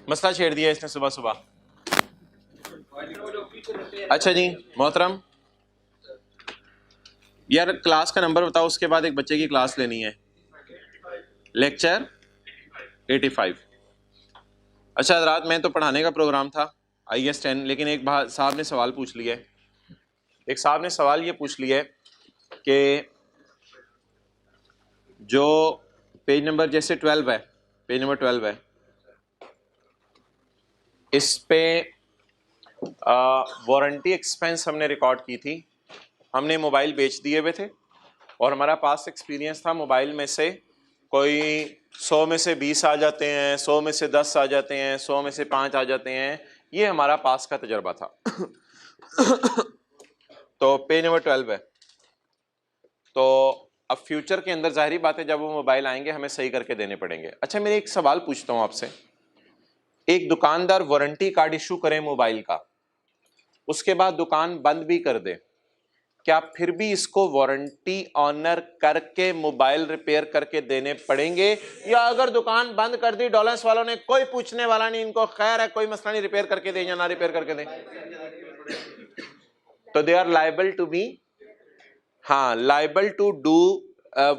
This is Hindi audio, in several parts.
मसला छेड़ दिया इसने सुबह सुबह। अच्छा जी मोहतरम, यार क्लास का नंबर बताओ, उसके बाद एक बच्चे की क्लास लेनी है। लेक्चर 85। अच्छा रात में तो पढ़ाने का प्रोग्राम था IS 10, लेकिन एक साहब ने सवाल पूछ लिया है। एक साहब ने सवाल ये पूछ लिया है कि जो पेज नंबर जैसे 12 है, पेज नंबर 12 है, इस पे वारंटी एक्सपेंस हमने रिकॉर्ड की थी। हमने मोबाइल बेच दिए हुए थे और हमारा पास एक्सपीरियंस था मोबाइल में से कोई 100 में से 20 आ जाते हैं, 100 में से 10 आ जाते हैं, 100 में से 5 आ जाते हैं। ये हमारा पास का तजर्बा था। तो पेज नंबर 12 है। तो अब फ्यूचर के अंदर जाहिर बात है जब वो मोबाइल आएंगे हमें सही करके देने पड़ेंगे। अच्छा मेरे एक सवाल पूछता हूँ आपसे, एक दुकानदार वारंटी कार्ड इशू करे मोबाइल का, उसके बाद दुकान बंद भी कर दे, क्या फिर भी इसको वारंटी ऑनर करके मोबाइल रिपेयर करके देने पड़ेंगे? या अगर दुकान बंद कर दी डॉलर्स वालों ने, कोई पूछने वाला नहीं, इनको खैर है, कोई मसला नहीं, रिपेयर करके दें या ना रिपेयर करके दें, तो they are liable to be, हाँ liable to do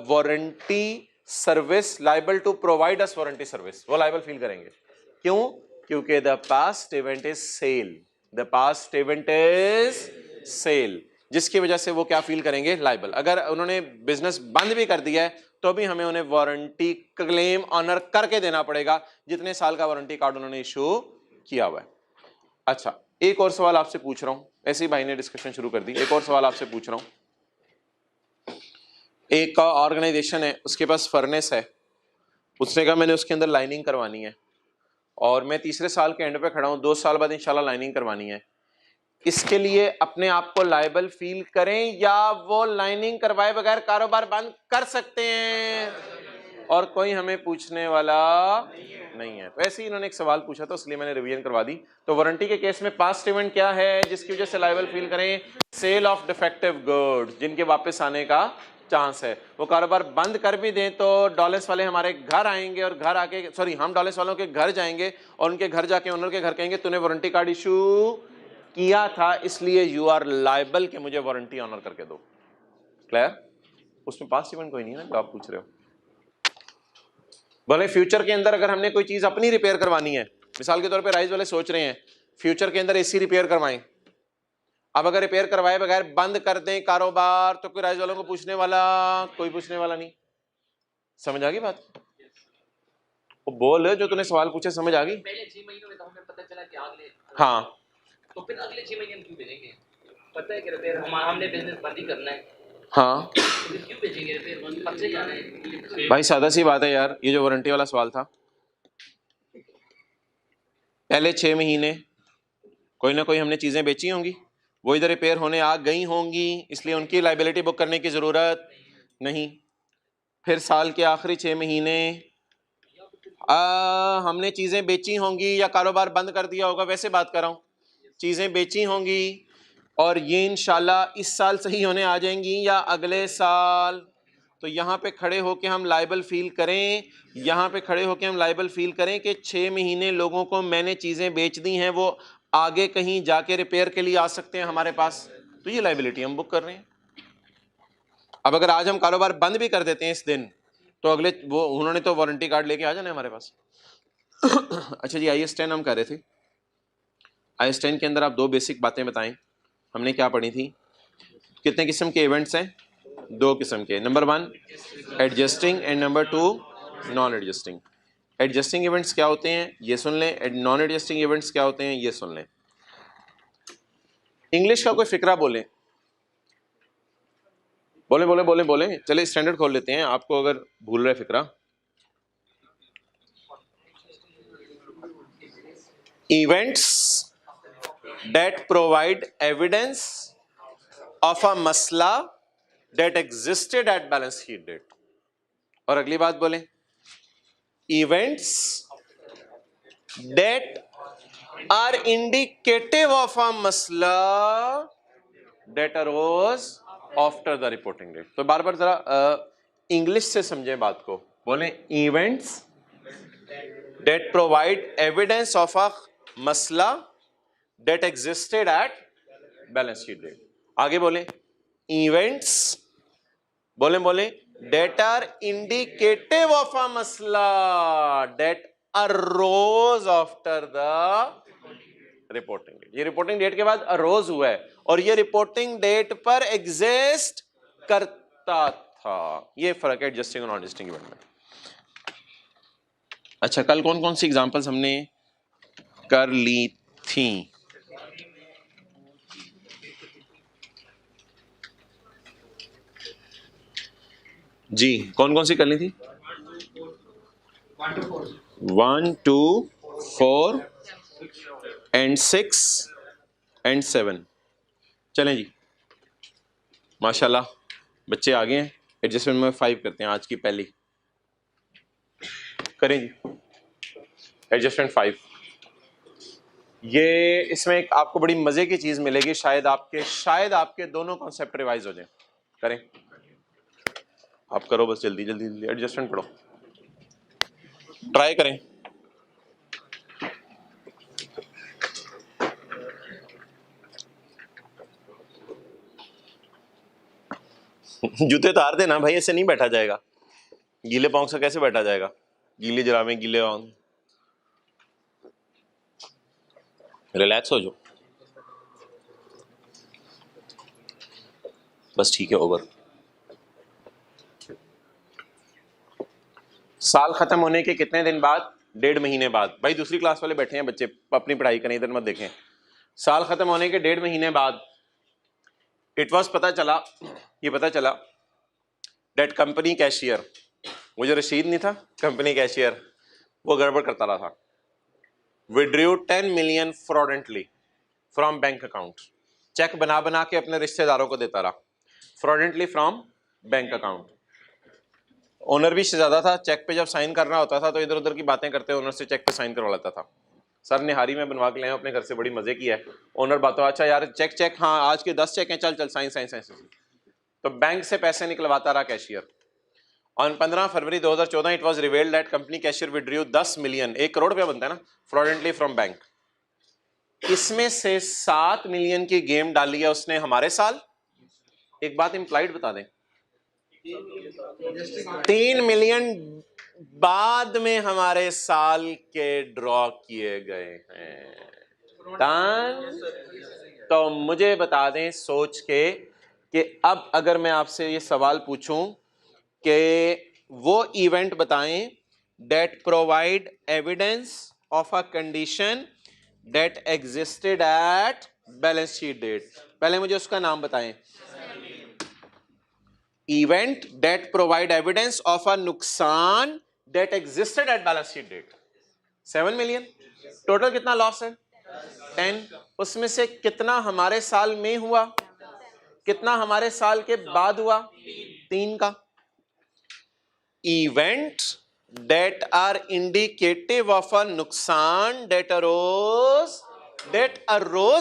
warranty service, liable to provide us warranty service, वो लाइबल फील करेंगे। क्यों? क्योंकि the past event is sale, the past event is sale, जिसकी वजह से वो क्या फील करेंगे? लाइबल। अगर उन्होंने बिजनेस बंद भी कर दिया है तो भी हमें उन्हें वारंटी क्लेम ऑनर करके देना पड़ेगा जितने साल का वारंटी कार्ड उन्होंने इशू किया हुआ है। अच्छा एक और सवाल आपसे पूछ रहा हूं, ऐसे ही भाई ने डिस्कशन शुरू कर दी। एक और सवाल आपसे पूछ रहा हूं, एक ऑर्गेनाइजेशन है, उसके पास फर्नेस है, उसने कहा मैंने उसके अंदर लाइनिंग करवानी है और मैं तीसरे साल के एंड पे खड़ा हूं, 2 साल बाद इंशाल्लाह लाइनिंग करवानी है। इसके लिए अपने आप को लायबल फील करें या वो लाइनिंग करवाए बगैर कारोबार बंद कर सकते हैं? और कोई हमें पूछने वाला नहीं है। तो ऐसे ही इन्होंने एक सवाल पूछा था इसलिए मैंने रिवीजन करवा दी। तो वारंटी के केस में पास्ट इवेंट क्या है जिसकी वजह से लायबल फील करें? सेल ऑफ डिफेक्टिव गुड्स, जिनके वापस आने का चांस है। वो कारोबार बंद कर भी दें तो डॉलर्स वाले हमारे घर आएंगे और घर आके, सॉरी हम डॉलर्स वालों के घर जाएंगे और उनके घर जाके ओनर के घर कहेंगे तूने वारंटी कार्ड इशू किया था इसलिए यू आर लायबल कि मुझे वारंटी ऑनर करके दो। क्लियर? उसमें पास्ट इवेंट कोई नहीं है ना जो आप पूछ रहे हो। बोले फ्यूचर के अंदर अगर हमने कोई चीज अपनी रिपेयर करवानी है, मिसाल के तौर पे राइज वाले सोच रहे हैं फ्यूचर के अंदर AC रिपेयर करवाएं, अब अगर रिपेयर करवाए बगैर बंद कर दें कारोबार तो कोई राइज वालों को पूछने वाला, कोई पूछने वाला नहीं। समझ आ गई बात? वो बोल जो तूने सवाल पूछे समझ आ गई? पहले 6 महीनों में तो हमें पता चला कि अगले, हाँ तो फिर अगले 6 महीने में क्यों भेजेंगे? पता है कि रिपेयर हमने बिजनेस बंद ही करना है, हाँ तो फिर क्यों भेजेंगे रिपेयर? बंद कब से जाना है भाई, सादा सी बात है यार। ये जो वारंटी वाला सवाल था, पहले 6 महीने कोई ना कोई हमने चीजें बेची होंगी, वो इधर रिपेयर होने आ गई होंगी, इसलिए उनकी लाइबिलिटी बुक करने की जरूरत नहीं। फिर साल के आखिरी 6 महीने हमने चीजें बेची होंगी या कारोबार बंद कर दिया होगा, वैसे बात कर रहा हूं, चीजें बेची होंगी और ये इंशाल्लाह इस साल सही होने आ जाएंगी या अगले साल। तो यहाँ पे खड़े होके हम लाइबल फील करें, यहाँ पे खड़े होके हम लाइबल फील करें कि 6 महीने लोगों को मैंने चीजें बेच दी हैं, वो आगे कहीं जाके रिपेयर के लिए आ सकते हैं हमारे पास, तो ये लाइबिलिटी हम बुक कर रहे हैं। अब अगर आज हम कारोबार बंद भी कर देते हैं इस दिन, तो अगले वो उन्होंने तो वारंटी कार्ड लेके आ जाना है हमारे पास। अच्छा जी IS 10 हम कर रहे थे। IS 10 के अंदर आप 2 बेसिक बातें बताएं, हमने क्या पढ़ी थी? कितने किस्म के इवेंट्स हैं? 2 किस्म के। Number 1 adjusting and number 2 non adjusting. Adjusting events क्या होते हैं ये सुन लें, नॉन एडजस्टिंग इवेंट्स क्या होते हैं ये सुन लें। इंग्लिश का कोई फिक्रा बोलें, बोले बोले बोले बोले, चले स्टैंडर्ड खोल लेते हैं, आपको अगर भूल रहे फिक्रा। Events that provide evidence of a masla that existed at balance sheet date। और अगली बात बोलें, events that are indicative of a masla that arose after the reporting date। तो बार बार जरा इंग्लिश से समझें बात को, बोलें events that provide evidence of a masla that existed at balance sheet date. आगे बोले events, बोले that are indicative of a masla that arose after the reporting date. ये रिपोर्टिंग डेट के बाद अरोज हुआ है और ये रिपोर्टिंग डेट पर एग्जिस्ट करता था. ये फर्क है एडजस्टिंग और नॉन एडजस्टिंग इवेंट में. अच्छा, कल कौन कौन सी एग्जांपल्स हमने कर ली थी? जी, कौन कौन सी कर ली थी? 1 2 4 एंड 6 एंड 7. चलें जी, माशाल्लाह बच्चे आ गए हैं. एडजस्टमेंट में 5 करते हैं. आज की पहली करें जी, एडजस्टमेंट 5. ये इसमें एक आपको बड़ी मजे की चीज मिलेगी. शायद आपके दोनों कॉन्सेप्ट रिवाइज हो जाए. करें, आप करो बस जल्दी जल्दी जल्दी. एडजस्टमेंट पढ़ो, ट्राई करें. जूते उतार देना भाई, ऐसे नहीं बैठा जाएगा. गीले पाँव से कैसे बैठा जाएगा? गीले जुराबे, गीले पाँव. रिलैक्स हो जाओ बस. ठीक है, ओवर. साल खत्म होने के कितने दिन बाद? 1.5 महीने बाद. भाई दूसरी क्लास वाले बैठे हैं बच्चे, अपनी पढ़ाई करें, इधर मत देखें. साल खत्म होने के 1.5 महीने बाद इट वॉज पता चला डेट कंपनी कैशियर, वो जो रशीद नहीं था कंपनी कैशियर, वो गड़बड़ करता रहा था. Withdrew 10 million fraudulently from bank account. Cheque बना बना के अपने रिश्तेदारों को देता रहा, fraudulently from bank account. Owner भी ज्यादा था. चेक पे जब साइन करना होता था तो इधर उधर की बातें करते ओनर से चेक पे साइन करवा लेता था. सर निहारी में बनवा के लाए अपने घर से, बड़ी मजे की है. ओनर बातों, अच्छा यार चेक, हाँ आज के 10 चेक हैं, चल साइन. तो बैंक से पैसे निकलवाता रहा cashier. On 15 February 2014 it was revealed that company cashier withdrew 10 million, 1 crore रुपया बनता है ना, फ्रॉडेंटली फ्रॉम बैंक. इसमें से 7 मिलियन की गेम डाली है उसने हमारे साल. एक बात इंप्लाइड बता दें, 3 मिलियन बाद में हमारे साल के ड्रॉ किए गए हैं. तो मुझे बता दें सोच के कि अब अगर मैं आपसे ये सवाल पूछूं कि वो इवेंट बताएं that provide evidence of a condition that existed at balance sheet date, पहले मुझे उसका नाम बताएं. Event that provide evidence of a नुकसान that existed at balance sheet date. 7 million. Total कितना लॉस है? 10. उसमें से कितना हमारे साल में हुआ, कितना हमारे साल के बाद हुआ? 3 का. Event that are indicative of a नुकसान that arose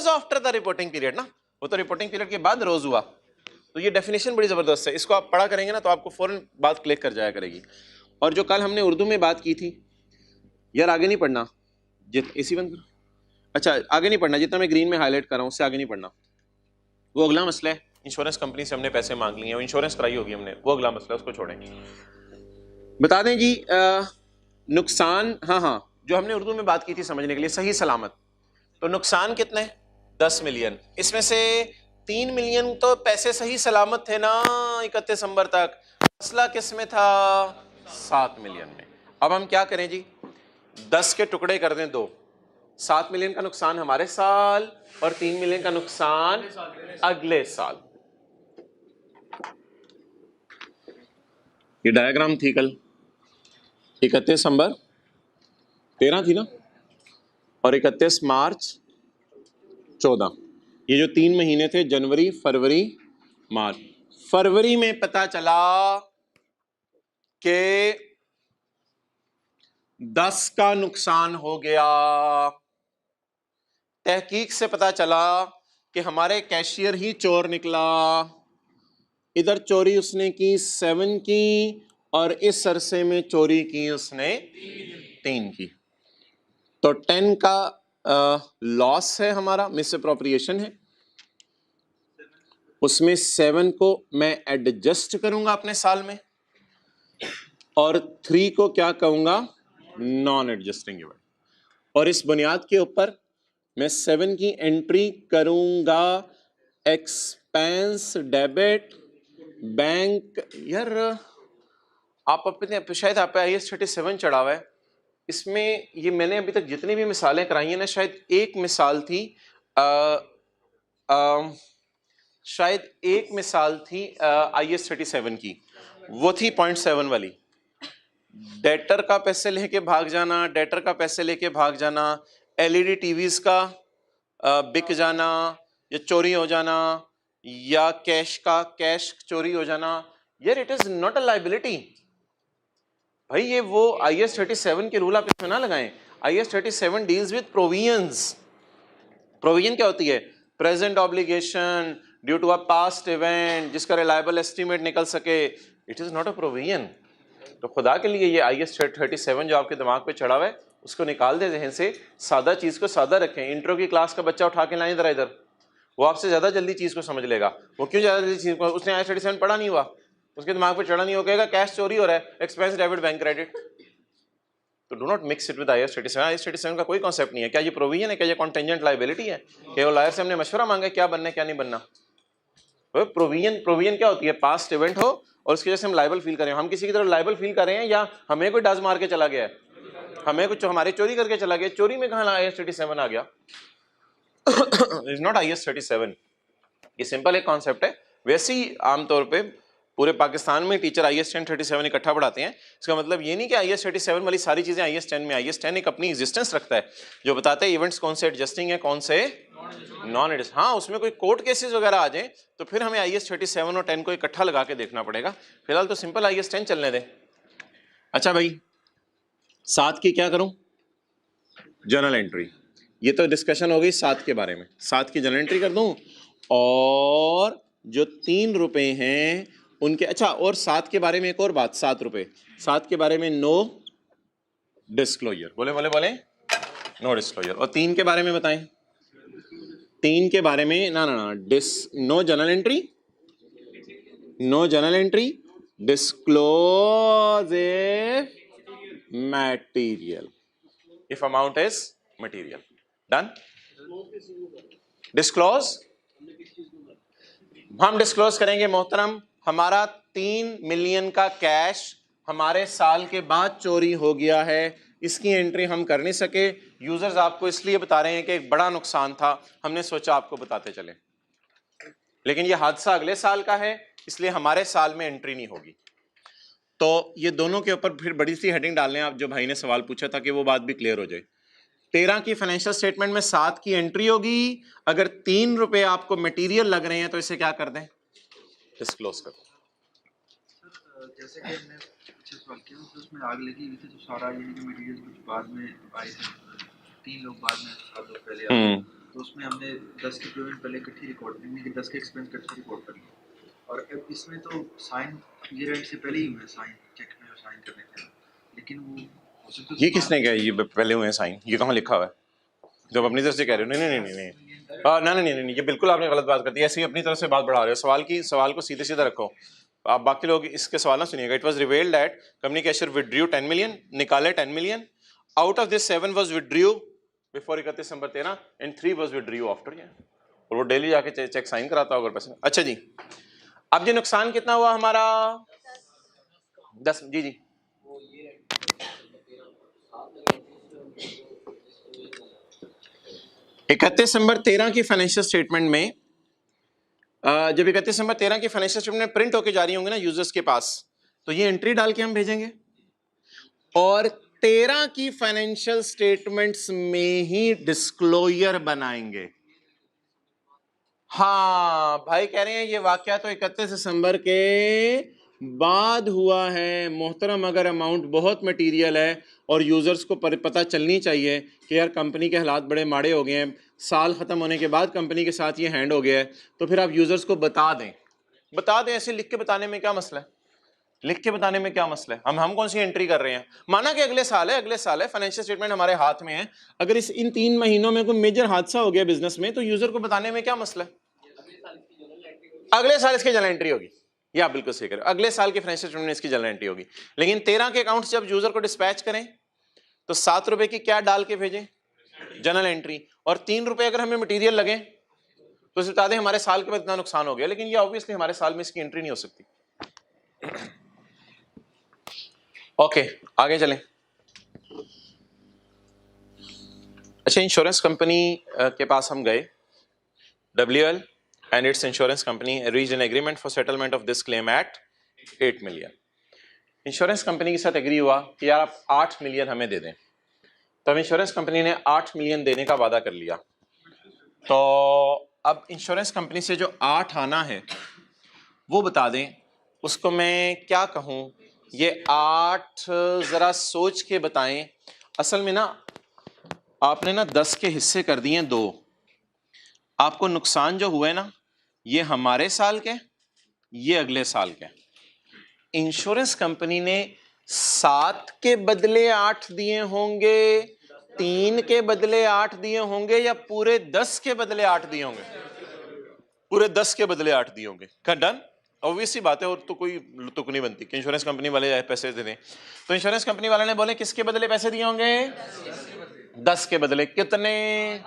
after the reporting period ना, वो तो रिपोर्टिंग पीरियड के बाद रोज हुआ. तो ये डेफिनेशन बड़ी जबरदस्त है. इसको आप पढ़ा करेंगे ना तो आपको फौरन बात क्लिक कर जाया करेगी. और जो कल हमने उर्दू में बात की थी, यार आगे नहीं पढ़ना, एसी बंद करो. अच्छा आगे नहीं पढ़ना, जितना मैं ग्रीन में हाईलाइट कर रहा हूं उससे आगे नहीं पढ़ना. वो अगला मसला है. इंश्योरेंस कंपनी से हमने पैसे मांग लिए हैं, इंश्योरेंस कराई होगी हमने, वो अगला मसला है, उसको छोड़ें. बता दें जी नुकसान, हाँ जो हमने उर्दू में बात की थी समझने के लिए, सही सलामत. तो नुकसान कितने? 10 मिलियन. इसमें से 3 मिलियन तो पैसे सही सलामत थे ना 31 दिसंबर तक. मसला किस में था? 7 मिलियन में. अब हम क्या करें जी, 10 के टुकड़े कर दें 2. 7 मिलियन का नुकसान हमारे साल और 3 मिलियन का नुकसान अगले साल. ये डायग्राम थी कल 31 दिसंबर 13 थी ना, और 31 मार्च 14. ये जो 3 महीने थे, जनवरी फरवरी मार्च. फरवरी में पता चला कि 10 का नुकसान हो गया. तहकीक से पता चला कि हमारे कैशियर ही चोर निकला. इधर चोरी उसने की 7 की और इस अरसे में चोरी की उसने 3 की. तो 10 का लॉस है हमारा, मिस अप्रोप्रिएशन है, उसमें 7 को मैं एडजस्ट करूंगा अपने साल में, और 3 को क्या कहूंगा, नॉन एडजस्टिंग इवेंट। और इस बुनियाद के ऊपर मैं 7 की एंट्री करूंगा एक्सपेंस डेबिट बैंक। यार आप अपने शायद आप पे IAS 37 चढ़ा हुआ है, इसमें ये मैंने अभी तक जितनी भी मिसालें कराई हैं ना, शायद एक मिसाल थी शायद एक मिसाल थी IAS 37 की, वो थी 0.7 वाली, डेटर का पैसे लेके भाग जाना, डेटर का पैसे लेके भाग जाना, LED टीवीज का बिक जाना या चोरी हो जाना, या कैश चोरी हो जाना। यार it is not a liability भाई, ये वो IAS 37 के रूल आप इसमें ना लगाएं। IAS 37 deals with provisions. Provision क्या होती है, present obligation due to a past event जिसका रिलायबल एस्टीमेट निकल सके, it is not a provision. तो खुदा के लिए ये IAS 37 जो आपके दिमाग पे चढ़ा हुआ है उसको निकाल दे जहन से, सादा चीज को सादा रखें। इंट्रो की क्लास का बच्चा उठा के लाएं इधर, वो आपसे ज्यादा जल्दी चीज को समझ लेगा। वो क्यों ज्यादा जल्दी चीज को, उसने IAS 37 पढ़ा नहीं हुआ, उसके दिमाग पे चढ़ा नहीं हो, कहेगा कैश चोरी हो रहा है, एक्सपेंस डेबिट बैंक क्रेडिट। तो do not mix it with IAS 37। IAS 37 का कोई कॉन्सेप्ट नहीं है। क्या ये प्रोविजन है, क्या ये कॉन्टेंजेंट लायबिलिटी है, क्या वो लॉयर से हमने मशवरा मांगा क्या बनना है क्या नहीं बनना। प्रोविजन क्या होती है, पास्ट इवेंट हो और उसकी वजह से हम लाइबल फील करें। हम किसी की तरफ लाइबल फील कर रहे हैं या हमें कोई डज मार के चला गया है, हमें कुछ हमारे चोरी करके चला गया, चोरी में कहाँ IAS 37 आ गया। इज नॉट IAS 37, ये सिंपल एक कॉन्सेप्ट है। वैसे ही आमतौर पे पूरे पाकिस्तान में टीचर IAS 10 37 इकट्ठा पढ़ाते हैं, इसका मतलब ये नहीं कि IAS 37 वाली सारी चीजें IAS 10 में। IAS 10 एक अपनी एग्जिस्टेंस रखता है जो बताता है इवेंट्स कौन से एडजस्टिंग है कौन से नॉन एडजस्ट। हाँ उसमें कोई कोर्ट केसेस वगैरह आ जाए तो फिर हमें IAS 37 और 10 को इकट्ठा लगा के देखना पड़ेगा। फिलहाल तो सिंपल IAS 10 चलने दें। अच्छा भाई 7 की क्या करूं, जर्नल एंट्री। ये तो डिस्कशन हो गई 7 के बारे में, 7 की जर्नल एंट्री कर दूं। और जो 3 रुपए हैं उनके, अच्छा और 7 के बारे में एक और बात, 7 रुपए, 7 के बारे में नो डिस्क्लोजर, बोले बोले बोले नो डिस्क्लोजर। और 3 के बारे में बताएं, 3 के बारे में ना ना ना no journal entry, no journal entry, disclose material if amount is material. Done. Disclose हम डिस्क्लोज करेंगे मोहतरम, हमारा 3 मिलियन का कैश हमारे साल के बाद चोरी हो गया है, इसकी एंट्री हम कर नहीं सके। यूजर्स आपको इसलिए बता रहे हैं कि एक बड़ा नुकसान था, हमने सोचा आपको बताते चले, लेकिन ये हादसा अगले साल का है इसलिए हमारे साल में एंट्री नहीं होगी। तो ये दोनों के ऊपर फिर बड़ी सी हेडिंग डाल लें आप, जो भाई ने सवाल पूछा था कि वो बात भी क्लियर हो जाए। 13 की फाइनेंशियल स्टेटमेंट में 7 की एंट्री होगी, अगर 3 रुपए आपको मटेरियल लग रहे हैं तो इसे क्या कर दें, डिस्क्लोज कर दें। जैसे कि हमने पीछे सवाल किया तो उसमें आग लगी हुई थी, तो सारा यानी कि मटेरियल कुछ बाद में आए थे, 3 लोग बाद में 7 लोग पहले आए, तो उसमें हमने 10 की पेमेंट पहले इकट्ठी रिकॉर्ड करनी है, 10 के एक्सपेंस इकट्ठे रिकॉर्ड करनी है। और अब इसमें तो साइन ईयर एंड से पहले ही हुए साइन, चेक में जो साइन करने थे, लेकिन वो ये किसने कहा ये पहले हुए साइन, ये कहाँ लिखा हुआ है जब अपनी तरफ से कह रहे हो? नहीं नहीं नहीं नहीं नहीं नहीं, ये बिल्कुल आपने गलत बात कर दी, ऐसे ही अपनी तरफ से बात बढ़ा रहे हो। सवाल को सीधे सीधा रखो, आप बाकी लोग इसके सवाल ना सुनिएगा। It was revealed that company cashier withdrew 10 million, निकाले 10 million, out of this 7 was withdrew before 31 दिसंबर 13 एंड 3 वाज विथड्रू आफ्टर। और वो डेली जाके चेक साइन कराता होगा पैसे। अच्छा जी, अब ये नुकसान कितना हुआ हमारा 10, जी जी 31 दिसंबर 13 की फाइनेंशियल स्टेटमेंट में, जब 31 दिसंबर 13 की फाइनेंशियल स्टेटमेंट प्रिंट होके जारी होंगे ना यूजर्स के पास, तो ये एंट्री डाल के हम भेजेंगे और 13 की फाइनेंशियल स्टेटमेंट्स में ही डिस्क्लोजर बनाएंगे। हाँ भाई कह रहे हैं ये वाकया तो 31 दिसंबर के बाद हुआ है मोहतरम, अगर अमाउंट बहुत मटेरियल है और यूजर्स को पता चलनी चाहिए कि यार कंपनी के हालात बड़े माड़े हो गए हैं, साल खत्म होने के बाद कंपनी के साथ ये हैंड हो गया है, तो फिर आप यूजर्स को बता दें। ऐसे लिख के बताने में क्या मसला है लिख के बताने में क्या मसला है? हम कौन सी एंट्री कर रहे हैं? माना कि अगले साल है, फाइनेंशियल स्टेटमेंट हमारे हाथ में है, अगर इन 3 महीनों में कोई मेजर हादसा हो गया बिजनेस में, तो यूजर को बताने में क्या मसला है? अगले साल इसकी जनरल एंट्री होगी, या बिल्कुल सही करें, अगले साल के फाइनेंशियल स्टेटमेंट में इसकी जनरल एंट्री होगी। लेकिन 13 के अकाउंट्स जब यूजर को डिस्पैच करें तो 7 रुपए की क्या डाल के भेजें? General entry. और 3 रुपए अगर हमें मटेरियल लगे तो इसे बता दें हमारे साल के बाद इतना नुकसान हो गया, लेकिन ये ऑब्वियसली हमारे साल में इसकी एंट्री नहीं हो सकती। ओके, आगे चलें। अच्छा, इंश्योरेंस कंपनी के पास हम गए, WL and its insurance company reached an agreement for settlement of this claim at 8 million. Insurance company के साथ एग्री हुआ कि यार आप 8 मिलियन हमें दे दें, तो अब इंश्योरेंस कंपनी ने 8 मिलियन देने का वादा कर लिया। तो अब इंश्योरेंस कंपनी से जो 8 आना है वो बता दें, उसको मैं क्या कहूँ, ये 8 जरा सोच के बताएं। असल में ना आपने ना 10 के हिस्से कर दिए 2, आपको नुकसान जो हुए ना ये हमारे साल के, ये अगले साल के। इंश्योरेंस कंपनी ने 7 के बदले 8 दिए होंगे, 3 के बदले 8 दिए होंगे, या पूरे 10 के बदले 8 दिए होंगे? पूरे 10 के बदले 8 दिए होंगे। डन, ऑब्वियस सी बात है, और तो कोई तुक नहीं बनती कि इंश्योरेंस कंपनी वाले पैसे दे दें। तो इंश्योरेंस कंपनी वाले ने बोले किसके बदले पैसे दिए होंगे? 10 के बदले। कितने?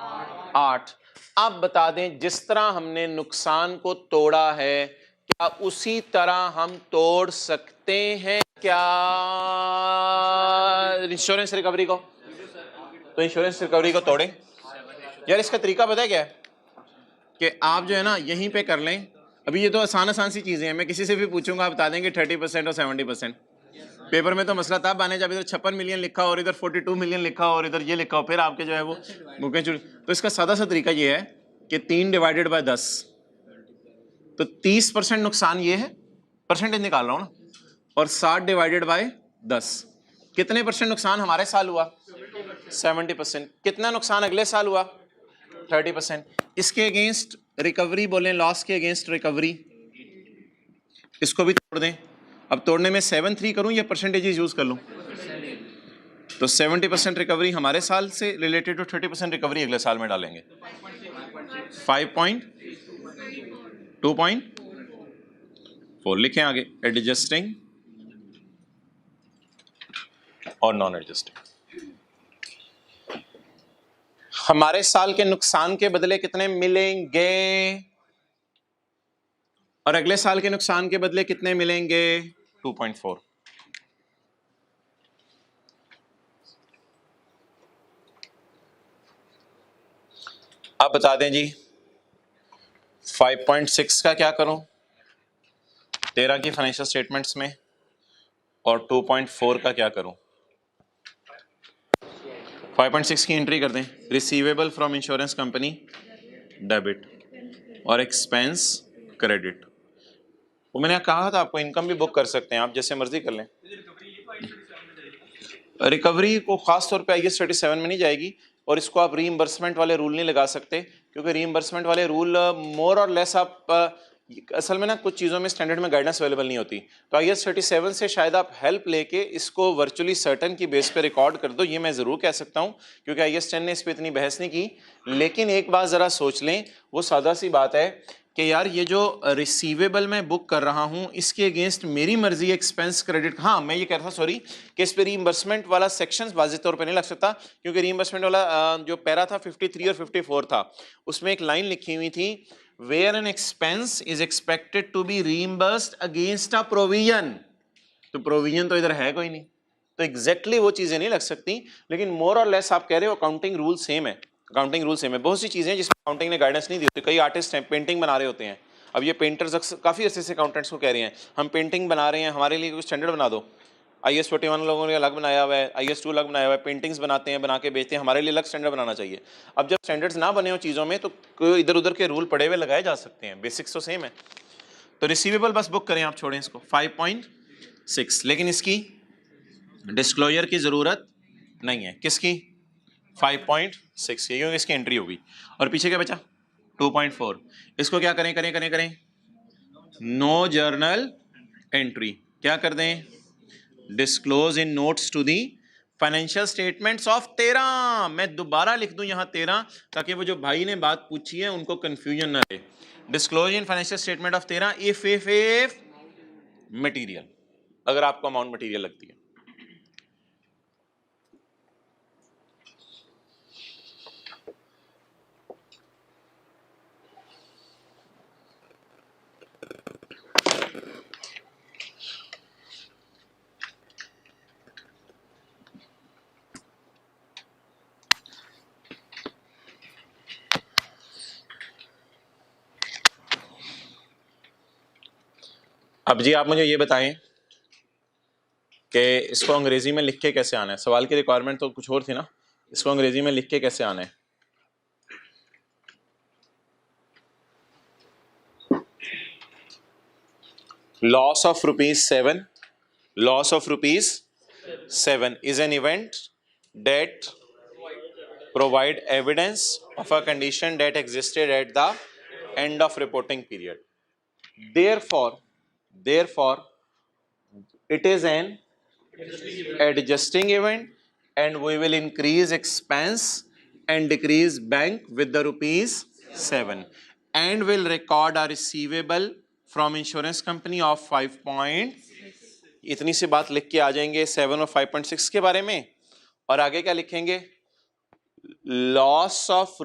8। अब बता दें जिस तरह हमने नुकसान को तोड़ा है, क्या उसी तरह हम तोड़ सकते हैं क्या इंश्योरेंस रिकवरी को? तो इंश्योरेंस रिकवरी को तोड़ें। यार इसका तरीका पता है क्या है? कि आप जो है ना यहीं पे कर लें। अभी ये तो आसान सी चीजें हैं, मैं किसी से भी पूछूंगा आप बता देंगे 30% और 70%। पेपर में तो मसला तब आने जब इधर 56 मिलियन लिखा और इधर 42 मिलियन लिखा और इधर ये लिखा हो, फिर आपके जो है वो बुकें चुन। तो इसका सादा सा तरीका ये है कि 3 डिवाइडेड बाय 10, तो 30% नुकसान ये है, परसेंटेज निकाल रहा हूं ना, और 60 डिवाइडेड बाय 10, कितने परसेंट नुकसान हमारे साल हुआ? 70%। कितना नुकसान अगले साल हुआ? 30%। इसके अगेंस्ट रिकवरी बोलें, लॉस के अगेंस्ट रिकवरी, इसको भी तोड़ दें। अब तोड़ने में 7-3 करूं या परसेंटेजेस यूज कर लूं? तो 70% रिकवरी हमारे साल से रिलेटेड, टू 30% रिकवरी अगले साल में डालेंगे। 5.2.4 लिखें आगे, एडजस्टिंग और नॉन एडजस्टिंग। हमारे साल के नुकसान के बदले कितने मिलेंगे और अगले साल के नुकसान के बदले कितने मिलेंगे? 2.4। आप बता दें जी 5.6 का क्या करूं 13 की फाइनेंशियल स्टेटमेंट्स में, और 2.4 का क्या करूं? 5.6 की एंट्री कर दें, receivable from insurance company debit और एक्सपेंस क्रेडिट। वो मैंने कहा था आपको इनकम भी बुक कर सकते हैं, आप जैसे मर्जी कर लें। रिकवरी को खास तौर पे IAS 37 में नहीं जाएगी, और इसको आप रीइंबर्समेंट वाले रूल नहीं लगा सकते, क्योंकि रीइंबर्समेंट वाले रूल मोर और लेस आप असल में ना कुछ चीज़ों में स्टैंडर्ड में गाइडेंस अवेलेबल नहीं होती। तो IAS 37 से शायद आप हेल्प लेके इसको वर्चुअली सर्टन की बेस पे रिकॉर्ड कर दो, ये मैं ज़रूर कह सकता हूँ, क्योंकि IAS 10 ने इस पर इतनी बहस नहीं की। लेकिन एक बात ज़रा सोच लें, वो सादा सी बात है कि यार ये जो रिसीवेबल मैं बुक कर रहा हूँ इसके अगेंस्ट मेरी मर्जी एक्सपेंस क्रेडिट, हाँ मैं ये कह रहा था सॉरी कि इस पे रीइंबर्समेंट वाला सेक्शन वाज़ेह तौर पे नहीं लग सकता, क्योंकि रीइंबर्समेंट वाला जो पैरा था 53 और 54 था, उसमें एक लाइन लिखी हुई थी, where an expense is expected to be reimbursed against a provision. तो प्रोविजन तो इधर है कोई नहीं, तो एग्जैक्टली वो चीज़ें नहीं लग सकती। लेकिन मोर और लेस आप कह रहे हो अकाउंटिंग रूल सेम है, अकाउंटिंग रूल सेम है। बहुत सी चीज़ें जिसमें अकाउंटिंग ने गाइडेंस नहीं दी होती। कई आर्टिस्ट हैं पेंटिंग बना रहे होते हैं, अब ये पेंटर्स काफ़ी अर्से से अकाउंटेंट्स को कह रहे हैं हम पेंटिंग बना रहे हैं, हमारे लिए कुछ स्टैंडर्ड बना दो। IAS 41 लोगों ने अलग बनाया हुआ है, IAS 2 अलग बनाया हुआ है, पेंटिंग्स बनाते हैं, बना के बेचते हैं, हमारे लिए अलग स्टैंडर्ड बनाना चाहिए। अब जब स्टैंडर्ड्स ना बने हो चीज़ों में तो इधर उधर के रूल पड़े हुए लगाए जा सकते हैं, बेसिक्स तो सेम है। तो रिसीवेबल बस बुक करें, आप छोड़ें इसको 5.6, लेकिन इसकी डिस्क्लोजर की ज़रूरत नहीं है। किसकी? 5.6 की, क्योंकि इसकी एंट्री होगी। और पीछे क्या बचा? 2.4। इसको क्या करें? No journal entry. क्या कर दें, disclose in notes to the financial statements of 13। मैं दोबारा लिख दूं यहाँ 13 ताकि वो जो भाई ने बात पूछी है उनको कंफ्यूजन ना रहे। Disclose in financial statement of 13 if material, अगर आपको अमाउंट मटेरियल लगती है। अब जी आप मुझे ये बताएं कि इसको अंग्रेजी में लिख के कैसे आना है। सवाल की रिक्वायरमेंट तो कुछ और थी ना, इसको अंग्रेजी में लिख के कैसे आना है। Loss of ₹7, loss of ₹7 is an event that provide evidence of a condition that existed at the end of reporting period. Therefore, it is an adjusting event, and we will increase expense and decrease bank with the ₹7, and will record a receivable from insurance company of 5. इतनी सी बात लिख के आ जाएंगे 7 और 5.6 के बारे में। और आगे क्या लिखेंगे, loss of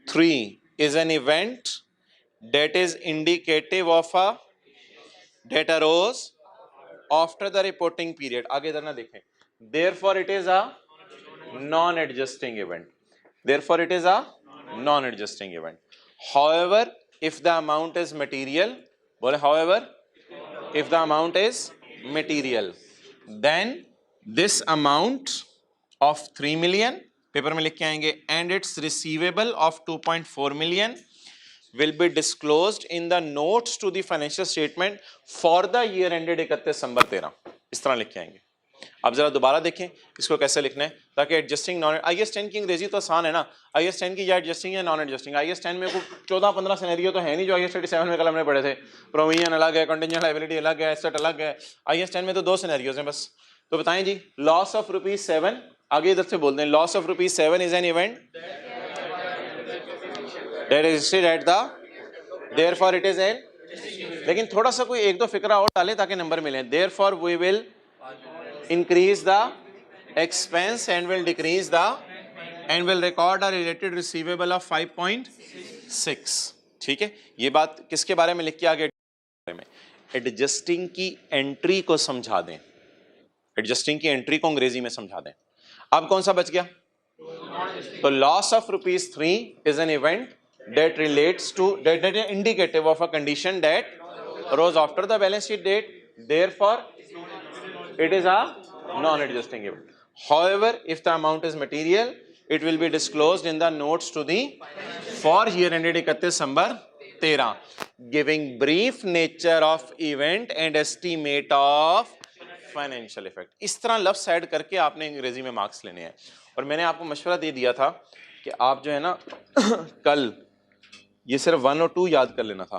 ₹3 is an event that is indicative of a that arose after the reporting period. आगे इधर ना देखें, therefore it is a non-adjusting event. Therefore it is a non-adjusting event. However, if the amount is material, बोले however, if the amount is material, then this amount of 3 million, paper में लिख के आएंगे, and its receivable of 2.4 million will be disclosed in the notes to the financial statement for the year ended 31 दिसंबर 13। इस तरह लिख के आएंगे। अब जरा दोबारा देखें इसको कैसे लिखना है, ताकि एडजस्टिंग नॉन, IAS 10 की अंग्रेजी तो आसान है ना, IAS 10 की या एडजस्टिंग या नॉन एडजस्टिंग। IAS 10 में कोई 14-15 सिनेरियो तो है नहीं जो IAS 37 में कल हमने पढ़े थे। प्रोविजन अलग है, कंटिजेंट लायबिलिटी अलग है, एसेट अलग है। IAS 10 में तो 2 सिनेरियोज हैं बस। तो बताएं जी, लॉस ऑफ ₹7, आगे इधर से बोल दें, loss of ₹7 is an event that existed at the, therefore it is an, लेकिन थोड़ा सा कोई एक दो फिक्रा और डालें ताकि नंबर मिले। therefore we will increase the expense and will decrease the and will record a related receivable of 5.6। ठीक है, ये बात किसके बारे में लिख के आगे में एडजस्टिंग की एंट्री को समझा दें, एडजस्टिंग की एंट्री को अंग्रेजी में समझा दें। अब कौन सा बच गया, तो loss of ₹3 is an event that relates to that is indicative of a condition that arose after the balance sheet date, therefore it is a non-adjusting event. However, if the amount is material, it will be disclosed in the notes to the for year ended 31 दिसंबर 13, giving brief nature of event and estimate of financial effect. इस तरह लफ्ज़ ऐड करके आपने अंग्रेजी में मार्क्स लेने हैं। और मैंने आपको मशवरा दे दिया था कि आप जो है ना कल ये सिर्फ 1 और 2 याद कर लेना था,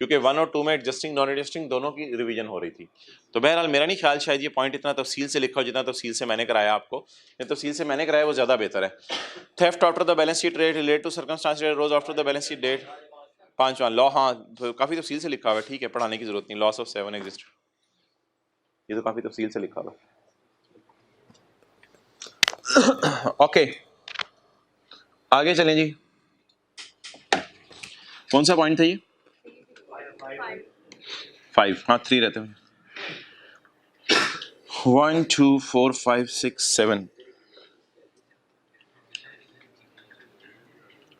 क्योंकि 1 और 2 में एडजस्टिंग नॉन एडजस्टिंग दोनों की रिवीजन हो रही थी। तो बहरहाल मेरा नहीं ख्याल शायद ये पॉइंट इतना तफसील से लिखा हो जितना तफसील से मैंने कराया आपको। ये तफसील से मैंने कराया वो ज़्यादा बेहतर है। Theft after the balance sheet rate relate to circumstance rate rose after the balance sheet date, 5वां लॉ, हाँ काफ़ी तफसील से लिखा हुआ है, ठीक है, पढ़ाने की जरूरत नहीं। लॉस ऑफ 7 एग्जिस्ट, ये तो काफ़ी तफसील से लिखा हुआ है। ओके आगे चलें जी, कौन सा पॉइंट था ये, 5, हाँ 3 रहते हैं। 1 2 4 5 6 7,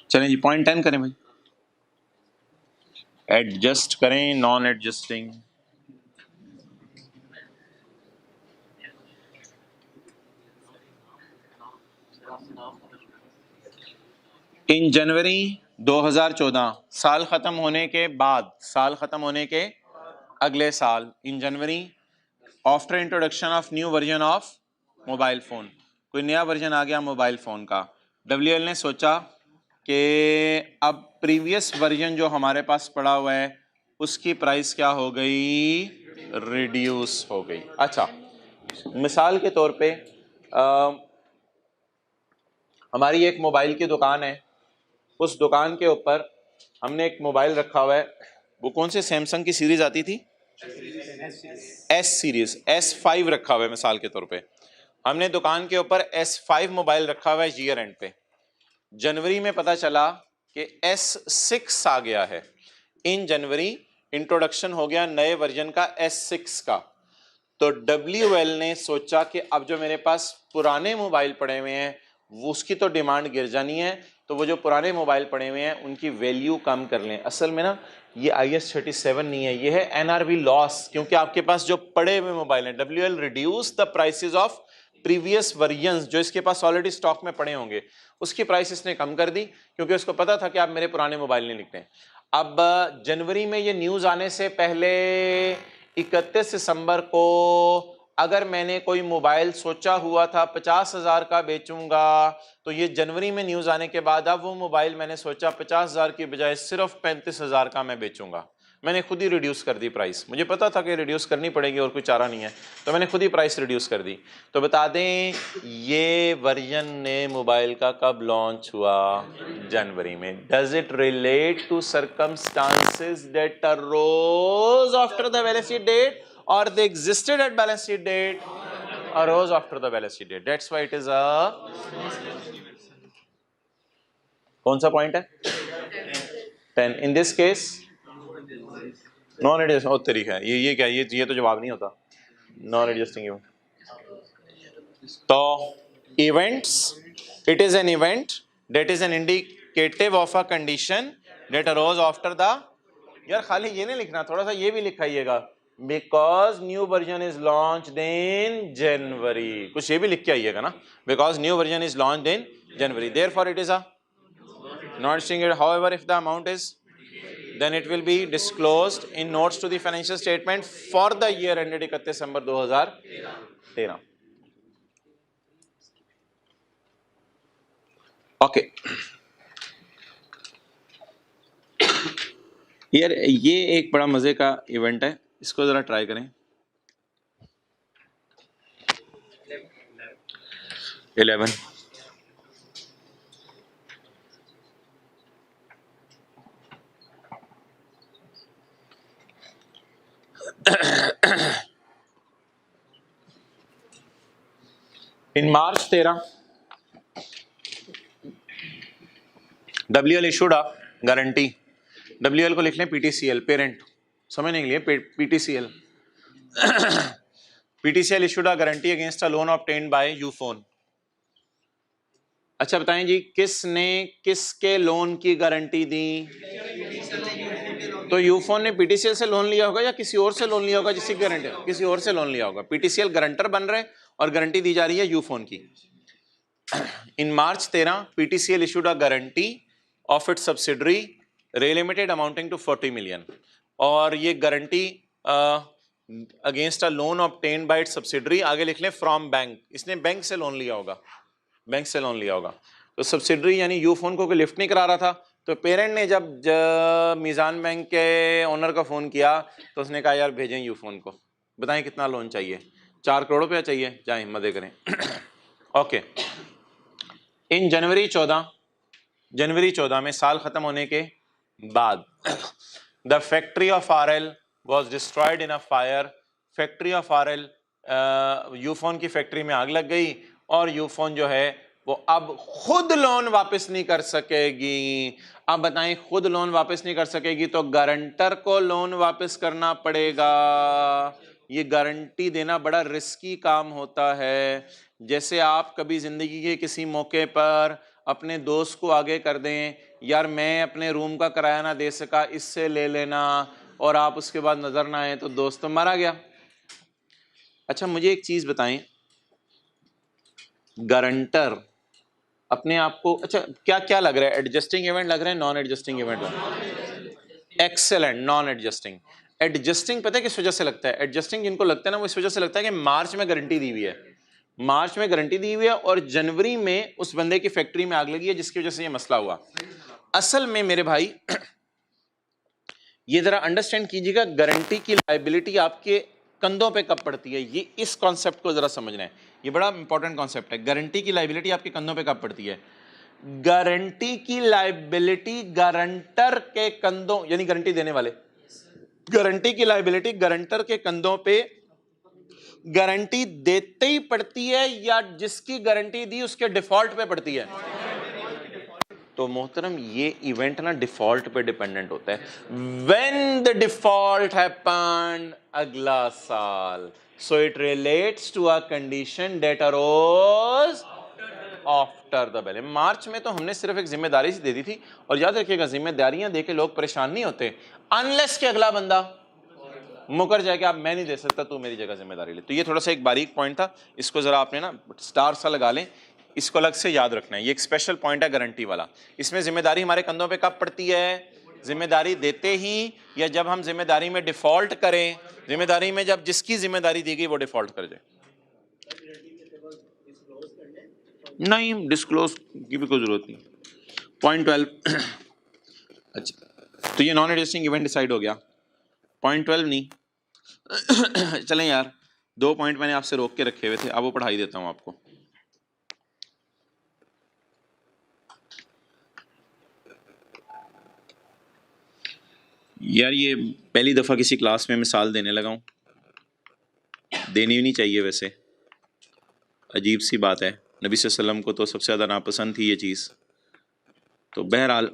चलें जी पॉइंट 10 करें भाई, एडजस्ट करें नॉन एडजस्टिंग। इन जनवरी 2014, साल खत्म होने के बाद, साल खत्म होने के अगले साल, in January, after introduction of new version of mobile phone, कोई नया वर्जन आ गया मोबाइल फ़ोन का, WL ने सोचा कि अब प्रीवियस वर्जन जो हमारे पास पड़ा हुआ है उसकी प्राइस क्या हो गई, रिड्यूस हो गई। अच्छा, मिसाल के तौर पे हमारी एक मोबाइल की दुकान है, उस दुकान के ऊपर हमने एक मोबाइल रखा हुआ है, वो कौन से सैमसंग की सीरीज आती थी, एस सीरीज, S5 रखा हुआ है। मिसाल के तौर पे हमने दुकान के ऊपर S5 मोबाइल रखा हुआ है। ईयर एंड पे जनवरी में पता चला कि S6 आ गया है। इन जनवरी इंट्रोडक्शन हो गया नए वर्जन का S6 का। तो WL ने सोचा कि अब जो मेरे पास पुराने मोबाइल पड़े हुए हैं वो उसकी तो डिमांड गिर जानी है, तो वो जो पुराने मोबाइल पड़े हुए हैं उनकी वैल्यू कम कर लें। असल में ना ये IS-37 नहीं है, ये है NRV लॉस, क्योंकि आपके पास जो पड़े हुए मोबाइल हैं, WL reduce the prices of previous versions, जो इसके पास ऑलरेडी स्टॉक में पड़े होंगे उसकी प्राइस इसने कम कर दी, क्योंकि उसको पता था कि आप मेरे पुराने मोबाइल नहीं लिखते हैं। अब जनवरी में ये न्यूज़ आने से पहले 31 दिसंबर को अगर मैंने कोई मोबाइल सोचा हुआ था 50,000 का बेचूंगा, तो ये जनवरी में न्यूज़ आने के बाद अब वो मोबाइल मैंने सोचा 50,000 की बजाय सिर्फ 35,000 का मैं बेचूंगा। मैंने खुद ही रिड्यूस कर दी प्राइस, मुझे पता था कि रिड्यूस करनी पड़ेगी और कोई चारा नहीं है, तो मैंने खुद ही प्राइस रिड्यूस कर दी। तो बता दें ये वर्जन नए मोबाइल का कब लॉन्च हुआ, जनवरी में। Does it relate to circumstances that arose after the balance sheet date और they existed at balance sheet date, arose after the balance sheet date, that's why it is a, कौन सा पॉइंट है, 10। In this case non adjusting, और तरीका है ये क्या, ये तो जवाब नहीं होता, नॉन एडजस्टिंग इवेंट। तो events, it is an event that is an indicative of a condition that arose after the, यार खाली ये नहीं लिखना, थोड़ा सा ये भी लिखाइएगा, because new version is launched in January, कुछ ये भी लिख के आइएगा ना, because new version is launched in January, therefore it is a non adjusting. However if the amount is, then it will be disclosed in notes to the financial statement for the year ended 31 December 2013. Okay. यार ये एक बड़ा मजे का इवेंट है, इसको जरा ट्राई करें। 11 in March 13 WL issued a guarantee, WL को लिख लें PTCL, पेरेंट, समझने के लिए PTCL PTCL issued a guarantee against a loan obtained by Ufone। अच्छा बताएं जी, किसने किसके लोन की गारंटी दी, तो यूफोन ने पीटीसीएल से लोन लिया होगा या किसी और से लोन लिया होगा जिसकी गारंटी, किसी और से लोन लिया होगा। पीटीसीएल गारंटर बन रहे और गारंटी दी जा रही है यूफोन की। इन मार्च 13 PTCL issued a guarantee of its subsidiary रे लिमिटेड अमाउंटिंग टू 40 मिलियन, और ये guarantee against a loan obtained by it's subsidiary, आगे लिख लें फ्रॉम बैंक, इसने बैंक से लोन लिया होगा, बैंक से लोन लिया होगा। तो सब्सिडरी यानी यूफोन को कोई लिफ्ट नहीं करा रहा था, तो पेरेंट ने जब मीज़ान बैंक के ओनर को फ़ोन किया तो उसने कहा यार भेजें यूफोन को, बताएं कितना लोन चाहिए, 4 करोड़ रुपया चाहिए, जाएं मदद करें। ओके, इन जनवरी 14 में साल ख़त्म होने के बाद the factory of RL was destroyed in a fire. Factory of RL, Ufone की फैक्ट्री में आग लग गई और यूफोन जो है वो अब खुद लोन वापस नहीं कर सकेगी। अब बताएं खुद लोन वापस नहीं कर सकेगी तो गारंटर को लोन वापस करना पड़ेगा। ये गारंटी देना बड़ा रिस्की काम होता है। जैसे आप कभी जिंदगी के किसी मौके पर अपने दोस्त को आगे कर दें, यार मैं अपने रूम का किराया ना दे सका, इससे ले लेना, और आप उसके बाद नजर ना आए तो दोस्त तो मारा गया। अच्छा मुझे एक चीज बताएं, गारंटर अपने आप को, अच्छा क्या क्या लग रहा है, एडजस्टिंग इवेंट लग रहा है, नॉन एडजस्टिंग इवेंट लग रहा है? Excellent, non adjusting. एडजस्टिंग पता है किस वजह से लगता है, एडजस्टिंग जिनको लगता है ना वो इस वजह से लगता है कि मार्च में गारंटी दी हुई है, मार्च में गारंटी दी हुई है और जनवरी में उस बंदे की फैक्ट्री में आग लगी है जिसकी वजह से ये मसला हुआ। असल में मेरे भाई ये जरा अंडरस्टैंड कीजिएगा, गारंटी की लायबिलिटी आपके कंधों पे कब पड़ती है, ये इस कॉन्सेप्ट को जरा समझना है, ये बड़ा इंपॉर्टेंट कॉन्सेप्ट है। गारंटी की लायबिलिटी आपके कंधों पे कब पड़ती है? गारंटी की लायबिलिटी गारंटर के कंधों, यानी गारंटी देने वाले, गारंटी की लायबिलिटी गारंटर के कंधों पे गारंटी देते ही पड़ती है या जिसकी गारंटी दी उसके डिफॉल्ट पे पड़ती है? तो मोहतरम ये इवेंट ना डिफॉल्ट पे डिपेंडेंट होता है। व्हेन द डिफॉल्ट हैपेंड अगला साल, so it relates to a condition that arose after the balance. मार्च में तो हमने सिर्फ एक जिम्मेदारी सी दे दी थी, और याद रखिएगा जिम्मेदारियां देके लोग परेशान नहीं होते अनलेस कि अगला बंदा मुकर जाए कि आप मैं नहीं दे सकता, तू मेरी जगह जिम्मेदारी ले। तो ये थोड़ा सा एक बारीक पॉइंट था, इसको जरा आपने ना स्टार सा लगा लें, इसको अलग से याद रखना है। ये एक स्पेशल पॉइंट है गारंटी वाला। इसमें जिम्मेदारी हमारे कंधों पे कब पड़ती है? जिम्मेदारी देते ही, या जब हम जिम्मेदारी में डिफॉल्ट करें, जिम्मेदारी में जब जिसकी जिम्मेदारी दी गई वो डिफॉल्ट कर जाए। नहीं, डिस्क्लोज की भी कोई जरूरत नहीं। पॉइंट 12 अच्छा, तो ये नॉन एडजस्टिंग इवेंट डिसाइड हो गया। पॉइंट 12 नहीं चलें यार, 2 पॉइंट मैंने आपसे रोक के रखे हुए थे, अब वो पढ़ाई देता हूं आपको। यार ये पहली दफा किसी क्लास में मिसाल देने लगा हूं, देनी भी नहीं चाहिए वैसे, अजीब सी बात है। नबी सल्लल्लाहु अलैहि वसल्लम को तो सबसे ज़्यादा नापसंद थी ये चीज़। तो बहरहाल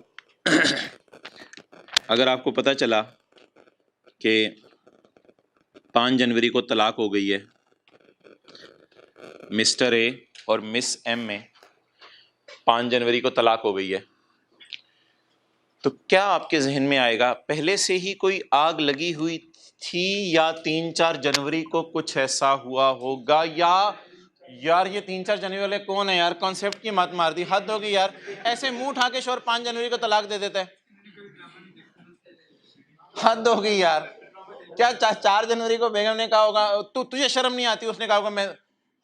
अगर आपको पता चला कि 5 जनवरी को तलाक हो गई है मिस्टर ए और मिस एम में, 5 जनवरी को तलाक हो गई है, तो क्या आपके जहन में आएगा पहले से ही कोई आग लगी हुई थी या 3-4 जनवरी को कुछ ऐसा हुआ होगा? या यार ये 3-4 जनवरी वाले कौन है यार, कॉन्सेप्ट की मत मार दी, हद होगी यार, ऐसे मुंह उठा के शोर 5 जनवरी को तलाक दे देता है, हद होगी यार। क्या 4 जनवरी को बेगम ने कहा होगा तुझे शर्म नहीं आती, उसने कहा होगा मैं,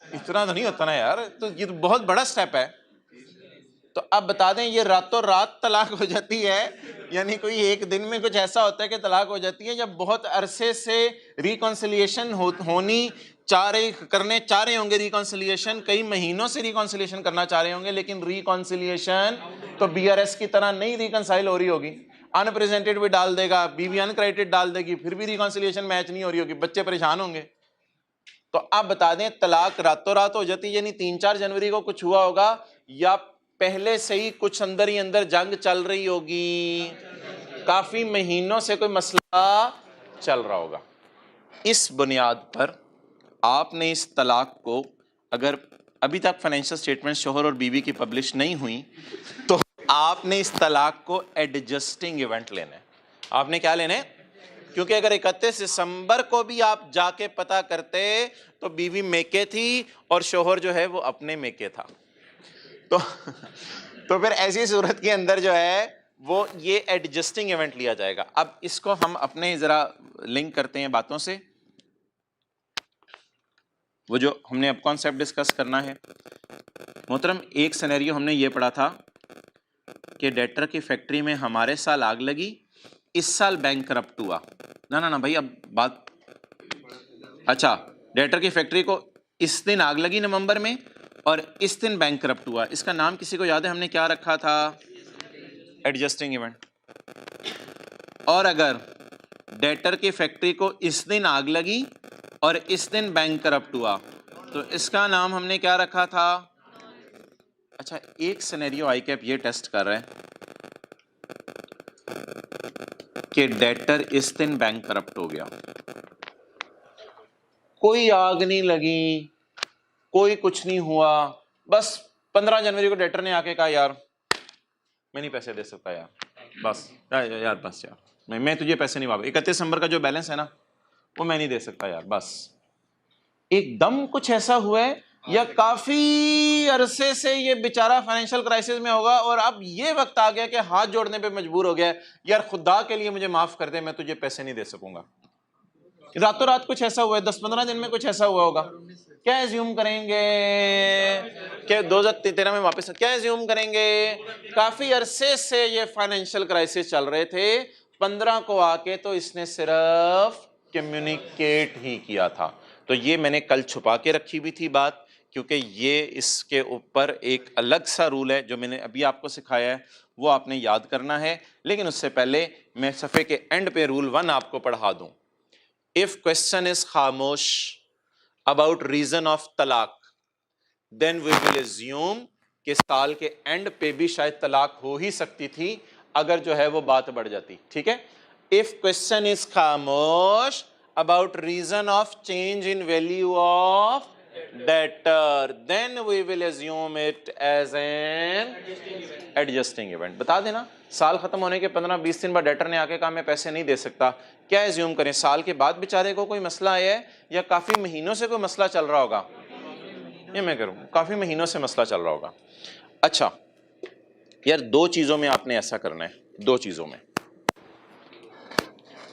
इतना तो नहीं होता ना यार, तो ये तो बहुत बड़ा स्टेप है। तो अब बता दें ये रातों रात तलाक हो जाती है, यानी कोई एक दिन में कुछ ऐसा होता है कि तलाक हो जाती है, जब बहुत अरसे से रिकॉन्सिलिएशन होनी करने चाह रहे होंगे, रिकॉन्सिलिएशन कई महीनों से रिकॉन्सिलिएशन करना चाह रहे होंगे, लेकिन रिकॉन्सिलिएशन तो बीआरएस की तरह नहीं रिकॉन्साइल हो रही होगी, अनप्रेजेंटेड भी डाल देगा, बीवी अनक्राइटेड डाल देगी, फिर भी रिकॉन्सिलिएशन मैच नहीं हो रही होगी, बच्चे परेशान होंगे। तो आप बता दें तलाक रातों रात हो जाती है, यानी 3-4 जनवरी को कुछ हुआ होगा, या पहले से ही कुछ अंदर ही अंदर जंग चल रही होगी, काफी महीनों से कोई मसला चल रहा होगा। इस बुनियाद पर आपने इस तलाक को, अगर अभी तक फाइनेंशियल स्टेटमेंट शोहर और बीवी की पब्लिश नहीं हुई, तो आपने इस तलाक को एडजस्टिंग इवेंट लेना है। आपने क्या लेना है? क्योंकि अगर 31 दिसंबर को भी आप जाके पता करते तो बीवी मेके थी और शोहर जो है वो अपने मेके था, तो फिर ऐसी सूरत के अंदर जो है वो ये एडजस्टिंग इवेंट लिया जाएगा। अब इसको हम अपने जरा लिंक करते हैं बातों से, वो जो हमने अब कॉन्सेप्ट डिस्कस करना है। मोहतरम एक सिनेरियो हमने ये पढ़ा था कि डेटर की फैक्ट्री में हमारे साल आग लगी, इस साल बैंक करप्ट हुआ। ना भाई, अब बात, अच्छा डेटर की फैक्ट्री को इस दिन आग लगी नवंबर में और इस दिन बैंक करप्ट हुआ, इसका नाम किसी को याद है हमने क्या रखा था? Adjusting event. और अगर डेटर की फैक्ट्री को इस दिन आग लगी और इस दिन बैंक करप्ट हुआ, तो इसका नाम हमने क्या रखा था? अच्छा, एक सिनेरियो आई कैप ये टेस्ट कर रहा है कि डेटर इस दिन बैंक करप्ट हो गया, कोई आग नहीं लगी, कोई कुछ नहीं हुआ, बस 15 जनवरी को डेटर ने आके कहा यार मैं नहीं पैसे दे सकता यार, बस यार बस यार मैं तुझे पैसे नहीं वापस, 31 दिसंबर का जो बैलेंस है ना वो मैं नहीं दे सकता यार, बस एकदम कुछ ऐसा हुआ है, या काफी अरसे से ये बेचारा फाइनेंशियल क्राइसिस में होगा और अब ये वक्त आ गया कि हाथ जोड़ने पे मजबूर हो गया, यार खुदा के लिए मुझे माफ कर दे, मैं तुझे पैसे नहीं दे सकूंगा। रातों रात कुछ ऐसा हुआ है, 10-15 दिन में कुछ ऐसा हुआ होगा। क्या एज्यूम करेंगे कि 2013 में वापस, क्या एज्यूम करेंगे? काफी अरसे से ये फाइनेंशियल क्राइसिस चल रहे थे 15 को आके तो इसने सिर्फ कम्युनिकेट ही किया था। तो ये मैंने कल छुपा के रखी हुई थी बात, क्योंकि ये इसके ऊपर एक अलग सा रूल है जो मैंने अभी आपको सिखाया है, वो आपने याद करना है। लेकिन उससे पहले मैं सफ़े के एंड पे रूल 1 आपको पढ़ा दूं। इफ क्वेश्चन इज खामोश अबाउट रीजन ऑफ तलाक, देन वी विल अज्यूम कि साल के एंड पे भी शायद तलाक हो ही सकती थी अगर जो है वो बात बढ़ जाती। ठीक है, इफ क्वेश्चन इज खामोश about reason of change in value of debtor, then we will assume it as an adjusting event. बता देना साल खत्म होने के 15-20 दिन बाद डेटर ने आके कहा मैं पैसे नहीं दे सकता, क्या एज्यूम करें? साल के बाद बेचारे को कोई मसला आया है या काफी महीनों से कोई मसला चल रहा होगा? ये मैं करूं काफी महीनों से मसला चल रहा होगा। अच्छा यार, दो चीजों में आपने ऐसा करना है, दो चीजों में,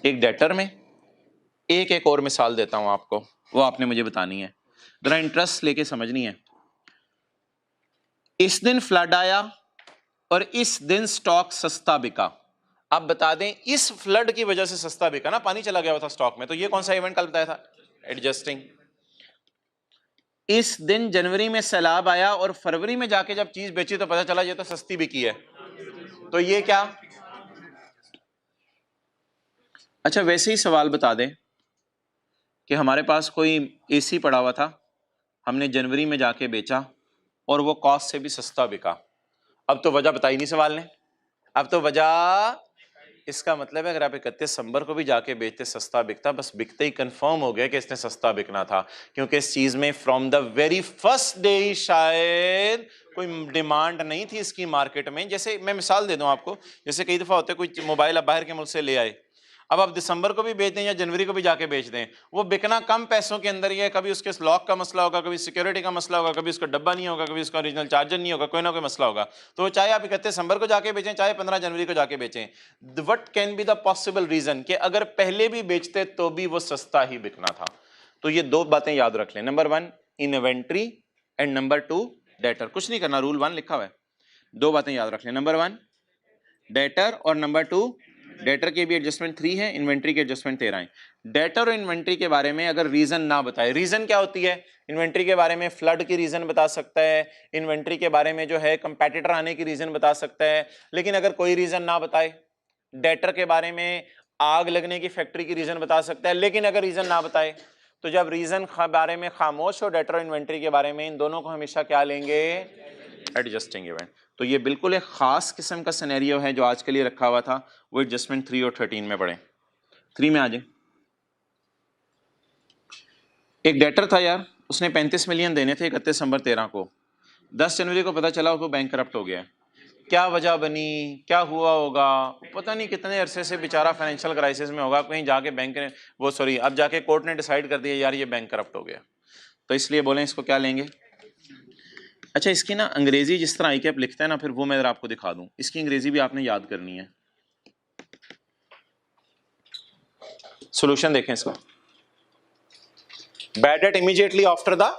एक डेटर में, एक और मिसाल देता हूं आपको, वो आपने मुझे बतानी है, जरा इंटरेस्ट लेके समझनी है। इस दिन फ्लड आया और इस दिन स्टॉक सस्ता बिका। आप बता दें इस फ्लड की वजह से सस्ता बिका ना, पानी चला गया था स्टॉक में, तो ये कौन सा इवेंट कल बताया था? एडजस्टिंग। इस दिन जनवरी में सैलाब आया और फरवरी में जाके जब चीज बेची तो पता चला ये तो सस्ती बिकी है, तो ये क्या? अच्छा वैसे ही सवाल बता दें कि हमारे पास कोई एसी पड़ा हुआ था, हमने जनवरी में जाके बेचा और वो कॉस्ट से भी सस्ता बिका। अब तो वजह बताई नहीं सवाल ने, अब तो वजह, इसका मतलब है अगर आप 31 दिसंबर को भी जाके बेचते सस्ता बिकता, बस बिकते ही कंफर्म हो गया कि इसने सस्ता बिकना था, क्योंकि इस चीज में from the very first day शायद कोई डिमांड नहीं थी इसकी मार्केट में। जैसे मैं मिसाल दे दूं आपको, जैसे कई दफा होता है कोई मोबाइल आप बाहर के मुल्क से ले आए, अब आप दिसंबर को भी बेच दें या जनवरी को भी जाके बेच दें, वो बिकना कम पैसों के अंदर ही है। कभी उसके लॉक का मसला होगा, कभी सिक्योरिटी का मसला होगा, कभी उसका डब्बा नहीं होगा, कभी उसका ओरिजिनल चार्जर नहीं होगा, कोई ना कोई मसला होगा। तो चाहे आप 31 दिसंबर को जाके बेचें, चाहे 15 जनवरी को जाके बेचें, what can be the possible reason कि अगर पहले भी बेचते तो भी वो सस्ता ही बिकना था? तो ये दो बातें याद रख लें, number 1 inventory and number 2 debtor. कुछ नहीं करना, रूल 1 लिखा हुआ है, दो बातें याद रख लें, नंबर 1 डेटर और नंबर 2 डेटर के भी एडजस्टमेंट 3 है, इन्वेंट्री के एडजस्टमेंट 13 है। डेटर और इन्वेंट्री के बारे में अगर रीजन ना बताए, रीजन क्या होती है? इन्वेंट्री के बारे में फ्लड की रीजन बता सकता है, इन्वेंट्री के बारे में जो है कंपेटिटर आने की रीजन बता सकता है। लेकिन अगर कोई रीजन ना बताए, डेटर के बारे में आग लगने की फैक्ट्री की रीजन बता सकता है, लेकिन अगर रीजन ना बताए, तो जब रीजन बारे में खामोश हो डेटर और इन्वेंट्री के बारे में, इन दोनों को हमेशा क्या लेंगे? Adjusting event. तो ये बिल्कुल एक खास किस्म का सिनेरियो है जो आज के लिए रखा हुआ था, वो एडजस्टमेंट 3 और 13 में पढ़े। 3 में आ जाए, एक डेटर था यार, उसने 35 मिलियन देने थे 31 दिसंबर 13 को, 10 जनवरी को पता चला वो बैंक करप्ट हो गया। क्या वजह बनी, क्या हुआ होगा, पता नहीं कितने अरसे से बेचारा फाइनेंशियल क्राइसिस में होगा, कहीं जाके बैंक ने अब जाके कोर्ट ने डिसाइड कर दिया यार ये बैंक करप्ट हो गया, तो इसलिए बोले इसको क्या लेंगे? अच्छा इसकी ना अंग्रेजी जिस तरह ICAP लिखता है ना, फिर वो मैं आपको दिखा दूं, इसकी अंग्रेजी भी आपने याद करनी है। सॉल्यूशन देखें इसका, bad debt immediately after the,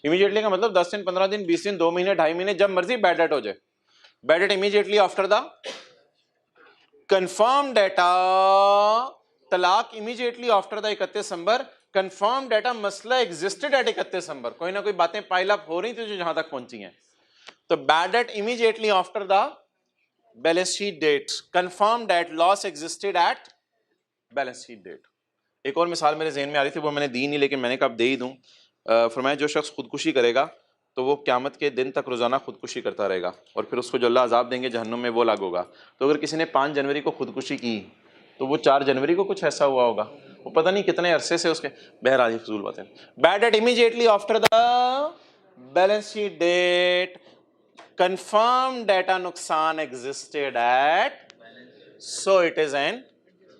immediately का मतलब 10 दिन, 15 दिन, 20 दिन, 2 महीने, 2.5 महीने, जब मर्जी बैड डेट हो जाए। Bad debt immediately after the confirm data, तलाक इमीडिएटली आफ्टर द 31 दिसंबर, कंफर्म डेटा मसला एग्जिस्टेड एट 31 दिसंबर, कोई ना कोई बातें पाइल अप हो रही थी जो जहां तक पहुंची हैं। तो bad debt immediately after the balance sheet date, confirm debt loss existed at balance sheet date. एक और मिसाल मेरे जहन में आ रही थी, वो मैंने दी नहीं, लेकिन मैंने कहा दे ही दूं। फरमाया जो शख्स खुदकुशी करेगा तो वो क़यामत के दिन तक रोज़ाना खुदकुशी करता रहेगा और फिर उसको जो अल्लाह अज़ाब देंगे जहन्नुम में वो लागू होगा। तो अगर किसी ने 5 जनवरी को खुदकुशी की तो वो 4 जनवरी को कुछ ऐसा हुआ होगा, वो पता नहीं कितने अरसे से उसके, बहरहाल ये फजूल बातें। Bad debt immediately after the balance sheet date, confirm data नुकसान existed at, so it is an,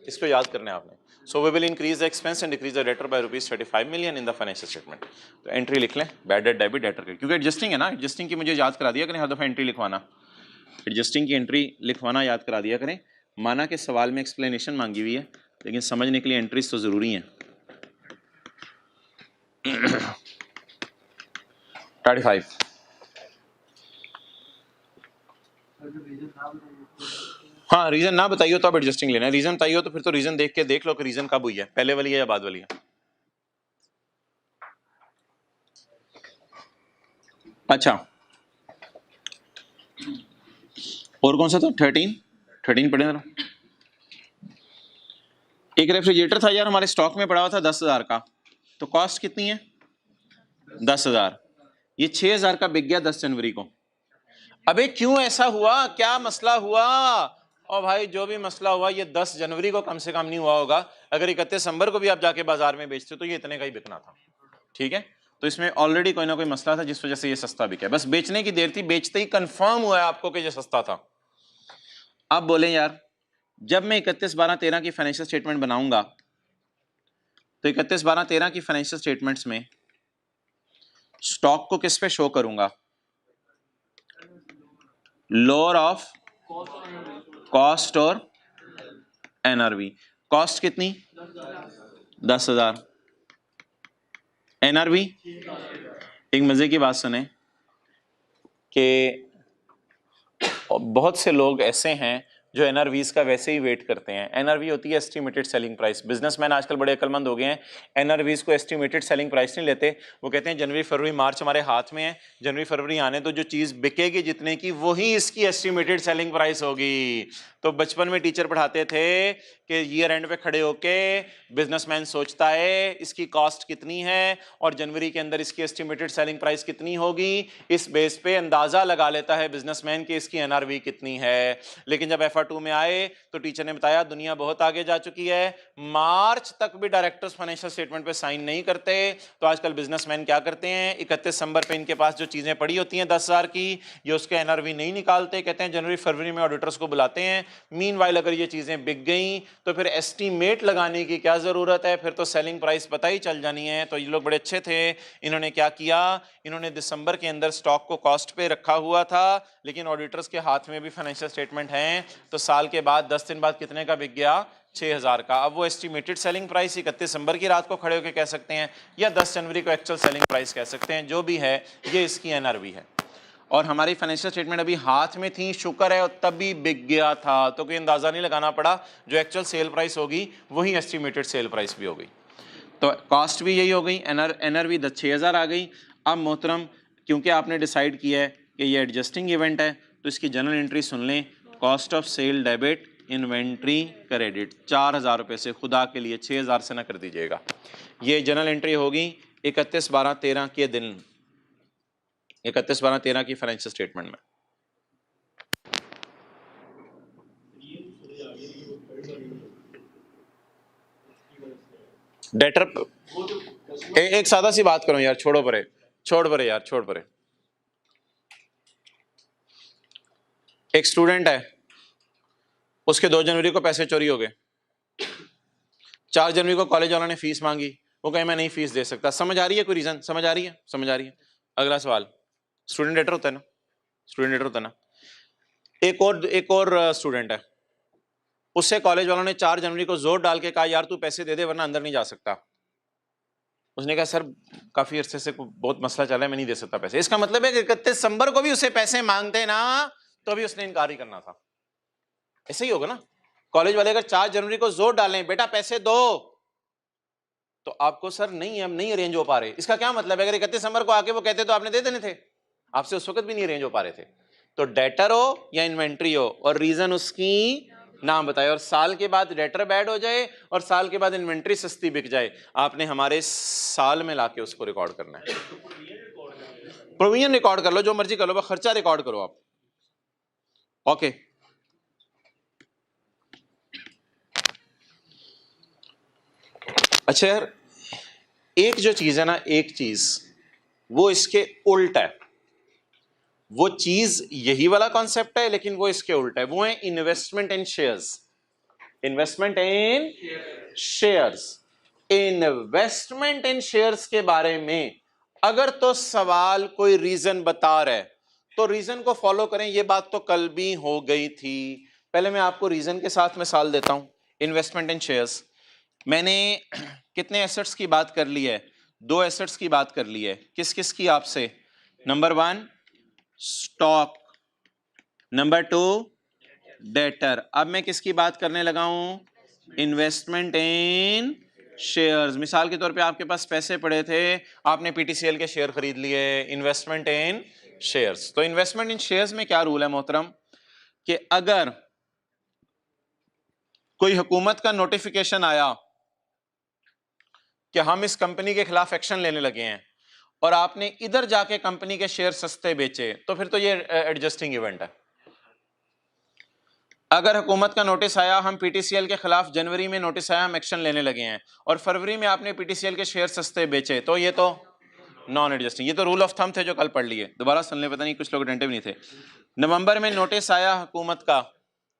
इसको याद करना है आपने। So we will increase the expense and decrease the debtor by ₹35 million in the financial statement. तो एंट्री लिख लें, बैड डेट डेबिट डेटर के, क्योंकि एडजस्टिंग है ना, एडजस्टिंग की मुझे याद करा दिया करें हर दफ़ा एंट्री लिखवाना, एडजस्टिंग की एंट्री लिखवाना याद करा दिया करें। माना कि सवाल में एक्सप्लेनेशन मांगी हुई है, लेकिन समझने के लिए एंट्रीज तो ज़रूरी हैं। 35 हाँ, रीजन ना बताइए तो आप एडजस्टिंग लेना है, रीजन बताइए तो फिर तो रीजन देख के देख लो कि रीजन कब हुई है, पहले वाली है या बाद वाली है। अच्छा, और कौन सा था? 13 पढ़े जरा। एक रेफ्रिजरेटर था यार हमारे स्टॉक में पड़ा हुआ था 10,000 का, तो कॉस्ट कितनी है? 10,000। ये 6,000 का बिक गया 10 जनवरी को। अबे क्यों ऐसा हुआ, क्या मसला हुआ? और भाई जो भी मसला हुआ ये 10 जनवरी को कम से कम नहीं हुआ होगा। अगर 31 दिसंबर को भी आप जाके बाजार में बेचते तो ये इतने का ही बिकना था, ठीक है? तो इसमें ऑलरेडी कोई ना कोई मसला था जिस वजह से ये सस्ता बिका, बस बेचने की देर थी, बेचते ही कंफर्म हुआ है आपको कि ये सस्ता था। आप बोले यार जब मैं 31/12/13 की फाइनेंशियल स्टेटमेंट बनाऊंगा तो 31/12/13 की फाइनेंशियल स्टेटमेंट्स में स्टॉक को किस पे शो करूंगा? लोअर ऑफ कॉस्ट और एनआरवी। कॉस्ट कितनी? 10,000। एनआरवी, एक मजे की बात सुने कि बहुत से लोग ऐसे हैं जो एनआरवीज का वैसे ही वेट करते हैं। एनआरवी होती है एस्टिमेटेड सेलिंग प्राइस। बिजनेसमैन आजकल बड़े अक्लमंद हो गए हैं, एनआरवीज को एस्टिमेटेड सेलिंग प्राइस नहीं लेते। वो कहते हैं जनवरी फरवरी मार्च हमारे हाथ में है, जनवरी फरवरी आने तो जो चीज़ बिकेगी जितने की वही इसकी एस्टिमेटेड सेलिंग प्राइस होगी। तो बचपन में टीचर पढ़ाते थे कि ईयर एंड पे खड़े होके बिजनेसमैन सोचता है इसकी कॉस्ट कितनी है और जनवरी के अंदर इसकी एस्टिमेटेड सेलिंग प्राइस कितनी होगी, इस बेस पे अंदाजा लगा लेता है बिजनेसमैन कि इसकी एनआरवी कितनी है। लेकिन जब FR2 में आए तो टीचर ने बताया दुनिया बहुत आगे जा चुकी है, मार्च तक भी डायरेक्टर्स फाइनेंशियल स्टेटमेंट पे साइन नहीं करते। तो आजकल बिजनेसमैन क्या करते हैं, 31 दिसंबर पे इनके पास जो चीजें पड़ी होती हैं 10,000 की, ये उसके एनआरवी नहीं निकालते, कहते हैं जनवरी फरवरी में ऑडिटर्स को बुलाते हैं। मीनवाइल अगर ये चीजें बिक गई तो फिर एस्टीमेट लगाने की क्या जरूरत है, फिर तो सेलिंग प्राइस पता ही चल जानी है। तो ये लोग बड़े अच्छे थे, इन्होंने क्या किया, इन्होंने दिसंबर के अंदर स्टॉक को कॉस्ट पे रखा हुआ था, लेकिन ऑडिटर्स के हाथ में भी फाइनेंशियल स्टेटमेंट हैं। तो साल के बाद 10 दिन बाद कितने का बिक गया? 6,000 का। अब वो एस्टिमेटेड सेलिंग प्राइस 31 दिसंबर की रात को खड़े होकर कह सकते हैं या 10 जनवरी को एक्चुअल सेलिंग प्राइस कह सकते हैं, जो भी है ये इसकी एनआरवी है। और हमारी फाइनेंशियल स्टेटमेंट अभी हाथ में थी, शुक्र है, और तब भी बिक गया था, तो कोई अंदाजा नहीं लगाना पड़ा, जो एक्चुअल सेल प्राइस होगी वही एस्टिमेटेड सेल प्राइस भी हो गई। तो कॉस्ट भी यही हो गई, एनआरवी 6,000 आ गई। अब मोहतरम क्योंकि आपने डिसाइड किया है कि ये एडजस्टिंग इवेंट है तो इसकी जनरल एंट्री सुन लें, cost of sale debit inventory credit 4,000 रुपये से, खुदा के लिए 6,000 से ना कर दीजिएगा। ये जनरल एंट्री होगी 31/12/13 के दिन, 31/12/13 की फाइनेंशियल स्टेटमेंट में। डेटर एक सादा सी बात करो यार, छोड़ परे यार, छोड़ परे। एक स्टूडेंट है, उसके 2 जनवरी को पैसे चोरी हो गए, 4 जनवरी को कॉलेज वालों ने फीस मांगी, वो कहे मैं नहीं फीस दे सकता। समझ आ रही है कोई रीजन? समझ आ रही है? समझ आ रही है। अगला सवाल, स्टूडेंट डेटर होता है ना, स्टूडेंट डेटर होता है ना। एक और स्टूडेंट है, उससे कॉलेज वालों ने 4 जनवरी को जोर डाल के कहा यार तू पैसे दे दे वरना अंदर नहीं जा सकता। उसने कहा सर काफी अरसे से बहुत मसला चल रहा है, मैं नहीं दे सकता पैसे। इसका मतलब है कि 31 दिसंबर को भी उसे पैसे मांगते ना तो भी उसने इनकार ही करना था। ऐसे ही होगा ना, कॉलेज वाले अगर 4 जनवरी को जोर डालें बेटा पैसे दो, तो आपको सर नहीं हम नहीं अरेंज हो पा रहे, इसका क्या मतलब है? अगर 31 दिसंबर को आके वो कहते तो आपने दे देने थे, आपसे उस वक्त भी नहीं अरेंज हो पा रहे थे। तो डेटर हो या इन्वेंट्री हो और रीजन उसकी नाम बताए, और साल के बाद डेटर बैड हो जाए और साल के बाद इन्वेंट्री सस्ती बिक जाए, आपने हमारे साल में लाके उसको रिकॉर्ड करना है। प्रोविजन रिकॉर्ड कर लो, जो मर्जी कर लो, खर्चा रिकॉर्ड करो आप। ओके, अच्छा यार एक जो चीज है ना, एक चीज वो इसके उल्ट है, वो चीज यही वाला कॉन्सेप्ट है लेकिन वो इसके उल्टा है, वो है इन्वेस्टमेंट इन शेयर्स। इन्वेस्टमेंट इन शेयर्स, इन्वेस्टमेंट इन शेयर्स के बारे में अगर तो सवाल कोई रीजन बता रहा है तो रीजन को फॉलो करें, ये बात तो कल भी हो गई थी। पहले मैं आपको रीजन के साथ मिसाल देता हूं। इन्वेस्टमेंट इन शेयर्स, मैंने कितने एसेट्स की बात कर ली है? 2 एसेट्स की बात कर ली है। किस किस की? आपसे। Number 1 stock number 2 debtor. अब मैं किसकी बात करने लगा हूं? इन्वेस्टमेंट इन शेयर्स। मिसाल के तौर पे आपके पास पैसे पड़े थे, आपने पीटीसीएल के शेयर खरीद लिए, इन्वेस्टमेंट इन शेयर्स। तो इन्वेस्टमेंट इन शेयर्स में क्या रूल है मोहतरम कि अगर कोई हुकूमत का नोटिफिकेशन आया कि हम इस कंपनी के खिलाफ एक्शन लेने लगे हैं और आपने इधर जाके कंपनी के शेयर सस्ते बेचे, तो फिर तो ये एडजस्टिंग इवेंट है। अगर हुकूमत का नोटिस आया, हम पीटीसीएल के खिलाफ जनवरी में नोटिस आया, हम एक्शन लेने लगे हैं, और फरवरी में आपने पीटीसीएल के शेयर सस्ते बेचे, तो ये तो नॉन एडजस्टिंग। ये तो रूल ऑफ थंब थे जो कल पढ़ लिए, दोबारा सुन ले, पता नहीं कुछ लोग अटेंटिव नहीं थे। नवंबर में नोटिस आया हुकूमत का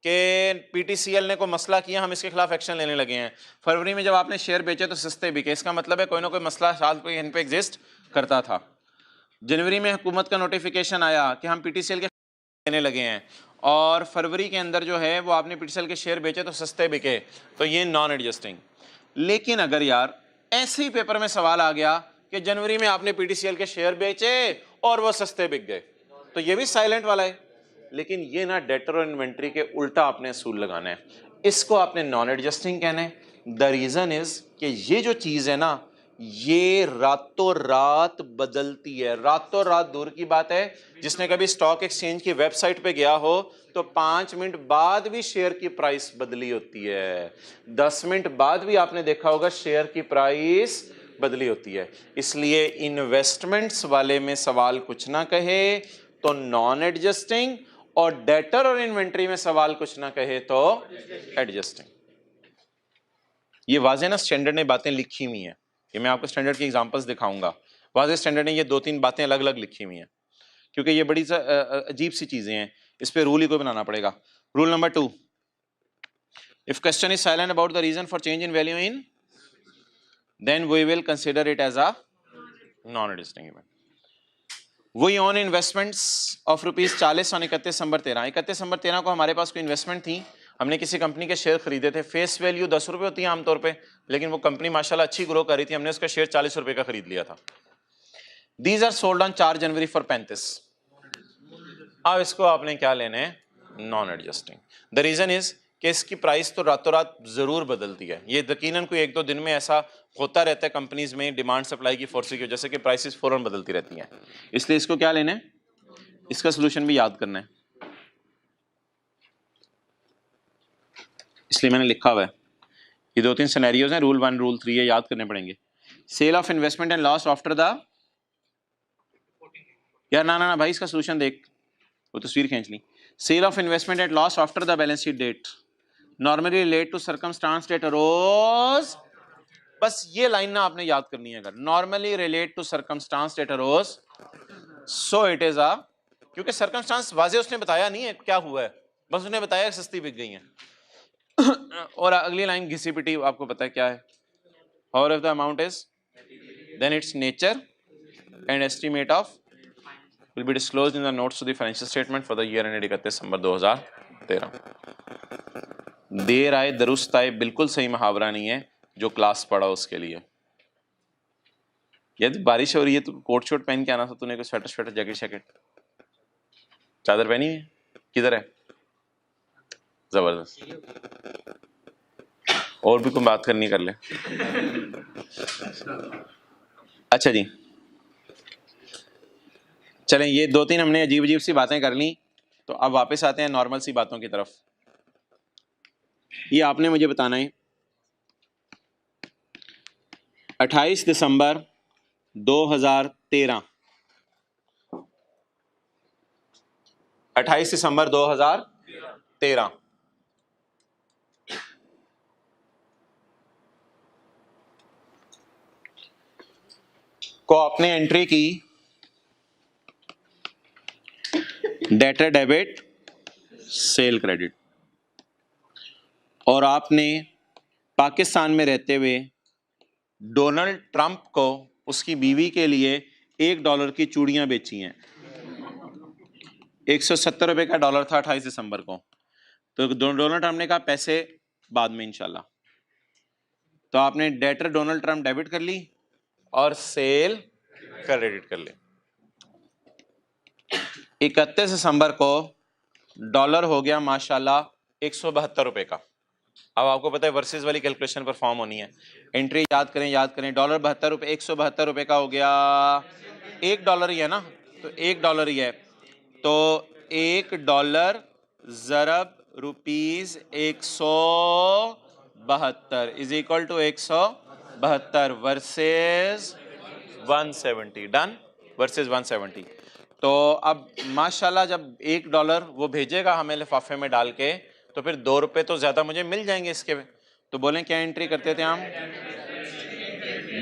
कि पीटीसीएल ने कोई मसला किया, हम इसके खिलाफ एक्शन लेने लगे हैं। फरवरी में जब आपने शेयर बेचे तो सस्ते बिके, इसका मतलब है कोई ना कोई मसला साल पे इन पे एग्जिस्ट करता था। जनवरी में हुकूमत का नोटिफिकेशन आया कि हम पीटीसीएल के लेने लगे हैं, और फरवरी के अंदर जो है वो आपने पीटीसीएल के शेयर बेचे तो सस्ते बिके, तो ये नॉन एडजस्टिंग। लेकिन अगर यार ऐसे ही पेपर में सवाल आ गया कि जनवरी में आपने पीटीसीएल के शेयर बेचे और वो सस्ते बिक गए, तो ये भी साइलेंट वाला है। लेकिन ये ना डेटर और इन्वेंट्री के उल्टा आपने असूल लगाना है, इसको आपने नॉन एडजस्टिंग कहना है। द रीजन इज कि ये जो चीज है ना, ये रातों रात बदलती है। रातों रात दूर की बात है, जिसने कभी स्टॉक एक्सचेंज की वेबसाइट पे गया हो तो 5 मिनट बाद भी शेयर की प्राइस बदली होती है, 10 मिनट बाद भी आपने देखा होगा शेयर की प्राइस बदली होती है। इसलिए इन्वेस्टमेंट्स वाले में सवाल कुछ ना कहे तो नॉन एडजस्टिंग, और डेटर और इन्वेंट्री में सवाल कुछ ना कहे तो एडजस्टिंग। ये वाज़े ना स्टैंडर्ड ने बातें लिखी हुई हैं, ये मैं आपको स्टैंडर्ड की एग्जांपल्स दिखाऊंगा। वाज़े स्टैंडर्ड ने ये 2-3 बातें अलग अलग लिखी हुई हैं, क्योंकि ये बड़ी अजीब सी चीजें हैं, इस पे रूल ही कोई बनाना पड़ेगा। Rule number 2, if question is silent about the reason for change in value in, then we will consider it as a non adjusting event. वही ऑन इन्वेस्टमेंट्स ऑफ ₹40 ऑन 31 दिसंबर 13। 31 दिसंबर 13 को हमारे पास कोई इन्वेस्टमेंट थी, हमने किसी कंपनी के शेयर खरीदे थे। फेस वैल्यू 10 रुपये होती है आमतौर पे, लेकिन वो कंपनी माशाल्लाह अच्छी ग्रो कर रही थी, हमने उसका शेयर 40 रुपये का खरीद लिया था। दीज आर सोल्ड ऑन 4 जनवरी फॉर 35। अब इसको आपने क्या लेना है? Non adjusting. The reason is कि इसकी प्राइस तो रातों रात जरूर बदलती है, ये यकीनन कोई 1-2 दिन में ऐसा होता रहता है कंपनीज में, डिमांड सप्लाई की फोर्स की वजह से कि प्राइसेस फौरन बदलती रहती हैं। इसलिए इसको क्या लेना है? इसका सोल्यूशन भी याद करना है, इसलिए मैंने लिखा हुआ है। ये 2-3 सिनेरियोज हैं, रूल 1 रूल 3 ये याद करने पड़ेंगे। Sale of investment and loss after the, यार ना भाई इसका सोल्यूशन देख, वो तस्वीर खींच ली। Sale of investment and loss after the balance sheet date normally relate to circumstance that arose. बस ये लाइन ना आपने याद करनी है, अगर normally relate to circumstance that arose, so it is a, क्योंकि सर्कमस्टांस वाजे उसने बताया नहीं है क्या हुआ है, बस उसने बताया सस्ती बिक गई है। और अगली लाइन घिसी पिटी आपको पता है क्या है, और if the amount is then its nature and estimate of will be disclosed in the notes to the financial statement for the year ended 31 दिसंबर 2013। देर आए दुरुस्त आए बिल्कुल सही मुहावरा नहीं है, जो क्लास पढ़ा उसके लिए। यार बारिश हो रही है, तू कोट शोट पहन के आना था, तूने कोई स्वेटर स्वेटर जैकेट शैकेट चादर पहनी है, किधर है? जबरदस्त, और भी कोई बात करनी कर ले। अच्छा जी, चलें, ये 2-3 हमने अजीब अजीब सी बातें कर ली, तो अब वापस आते हैं नॉर्मल सी बातों की तरफ। ये आपने मुझे बताना है 28 दिसंबर 2013, 28 दिसंबर 2013 को आपने एंट्री की डेटर डेबिट सेल क्रेडिट, और आपने पाकिस्तान में रहते हुए डोनाल्ड ट्रंप को उसकी बीवी के लिए $1 की चूड़ियां बेची हैं। 170 रुपए का डॉलर था 28 दिसंबर को, तो डोनाल्ड ट्रंप ने कहा पैसे बाद में इंशाल्लाह, तो आपने डेटर डोनाल्ड ट्रंप डेबिट कर ली और सेल क्रेडिट कर ली। 31 दिसंबर को डॉलर हो गया माशाल्लाह 172 रुपए का। अब आपको पता है वर्सेस वाली कैलकुलेशन परफॉर्म होनी है। एंट्री याद करें, डॉलर 72 रुपये, 172 रुपये का हो गया। $1 ही है ना, तो $1 ही है। तो $1 ज़रब rupees 172 is equal to 172 versus 170। Done, versus 170। तो अब माशाल्लाह जब $1 वो भेजेगा हमें लिफाफे में डाल के, तो फिर ₹2 तो ज्यादा मुझे मिल जाएंगे इसके। तो बोलें क्या एंट्री करते थे हम?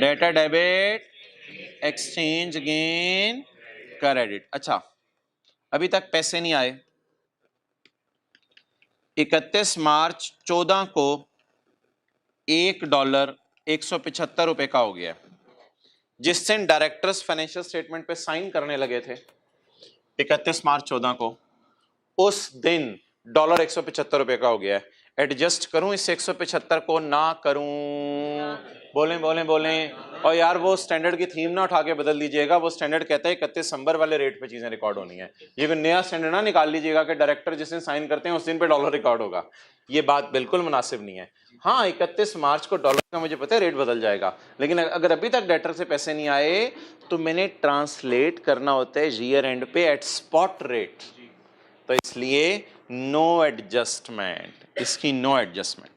Data debit, exchange gain, credit. अच्छा, अभी तक पैसे नहीं आए। 31 मार्च 14 को $1 175 रुपए का हो गया। जिस दिन डायरेक्टर्स फाइनेंशियल स्टेटमेंट पे साइन करने लगे थे 31 मार्च 14 को, उस दिन डॉलर 175 रुपए का हो गया है। एडजस्ट करूं इस 175 को, ना करूं? बोलें बोलें बोलें। और यार वो स्टैंडर्ड की थीम ना उठा के बदल दीजिएगा। वो स्टैंडर्ड कहता है 31 दिसंबर वाले रेट पे चीजें रिकॉर्ड होनी है। ये कोई नया स्टैंडर्ड ना निकाल लीजिएगा कि डायरेक्टर जिस दिन साइन करते हैं उस दिन पे डॉलर रिकॉर्ड होगा। ये बात बिल्कुल मुनासिब नहीं है। हाँ, 31 मार्च को डॉलर का मुझे पता है रेट बदल जाएगा, लेकिन अगर अभी तक डेटर से पैसे नहीं आए तो मैंने ट्रांसलेट करना होता है ईयर एंड पे एट स्पॉट रेट। तो इसलिए नो एडजस्टमेंट, इसकी no adjustment,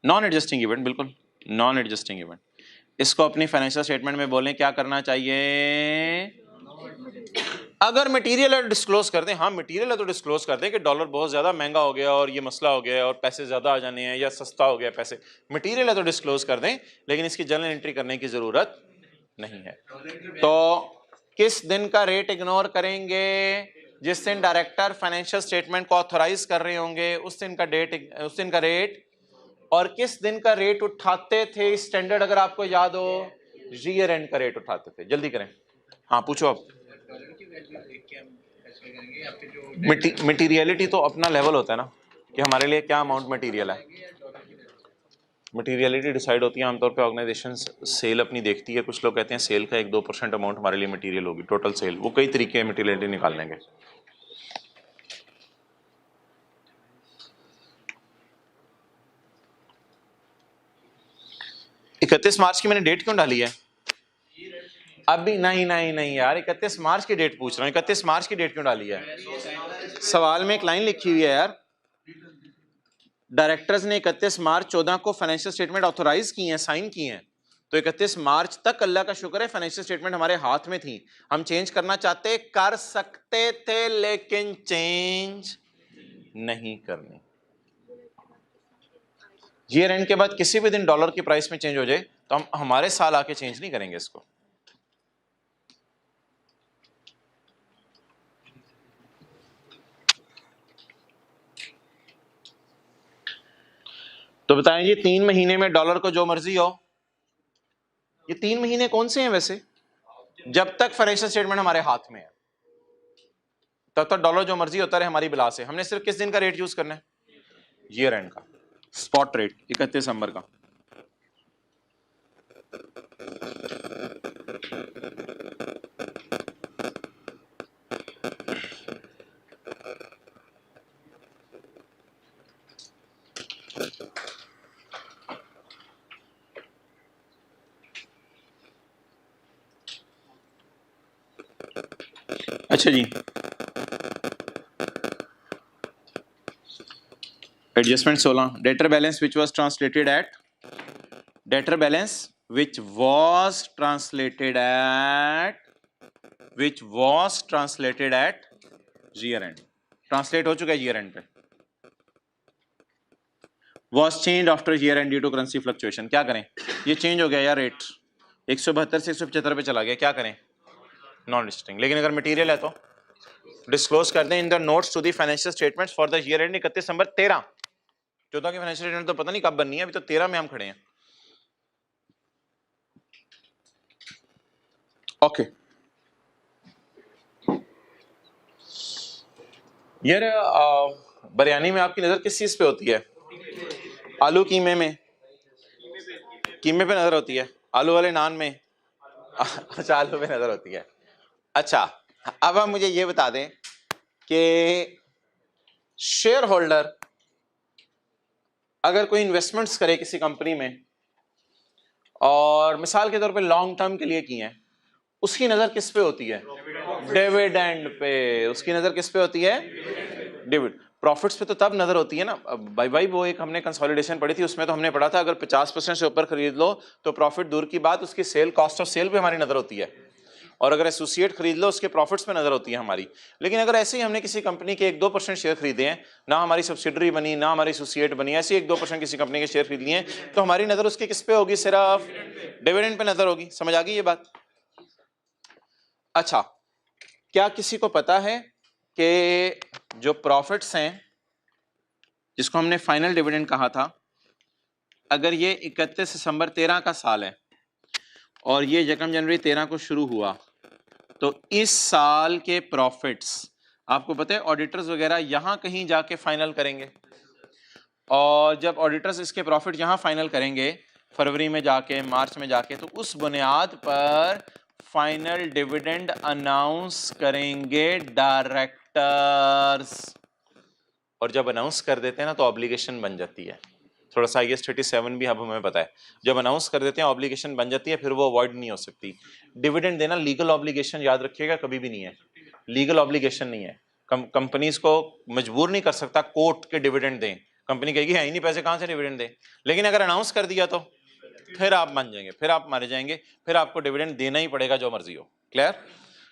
non adjusting event, बिल्कुल नॉन एडजस्टिंग इवेंट। इसको अपनी फाइनेंशियल स्टेटमेंट में बोलें क्या करना चाहिए? अगर मटेरियल है डिस्क्लोज कर दें। हाँ, मटेरियल है तो डिस्क्लोज कर दें कि डॉलर बहुत ज्यादा महंगा हो गया और ये मसला हो गया और पैसे ज्यादा आ जाने हैं या सस्ता हो गया पैसे। मटेरियल है तो डिस्क्लोज कर दें, लेकिन इसकी जनरल एंट्री करने की जरूरत नहीं है। तो किस दिन का रेट इग्नोर करेंगे? जिस दिन डायरेक्टर फाइनेंशियल स्टेटमेंट को ऑथराइज कर रहे होंगे उस दिन का डेट, उस दिन का रेट। और किस दिन का रेट उठाते थे स्टैंडर्ड, अगर आपको याद हो, ईयर एंड का रेट उठाते थे। जल्दी करें। हाँ पूछो अब। मटीरियलिटी तो अपना लेवल होता है ना कि हमारे लिए क्या अमाउंट मटीरियल है। मटीरियलिटी डिसाइड होती है आमतौर पे ऑर्गेनाइजेशन सेल अपनी देखती है। कुछ लोग कहते हैं सेल का 1-2% अमाउंट हमारे लिए मटीरियल होगी, टोटल सेल। वो कई तरीके हैं मटीरियलिटी निकालने के। इकतीस मार्च की मैंने डेट क्यों डाली है? अभी नहीं नहीं नहीं यार, 31 मार्च की डेट पूछ रहा हूँ। 31 मार्च की डेट क्यों डाली है? सवाल में एक लाइन लिखी हुई है यार, डायरेक्टर्स ने 31 मार्च 14 को फाइनेंशियल स्टेटमेंट ऑथोराइज की हैं, साइन की हैं। तो 31 मार्च तक अल्लाह का शुक्र है फाइनेंशियल स्टेटमेंट हमारे हाथ में थी। हम चेंज करना चाहते कर सकते थे, लेकिन चेंज नहीं करनी। ईयर एंड के बाद किसी भी दिन डॉलर की प्राइस में चेंज हो जाए तो हम हमारे साल आके चेंज नहीं करेंगे इसको। तो बताएं जी, 3 महीने में डॉलर को जो मर्जी हो। ये 3 महीने कौन से हैं वैसे? जब तक फाइनेंशियल स्टेटमेंट हमारे हाथ में है तब तक डॉलर जो मर्जी होता रहे हमारी बिला से। हमने सिर्फ किस दिन का रेट यूज करना है? ईयर एंड का स्पॉट रेट 31 दिसंबर का। अच्छा जी, adjustment 16, debtor balance which was translated at, debtor balance which was translated at year end, translate हो चुका है year end पे। was changed after year end due to currency fluctuation। क्या करें? ये चेंज हो गया यार, रेट 172 से 175 पे चला गया, क्या करें? Non adjusting. लेकिन अगर मटेरियल है तो डिस्क्लोज कर दें in the notes to the financial statements for the year end 31 दिसंबर 13। 14 की फाइनेंशियल स्टेटमेंट तो पता नहीं कब बननी है, अभी तो 13 में हम खड़े हैं। ओके यार, बिरयानी में आपकी नजर किस चीज पे होती है? आलू कीमे में, कीमे पे नजर होती है। आलू वाले नान में, अच्छा आलू पे नजर होती है। अच्छा, अब आप मुझे ये बता दें कि शेयर होल्डर अगर कोई इन्वेस्टमेंट्स करे किसी कंपनी में और मिसाल के तौर पे लॉन्ग टर्म के लिए किए हैं, उसकी नजर किस पे होती है? Dividend pay. उसकी नजर किस पे होती है? डिविडेंड। प्रॉफिट्स पे तो तब नजर होती है ना भाई भाई, वो एक हमने कंसोलिडेशन पढ़ी थी, उसमें तो हमने पढ़ा था अगर 50% से ऊपर खरीद लो तो प्रॉफिट दूर की बात, उसकी सेल, कॉस्ट ऑफ सेल पे हमारी नजर होती है, और अगर एसोसिएट खरीद लो उसके प्रॉफिट्स पे नजर होती है हमारी। लेकिन अगर ऐसे ही हमने किसी कंपनी के 1-2% शेयर खरीदे हैं, ना हमारी सब्सिडरी बनी ना हमारी एसोसिएट बनी, ऐसे 1-2% किसी कंपनी के शेयर खरीद लिए हैं, तो हमारी नजर उसके किस पे होगी? सिर्फ डिविडेंड पे नजर होगी। समझ आ गई ये बात? अच्छा, क्या किसी को पता है कि जो प्रॉफिट्स हैं जिसको हमने फाइनल डिविडेंड कहा था, अगर ये 31 दिसंबर 13 का साल है और ये 1 जनवरी 13 को शुरू हुआ, तो इस साल के प्रॉफिट्स आपको पता है ऑडिटर्स वगैरह यहां कहीं जाके फाइनल करेंगे, और जब ऑडिटर्स इसके प्रॉफिट यहां फाइनल करेंगे फरवरी में जाके, मार्च में जाके, तो उस बुनियाद पर फाइनल डिविडेंड अनाउंस करेंगे डायरेक्टर्स, और जब अनाउंस कर देते हैं ना तो ऑब्लिगेशन बन जाती है। थोड़ा सा IAS 37 भी अब हमें पता है, जब अनाउंस कर देते हैं ऑब्लिगेशन बन जाती है, फिर वो अवॉइड नहीं हो सकती। डिविडेंड देना लीगल ऑब्लिगेशन, याद रखिएगा, कभी भी नहीं है, लीगल ऑब्लिगेशन नहीं है। कंपनीज को मजबूर नहीं कर सकता कोर्ट के डिविडेंड दें, कंपनी कहेगी है ही नहीं पैसे, कहां से डिविडेंड दें। लेकिन अगर अनाउंस कर दिया तो फिर आप मान जाएंगे, फिर आप मारे जाएंगे, फिर आपको डिविडेंड देना ही पड़ेगा जो मर्जी हो। क्लियर?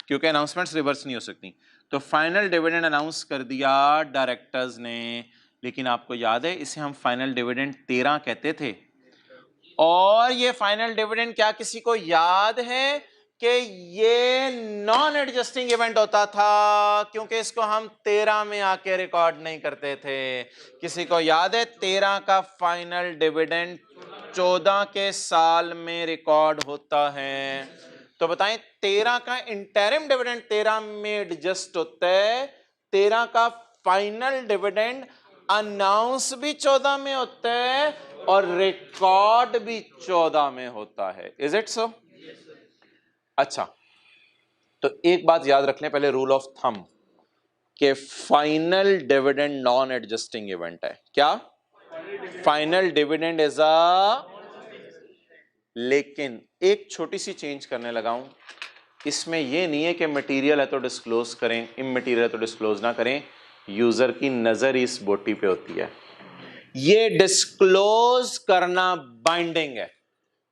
क्योंकि अनाउंसमेंट्स रिवर्स नहीं हो सकती। तो फाइनल डिविडेंड अनाउंस कर दिया डायरेक्टर्स ने, लेकिन आपको याद है इसे हम फाइनल डिविडेंड 13 कहते थे, और ये फाइनल डिविडेंड क्या किसी को याद है कि ये नॉन एडजस्टिंग इवेंट होता था, क्योंकि इसको हम 13 में आके रिकॉर्ड नहीं करते थे। किसी को याद है 13 का फाइनल डिविडेंड 14 के साल में रिकॉर्ड होता है? तो बताएं 13 का इंटरिम डिविडेंड 13 में एडजस्ट होता है, 13 का फाइनल डिविडेंड अनाउंस भी 14 में होता है और रिकॉर्ड भी 14 में होता है। Is it so? अच्छा, तो एक बात याद रख लें पहले, रूल ऑफ थंब, कि final dividend non adjusting event है। क्या? फाइनल डिविडेंड इज अ, लेकिन एक छोटी सी चेंज करने लगा हूं, इसमें यह नहीं है कि मटेरियल है तो डिस्क्लोज करें, इमटेरियल है तो डिस्क्लोज ना करें, यूजर की नजर इस बोटी पे होती है। ये डिस्क्लोज करना बाइंडिंग है,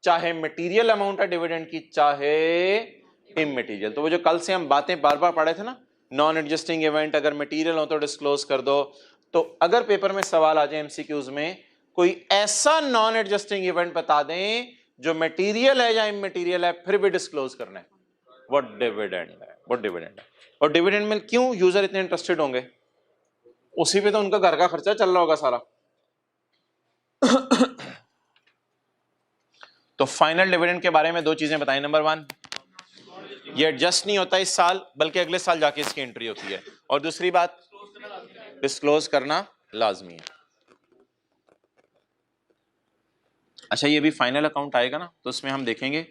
चाहे मटेरियल अमाउंट है डिविडेंड की, चाहे इमटेरियल। तो वो जो कल से हम बातें बार बार पढ़े थे ना, नॉन एडजस्टिंग इवेंट अगर मटेरियल हो तो डिस्क्लोज कर दो, तो अगर पेपर में सवाल आ जाए एमसीक्यूज में, कोई ऐसा नॉन एडजस्टिंग इवेंट बता दें जो मटेरियल है या इमटेरियल है, फिर भी डिस्क्लोज करना है, वो डिविडेंड है, वो डिविडेंड है। और डिविडेंड में क्यों यूजर इतने इंटरेस्टेड होंगे? उसी पे तो उनका घर का खर्चा चल रहा होगा सारा। तो फाइनल डिविडेंड के बारे में दो चीजें बताएं। नंबर 1, ये एडजस्ट नहीं होता इस साल, बल्कि अगले साल जाके इसकी एंट्री होती है, और दूसरी बात डिस्क्लोज करना लाजमी है। अच्छा, ये भी फाइनल अकाउंट आएगा ना, तो उसमें हम देखेंगे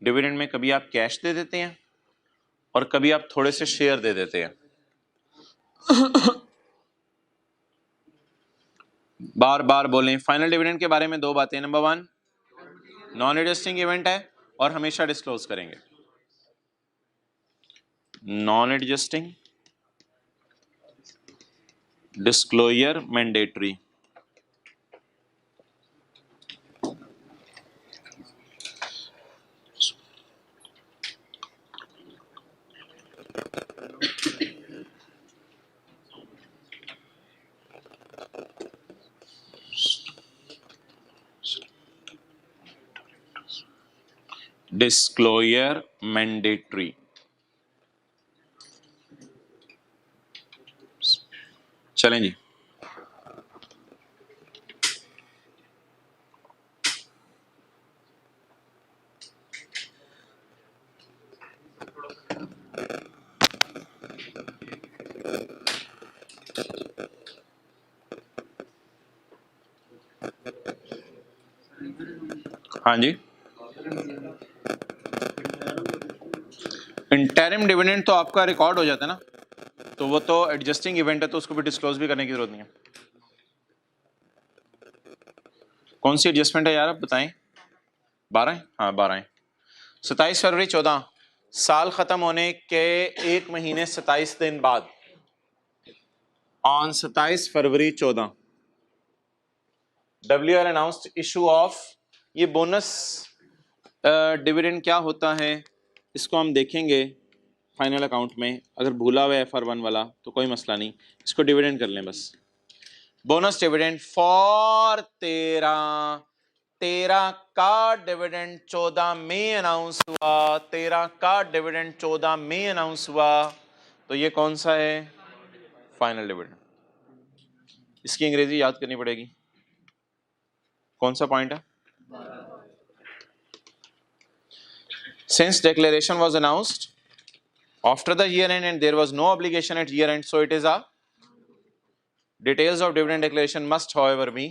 डिविडेंड में कभी आप कैश दे देते हैं और कभी आप थोड़े से शेयर दे देते हैं। बार बार बोलें, फाइनल डिविडेंड के बारे में दो बातें। नंबर 1, नॉन एडजस्टिंग इवेंट है और हमेशा डिस्क्लोज करेंगे। Non adjusting, disclosure mandatory. Disclosure mandatory. चलें जी, हाँ जी। इंटरिम डिविडेंड तो आपका रिकॉर्ड हो जाता है ना, तो वो तो एडजस्टिंग इवेंट है, तो उसको भी डिस्क्लोज भी करने की जरूरत नहीं है। कौन सी एडजस्टमेंट है यार, आप बताएं। 12 है, हाँ 12 है। 27 फरवरी 14, साल खत्म होने के 1 महीने 27 दिन बाद, on 27 February 14 WR announced issue of, ये बोनस डिविडेंड क्या होता है इसको हम देखेंगे फाइनल अकाउंट में। अगर भूला हुआ है FR1 वाला तो कोई मसला नहीं, इसको डिविडेंड कर लें बस। बोनस डिविडेंड फॉर 13 का डिविडेंड 14 में अनाउंस हुआ, 13 का डिविडेंड 14 में अनाउंस हुआ, तो ये कौन सा है, फाइनल डिविडेंड। इसकी अंग्रेजी याद करनी पड़ेगी, कौन सा पॉइंट है। Since declaration was announced after the year end and there was no obligation at year end, so it is a details of dividend declaration must however be,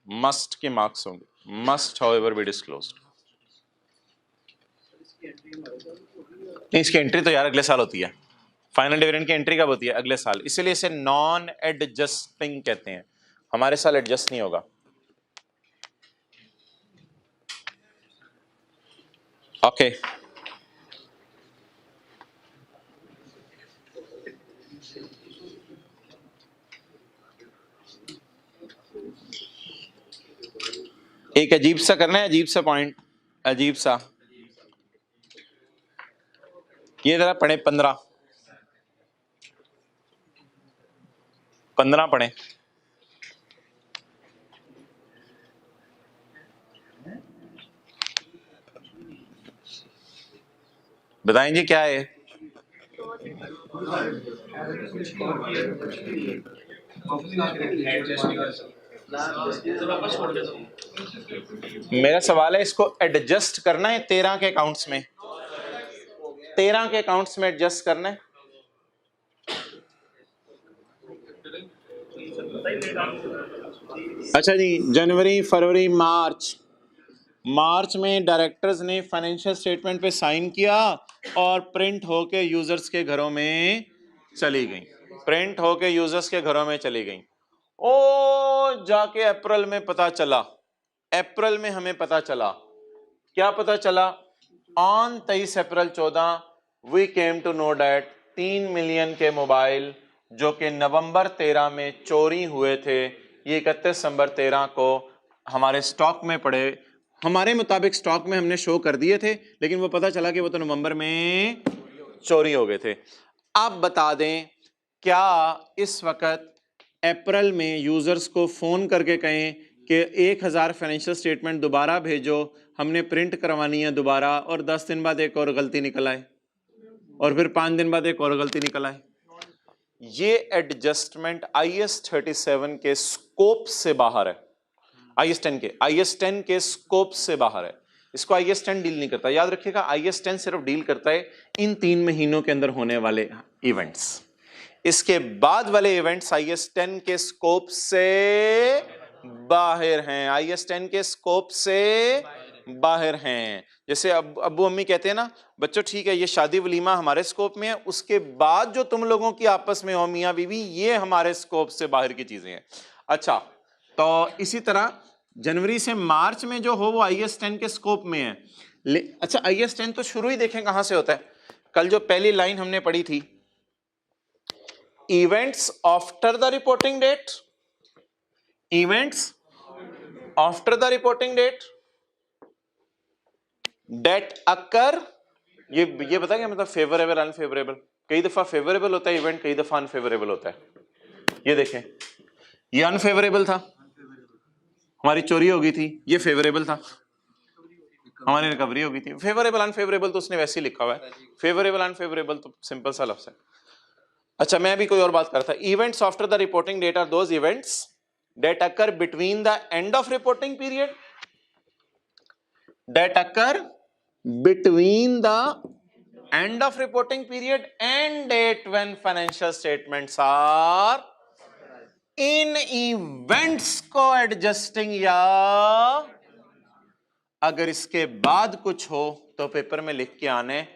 must के marks होंगे, must however be disclosed। नहीं, इसकी एंट्री तो यार अगले साल होती है, फाइनल डिविडेंड की एंट्री कब होती है, अगले साल, इसीलिए इसे नॉन एडजस्टिंग कहते हैं। हमारे साल एडजस्ट नहीं होगा। ओके एक अजीब सा करना है, अजीब सा पॉइंट, अजीब सा, ये जरा पढ़े 15 पढ़े। बताएं जी क्या है। मेरा सवाल है, इसको एडजस्ट करना है 13 के अकाउंट्स में, 13 के अकाउंट्स में एडजस्ट करना है। अच्छा जी, जनवरी फरवरी मार्च में डायरेक्टर्स ने फाइनेंशियल स्टेटमेंट पे साइन किया और प्रिंट होके यूजर्स के घरों में चली गई, प्रिंट होके यूजर्स के घरों में चली गई। ओ जाके अप्रैल में पता चला, अप्रैल में हमें पता चला, क्या पता चला, on 23 April 14 we came to know that 3 million के मोबाइल जो कि नवंबर 13 में चोरी हुए थे, ये 31 दिसंबर 13 को हमारे स्टॉक में पड़े, हमारे मुताबिक स्टॉक में हमने शो कर दिए थे, लेकिन वो पता चला कि वो तो नवंबर में चोरी हो गए थे। अब बता दें, क्या इस वक्त अप्रैल में यूजर्स को फोन करके कहें कि 1000 फाइनेंशियल स्टेटमेंट दोबारा भेजो, हमने प्रिंट करवानी है दोबारा, और 10 दिन बाद एक और गलती निकल आए, और फिर 5 दिन बाद एक और गलती निकल आए, ये एडजस्टमेंट IS 37 के स्कोप से बाहर है, IS 10 के स्कोप से बाहर है। इसको IS 10 डील नहीं करता, याद रखिएगा, IS 10 सिर्फ डील करता है इन 3 महीनों के अंदर होने वाले इवेंट्स, इसके बाद वाले इवेंट्स IS 10 के स्कोप से बाहर हैं, IS 10 के स्कोप से बाहर हैं। जैसे अब्बू अम्मी कहते हैं ना, बच्चों ठीक है ये शादी वलीमा हमारे स्कोप में है, उसके बाद जो तुम लोगों की आपस में हो मियां बीवी, ये हमारे स्कोप से बाहर की चीजें हैं। अच्छा, तो इसी तरह जनवरी से मार्च में जो हो वो IS 10 के स्कोप में है। अच्छा, IS 10 तो शुरू ही देखें कहां से होता है। कल जो पहली लाइन हमने पढ़ी थी, events after the reporting date, events after the reporting date date occur, ये बता क्या मतलब, फेवरेबल अनफेवरेबल, कई दफा फेवरेबल होता है इवेंट, कई दफा अनफेवरेबल होता है। ये देखें, ये अनफेवरेबल था, हमारी चोरी हो गई थी, ये फेवरेबल था, हमारी रिकवरी हो गई थी। फेवरेबल अनफेवरेबल तो उसने वैसे ही लिखा हुआ है, फेवरेबल अनफेवरेबल तो सिंपल सा लफ्ज है। अच्छा, मैं भी कोई और बात कर रहा था, events after the reporting date are those events that occur between the end of reporting period, that occur between the end of reporting period and date when financial statements are in events को एडजस्टिंग, या अगर इसके बाद कुछ हो तो पेपर में लिख के आने,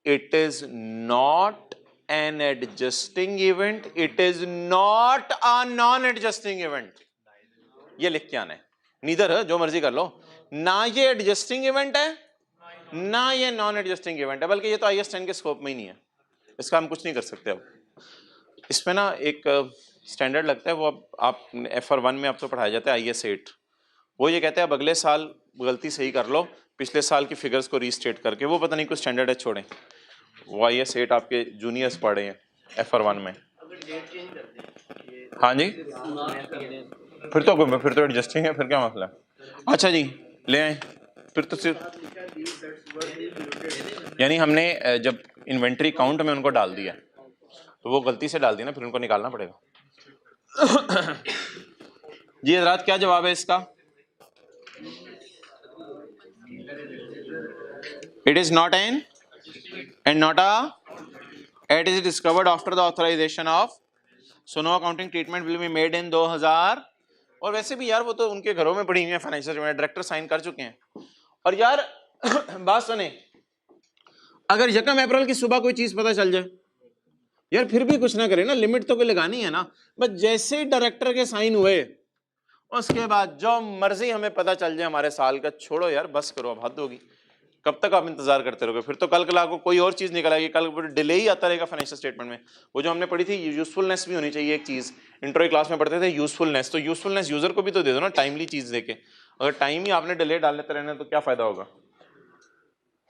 it is not an adjusting event, it is not a non-adjusting event. ये लिख के आना है, नीदर जो मर्जी कर लो, ना ये एडजस्टिंग इवेंट है ना ये नॉन एडजस्टिंग इवेंट है, बल्कि ये तो IAS 10 के स्कोप में ही नहीं है, इसका हम कुछ नहीं कर सकते। अब इसमें ना एक स्टैंडर्ड लगता है, वो अब आप FR1 में अब तो पढ़ाया जाता है IAS 8, वो ये कहते हैं अब अगले साल गलती सही कर लो पिछले साल की फिगर्स को रीस्टेट करके, वो पता नहीं कुछ स्टैंडर्ड है, छोड़ें, वो IAS 8 आपके जूनियर्स पढ़े हैं FR1 में। हाँ जी, फिर तो एडजस्टिंग है, फिर क्या मसला है। अच्छा जी ले आए, फिर तो सिर्फ यानी हमने जब इन्वेंट्री काउंट में उनको डाल दिया तो वो गलती से डाल दी ना, फिर उनको निकालना पड़ेगा। जी हजरात क्या जवाब है इसका? It is not an and not a, it is discovered after the authorization of, so no accounting treatment will be made in 2000। और वैसे भी यार वो तो उनके घरों में पड़ी हुई है फाइनेंशियल स्टेटमेंट, डायरेक्टर साइन कर चुके हैं। और यार बात सुने, अगर 1 अप्रैल की सुबह कोई चीज पता चल जाए यार, फिर भी कुछ ना करे ना, लिमिट तो कोई लगानी है ना, बस जैसे ही डायरेक्टर के साइन हुए उसके बाद जो मर्जी हमें पता चल जाए हमारे साल का, छोड़ो यार बस करो, अब हद होगी। कब तक आप इंतजार करते रहोगे? फिर तो कल को कोई और चीज निकल आएगी, कल डिले ही आता रहेगा फाइनेंशियल स्टेटमेंट में। वो जो हमने पढ़ी थी यूजफुलनेस भी होनी चाहिए, एक चीज इंट्रो क्लास में पढ़ते थे यूजफुलनेस, तो यूजफुलनेस यूजर को भी तो दे दो ना, टाइमली चीज देके। अगर टाइम ही आपने डिले डाल लेते रहना तो क्या फायदा होगा?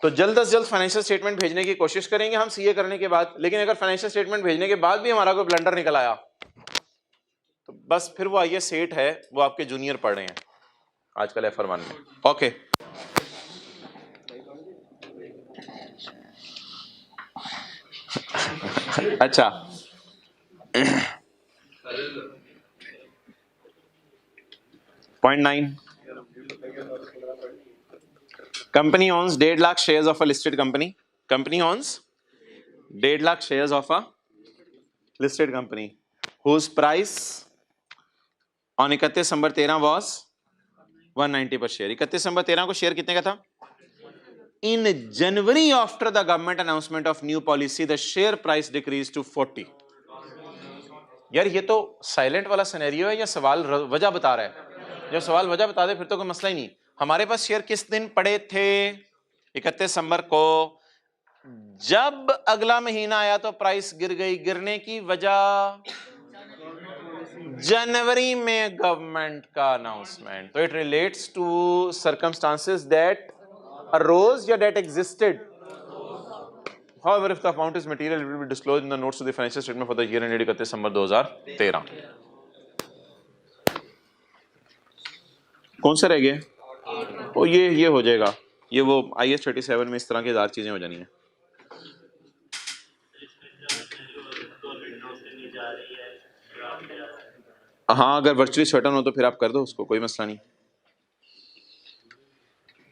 तो जल्द से जल्द फाइनेंशियल स्टेटमेंट भेजने की कोशिश करेंगे हम सीए करने के बाद, लेकिन अगर फाइनेंशियल स्टेटमेंट भेजने के बाद भी हमारा कोई ब्लंडर निकल आया तो बस फिर वो IAS 8 है, वो आपके जूनियर पढ़ रहे हैं आजकल FR1 में। ओके अच्छा .9 company owns 1.5 lakh shares of a listed company. Company owns 1.5 lakh shares of a listed company whose price on 31 December 13 was 190 per share। 31 December 13 को शेयर कितने का था? In January after the government announcement of new policy the share price decreased to 40। यार ये तो साइलेंट वाला सिनेरियो है या सवाल वजह बता रहा है? जब सवाल वजह बता दे फिर तो कोई मसला ही नहीं। हमारे पास शेयर किस दिन पड़े थे? 31 दिसंबर को। जब अगला महीना आया तो प्राइस गिर गई, गिरने की वजह जनवरी में गवर्नमेंट का अनाउंसमेंट। तो it relates to circumstances that arose या that existed, however if the amount is material it will be disclosed in the notes to the financial statement for the year ended 31 December 2013। कौन सा रह गया? ओ ये हो जाएगा, ये वो IAS 37 में इस तरह की 1000 चीजें हो जानी है। हाँ अगर वर्चुअली सर्टन हो तो फिर आप कर दो उसको, कोई मसला नहीं।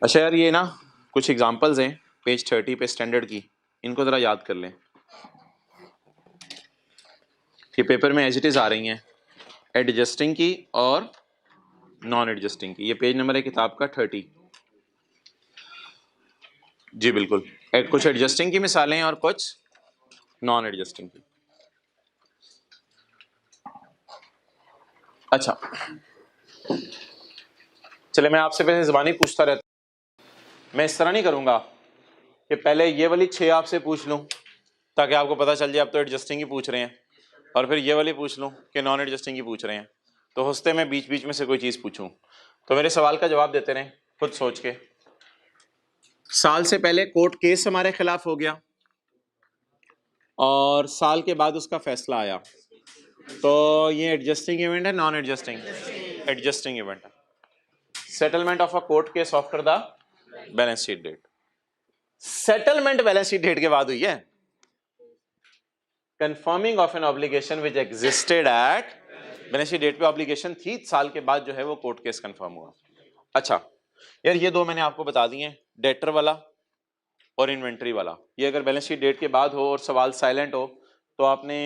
अच्छा यार ये ना कुछ एग्जांपल्स हैं पेज 30 पे स्टैंडर्ड की, इनको जरा याद कर लें। ये पेपर में एज इट इज आ रही हैं, एडजस्टिंग की और नॉन एडजस्टिंग की। ये पेज नंबर है किताब का 30। जी बिल्कुल, कुछ एडजस्टिंग की मिसालें और कुछ नॉन एडजस्टिंग की। अच्छा चले मैं आपसे पहले ज़बानी पूछता रहता, मैं इस तरह नहीं करूंगा कि पहले ये वाली 6 आपसे पूछ लूं ताकि आपको पता चल जाए आप तो एडजस्टिंग ही पूछ रहे हैं, और फिर ये वाली पूछ लूं कि नॉन एडजस्टिंग ही पूछ रहे हैं, तो हंसते में बीच बीच में से कोई चीज़ पूछूं। तो मेरे सवाल का जवाब देते रहें खुद सोच के। साल से पहले कोर्ट केस हमारे खिलाफ हो गया और साल के बाद उसका फैसला आया, तो ये एडजस्टिंग इवेंट है नॉन एडजस्टिंग? एडजस्टिंग इवेंट है। Settlement of a court case after the balance sheet date. Settlement balance sheet date के बाद हुई है। Confirming of an obligation which existed at balance sheet date पे ऑब्लिगेशन थी, साल के बाद जो है वो कोर्ट केस कंफर्म हुआ। अच्छा यार ये दो मैंने आपको बता दिए, डेटर वाला और इन्वेंट्री वाला। ये अगर बैलेंस शीट डेट के बाद हो और सवाल साइलेंट हो तो आपने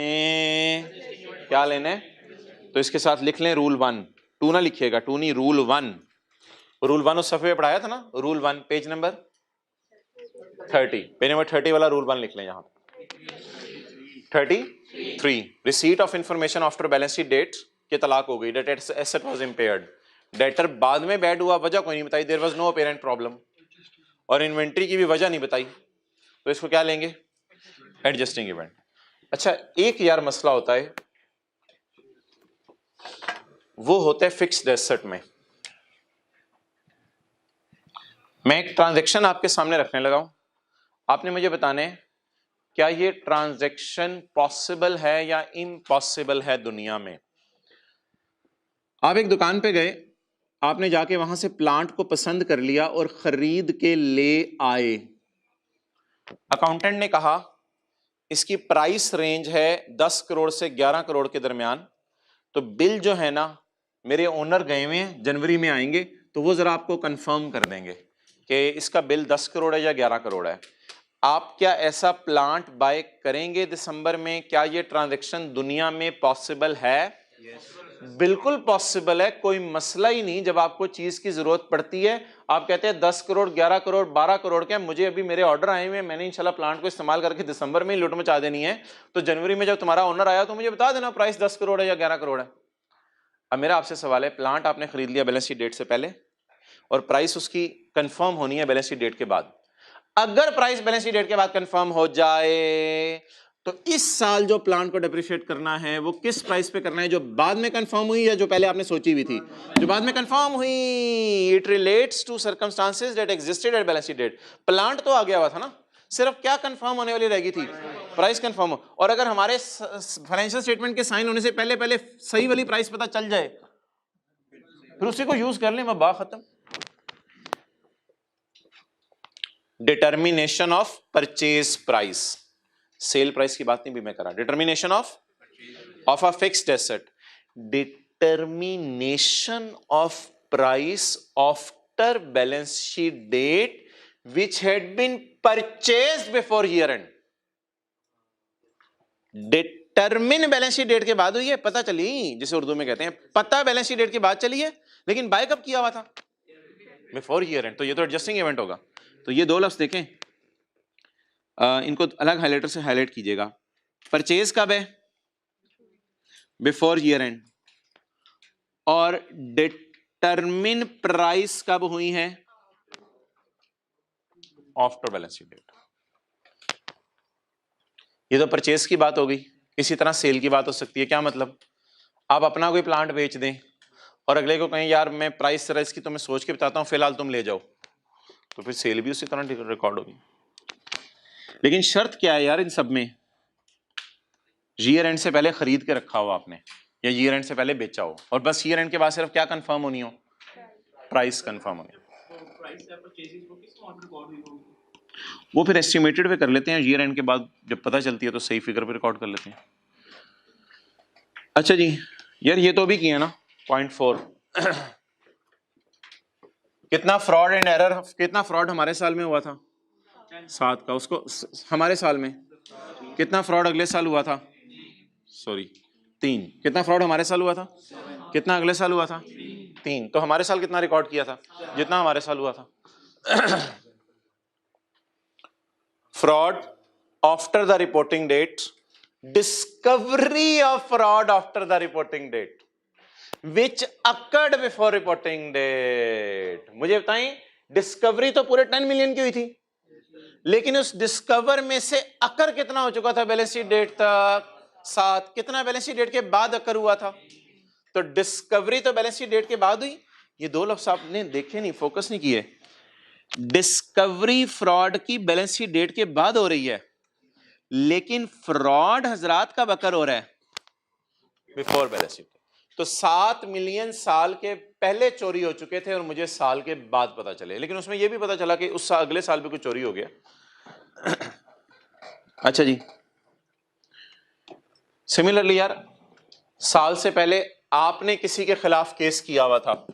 क्या लेना है? तो इसके साथ लिख लें रूल 1। 2 ना लिखिएगा, 2 नहीं, रूल 1। रूल 1 उस सफ़े पे पढ़ाया था ना, rule 1 page number 30, page number 30 वाला रूल 1 लिख लें यहाँ। 33 receipt of information after balance sheet date के तलाक हो गई, debt asset was impaired, debtor बाद में बैड हुआ, वजह कोई नहीं बताई, there was no apparent problem, और इन्वेंट्री की भी वजह नहीं बताई, तो इसको क्या लेंगे? Adjusting event. अच्छा, एक यार मसला होता है, वो होता है फिक्स्ड एसेट में। मैं एक ट्रांजैक्शन आपके सामने रखने लगा हूं, आपने मुझे बताने क्या ये ट्रांजैक्शन पॉसिबल है या इम्पॉसिबल है दुनिया में। आप एक दुकान पे गए, आपने जाके वहां से प्लांट को पसंद कर लिया और खरीद के ले आए। अकाउंटेंट ने कहा इसकी प्राइस रेंज है 10 करोड़ से 11 करोड़ के दरमियान, तो बिल जो है ना, मेरे ओनर गए हुए हैं, जनवरी में आएंगे, तो वो जरा आपको कंफर्म कर देंगे कि इसका बिल 10 करोड़ है या 11 करोड़ है। आप क्या ऐसा प्लांट बाय करेंगे दिसंबर में? क्या ये ट्रांजैक्शन दुनिया में पॉसिबल है? बिल्कुल पॉसिबल है, कोई मसला ही नहीं। जब आपको चीज की जरूरत पड़ती है, आप कहते हैं 10 करोड़ 11 करोड़ 12 करोड़ के, मुझे अभी मेरे ऑर्डर आए हुए हैं, मैंने इंशाल्लाह प्लांट को इस्तेमाल करके दिसंबर में ही लूट मचा देनी है, तो जनवरी में जब तुम्हारा ओनर आया तो मुझे बता देना प्राइस 10 करोड़ है या 11 करोड़ है। अब मेरा आपसे सवाल है, प्लांट आपने खरीद लिया बैलेंस शीट डेट से पहले और प्राइस उसकी कंफर्म होनी है बैलेंस शीट डेट के बाद। अगर प्राइस बैलेंस शीट डेट के बाद कंफर्म हो जाए तो इस साल जो प्लांट को डेप्रिशिएट करना है वो किस प्राइस पे करना है? जो बाद में कंफर्म हुई या जो पहले आपने सोची हुई थी? जो बाद में कंफर्म हुई। It relates to circumstances that existed at balance sheet date. Plant तो आ गया हुआ था ना, सिर्फ क्या कंफर्म होने वाली रहेगी थी? प्राइस कंफर्म हो। और अगर हमारे फाइनेंशियल स्टेटमेंट के साइन होने से पहले पहले सही वाली प्राइस पता चल जाए, फिर उसी को यूज कर लें, मैं बात खत्म। Determination of purchase price, sale price की बात नहीं भी मैं कर रहा, determination of a fixed asset, determination of price after balance sheet date which had been purchased before year end। Determine balance sheet date के बाद हुई है, पता चली, जिसे उर्दू में कहते हैं पता बैलेंस शीट डेट के बाद चली है, लेकिन बाय कब किया हुआ था? Before year and. तो ये तो एडजस्टिंग इवेंट होगा। तो ये दो लफ्ज देखें, इनको अलग हाइलाइटर से हाईलाइट कीजिएगा। परचेज कब है? Before year end. और डिटर्मिन प्राइस कब हुई है? After balance sheet date. ये तो परचेज की बात हो गई। इसी तरह सेल की बात हो सकती है। क्या मतलब? आप अपना कोई प्लांट बेच दें और अगले को कहें यार मैं प्राइस जरा इसकी तुम्हें सोच के बताता हूं, फिलहाल तुम ले जाओ, तो फिर सेल भी उसी तरह रिकॉर्ड होगी। लेकिन शर्त क्या है यार इन सब में? ईयर एंड से पहले खरीद के रखा हो आपने, या ईयर एंड से पहले बेचा हो, और बस ईयर एंड के बाद सिर्फ क्या कंफर्म होनी हो? प्राइस कंफर्म होनी। वो फिर एस्टिमेटेड पे कर लेते हैं, ईयर एंड के बाद जब पता चलती है तो सही फिगर पे रिकॉर्ड कर लेते हैं। अच्छा जी यार, ये तो भी किया ना पॉइंट 4। कितना फ्रॉड एंड एरर, कितना फ्रॉड हमारे साल में हुआ था? 7 का। उसको हमारे साल में कितना फ्रॉड अगले साल हुआ था? सॉरी 3। कितना फ्रॉड हमारे साल हुआ था? कितना अगले साल हुआ था? 3। तो हमारे साल कितना रिकॉर्ड किया था? जितना हमारे साल हुआ था। Fraud after the reporting date, discovery of fraud after the reporting date which occurred before reporting date. मुझे बताएं, डिस्कवरी तो पूरे 10 मिलियन की हुई थी, लेकिन उस डिस्कवर में से अकर कितना हो चुका था बैलेंस शीट डेट तक? 7। कितना बैलेंस शीट डेट के बाद अकर हुआ था? तो डिस्कवरी तो बैलेंस शीट डेट के बाद हुई। ये दो लफ्ज आपने देखे नहीं, फोकस नहीं किए। डिस्कवरी फ्रॉड की बैलेंस शीट डेट के बाद हो रही है, लेकिन फ्रॉड हजरात कब अकर हो रहा है? Before balance sheet. तो 7 मिलियन साल के पहले चोरी हो चुके थे और मुझे साल के बाद पता चले, लेकिन उसमें यह भी पता चला कि उस अगले साल भी कुछ चोरी हो गया। अच्छा जी, सिमिलरली यार, साल से पहले आपने किसी के खिलाफ केस किया हुआ था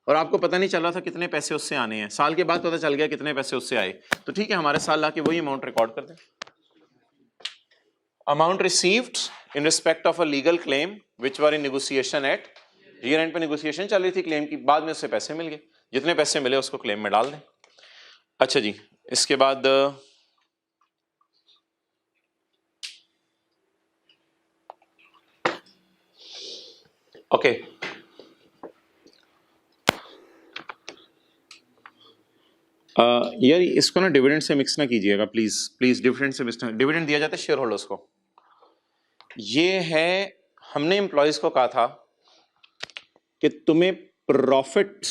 और आपको पता नहीं चल रहा था कितने पैसे उससे आने हैं, साल के बाद पता चल गया कितने पैसे उससे आए, तो ठीक है, हमारे साल लाके वही अमाउंट रिकॉर्ड कर दें। Amount received in respect of a legal claim which were in negotiation at year end पे नेगोशिएशन चल रही थी क्लेम की, बाद में उससे पैसे मिल गए, जितने पैसे मिले उसको क्लेम में डाल दें। अच्छा जी, इसके बाद ओके यार इसको ना डिविडेंड से मिक्स ना कीजिएगा प्लीज प्लीज, डिविडेंड से मिक्स, डिविडेंड दिया जाता है शेयर होल्डर्स को। ये है, हमने एम्प्लॉयज को कहा था कि तुम्हें प्रॉफिट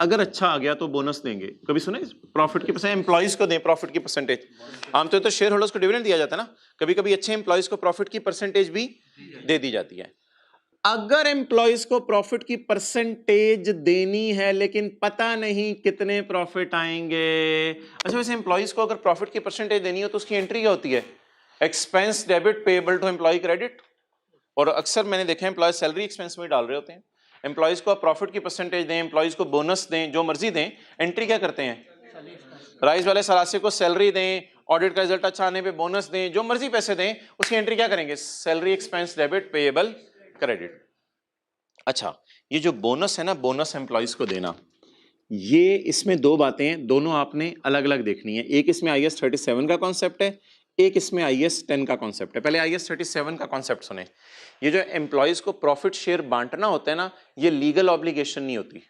अगर अच्छा आ गया तो बोनस देंगे, कभी सुने प्रॉफिट की परसेंटेज एम्प्लॉयज को दें, प्रॉफिट की परसेंटेज। आमतौर तो शेयर होल्डर्स को डिविडेंड दिया जाता है ना, कभी कभी अच्छे एम्प्लॉयज को प्रॉफिट की परसेंटेज भी दे दी जाती है। अगर एम्प्लॉयज को प्रॉफिट की परसेंटेज देनी है लेकिन पता नहीं कितने प्रॉफिट आएंगे, अच्छा वैसे एम्प्लॉयज को अगर प्रॉफिट की परसेंटेज देनी हो तो उसकी एंट्री क्या होती है? Expense debit payable to employee credit, और अक्सर मैंने देखा एम्प्लॉय सैलरी एक्सपेंस में डाल रहे होते हैं। एम्प्लॉयज को आप प्रॉफिट की परसेंटेज दें, एम्प्लॉयज को बोनस दें, जो मर्जी दें, एंट्री क्या करते हैं? राइस वाले सरासे को सैलरी दें, ऑडिट का रिजल्ट अच्छा आने पे बोनस दें, जो मर्जी पैसे दें, उसकी एंट्री क्या करेंगे? Salary expense debit payable credit. अच्छा, ये जो बोनस है ना, बोनस एम्प्लॉयज को देना, ये इसमें दो बातें हैं, दोनों आपने अलग अलग देखनी है। एक इसमें IAS 37 का कॉन्सेप्ट है, एक इसमें IAS 10 का कॉन्सेप्ट है। पहले IAS 37 का कॉन्सेप्ट सुने। ये जो एम्प्लॉयज को प्रॉफिट शेयर बांटना होता है ना, ये लीगल ऑब्लिगेशन नहीं होती,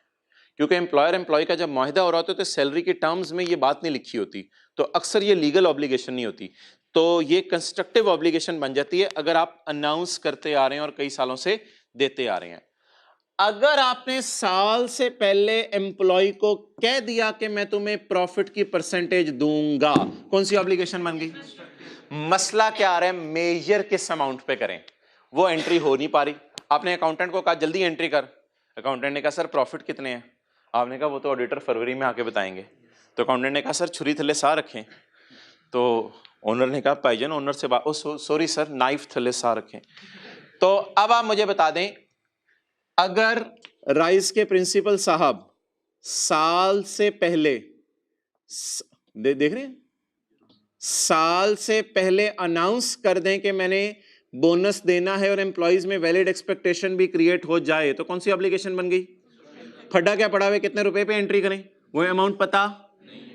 क्योंकि एम्प्लॉयर एम्प्लॉय का जब मुआहदा हो रहा होता है तो सैलरी के टर्म्स में ये बात नहीं लिखी होती, तो अक्सर ये लीगल ऑब्लिगेशन नहीं होती, तो ये कंस्ट्रक्टिव ऑब्लिगेशन बन जाती है अगर आप अनाउंस करते आ रहे हैं और कई सालों से देते आ रहे हैं। अगर आपने साल से पहले एम्प्लॉय को कह दिया कि मैं तुम्हें प्रॉफिट की परसेंटेज दूंगा, कौन सी ऑब्लिगेशन बन गई? मसला क्या आ रहा है? मेजर किस अमाउंट पे करें, वो एंट्री हो नहीं पा रही। आपने अकाउंटेंट को कहा जल्दी एंट्री कर, अकाउंटेंट ने कहा सर प्रॉफिट कितने हैं? आपने कहा वो तो ऑडिटर फरवरी में आके बताएंगे। तो अकाउंटेंट ने कहा सर छुरी थले सा रखें, तो ओनर ने कहा भाईजान ओनर से बात, सॉरी सर नाइफ थले सा रखें। तो अब आप मुझे बता दें, अगर राइस के प्रिंसिपल साहब साल से पहले देख रहे हैं, साल से पहले अनाउंस कर दें कि मैंने बोनस देना है और एम्प्लॉइज में वैलिड एक्सपेक्टेशन भी क्रिएट हो जाए, तो कौन सी एप्लीकेशन बन गई? फड्डा क्या पड़ा हुआ, कितने रुपए पे एंट्री करें? वो अमाउंट पता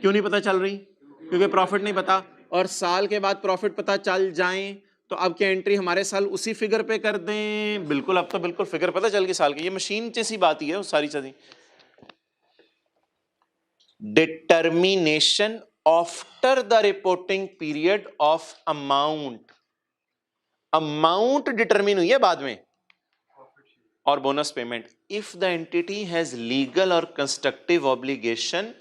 क्यों नहीं पता चल रही? क्योंकि प्रॉफिट नहीं पता, और साल के बाद प्रॉफिट पता चल जाए तो अब क्या एंट्री हमारे साल उसी फिगर पे कर दें? बिल्कुल, अब तो बिल्कुल फिगर पता चल गई साल की, ये मशीन जैसी बात ही है वो सारी चीजें। Determination after the reporting period of amount, amount determine हुई है बाद में, और bonus payment if the entity has legal और constructive obligation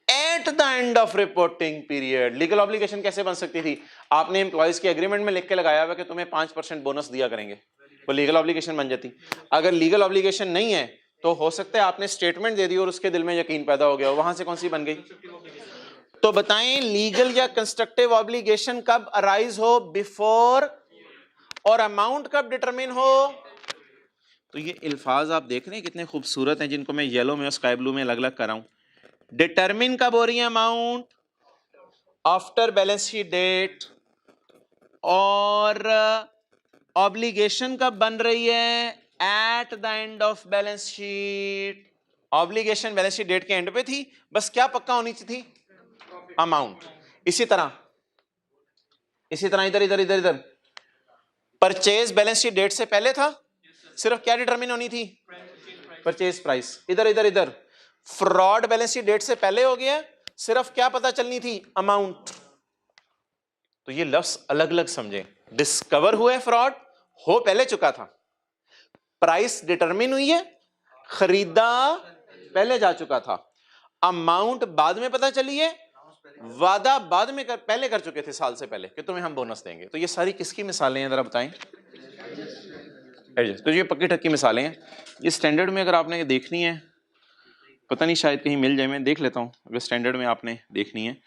at the end of reporting period. Legal obligation कैसे बन सकती थी? आपने एम्प्लॉयज के एग्रीमेंट में लिख के लगाया हुआ कि तुम्हें 5% बोनस दिया करेंगे, वो लीगल ऑब्लिगेशन बन जाती। अगर लीगल ऑब्लिगेशन नहीं है तो हो सकता है आपने स्टेटमेंट दे दी और उसके दिल में यकीन पैदा हो गया, वहां से कौन सी बन गई? तो बताएं लीगल या कंस्ट्रक्टिव ऑब्लिगेशन कब अराइज हो? बिफोर, और अमाउंट कब डिटरमिन हो? तो ये अल्फाज आप देख रहे हैं कितने खूबसूरत हैं, जिनको मैं येलो में और स्काई ब्लू में अलग अलग कर रहा हूं। डिटरमिन कब हो रही है amount? After balance sheet date. और ऑब्लिगेशन कब बन रही है? At the end of balance sheet. Obligation balance sheet date के एंड पे थी, बस क्या पक्का होनी थी? अमाउंट। इसी तरह इधर इधर इधर इधर परचेज बैलेंस शीट डेट से पहले था, सिर्फ क्या डिटरमिन होनी थी? Purchase price. इधर इधर इधर फ्रॉड बैलेंस शीट डेट से पहले हो गया, सिर्फ क्या पता चलनी थी? अमाउंट। तो ये लफ्ज अलग अलग समझे। डिस्कवर हुआ है फ्रॉड, हो पहले चुका था, प्राइस डिटरमिन हुई है, खरीदा पहले जा चुका था, अमाउंट बाद में पता चली है, वादा बाद में पहले कर चुके थे साल से पहले कि तुम्हें हम बोनस देंगे। तो ये सारी किसकी मिसालें हैं जरा बताएं? तो ये पक्की ठक्की मिसालें हैं। ये स्टैंडर्ड में अगर आपने देखनी है, पता नहीं शायद कहीं मिल जाए, मैं देख लेता हूँ। अगर स्टैंडर्ड में आपने देखनी है,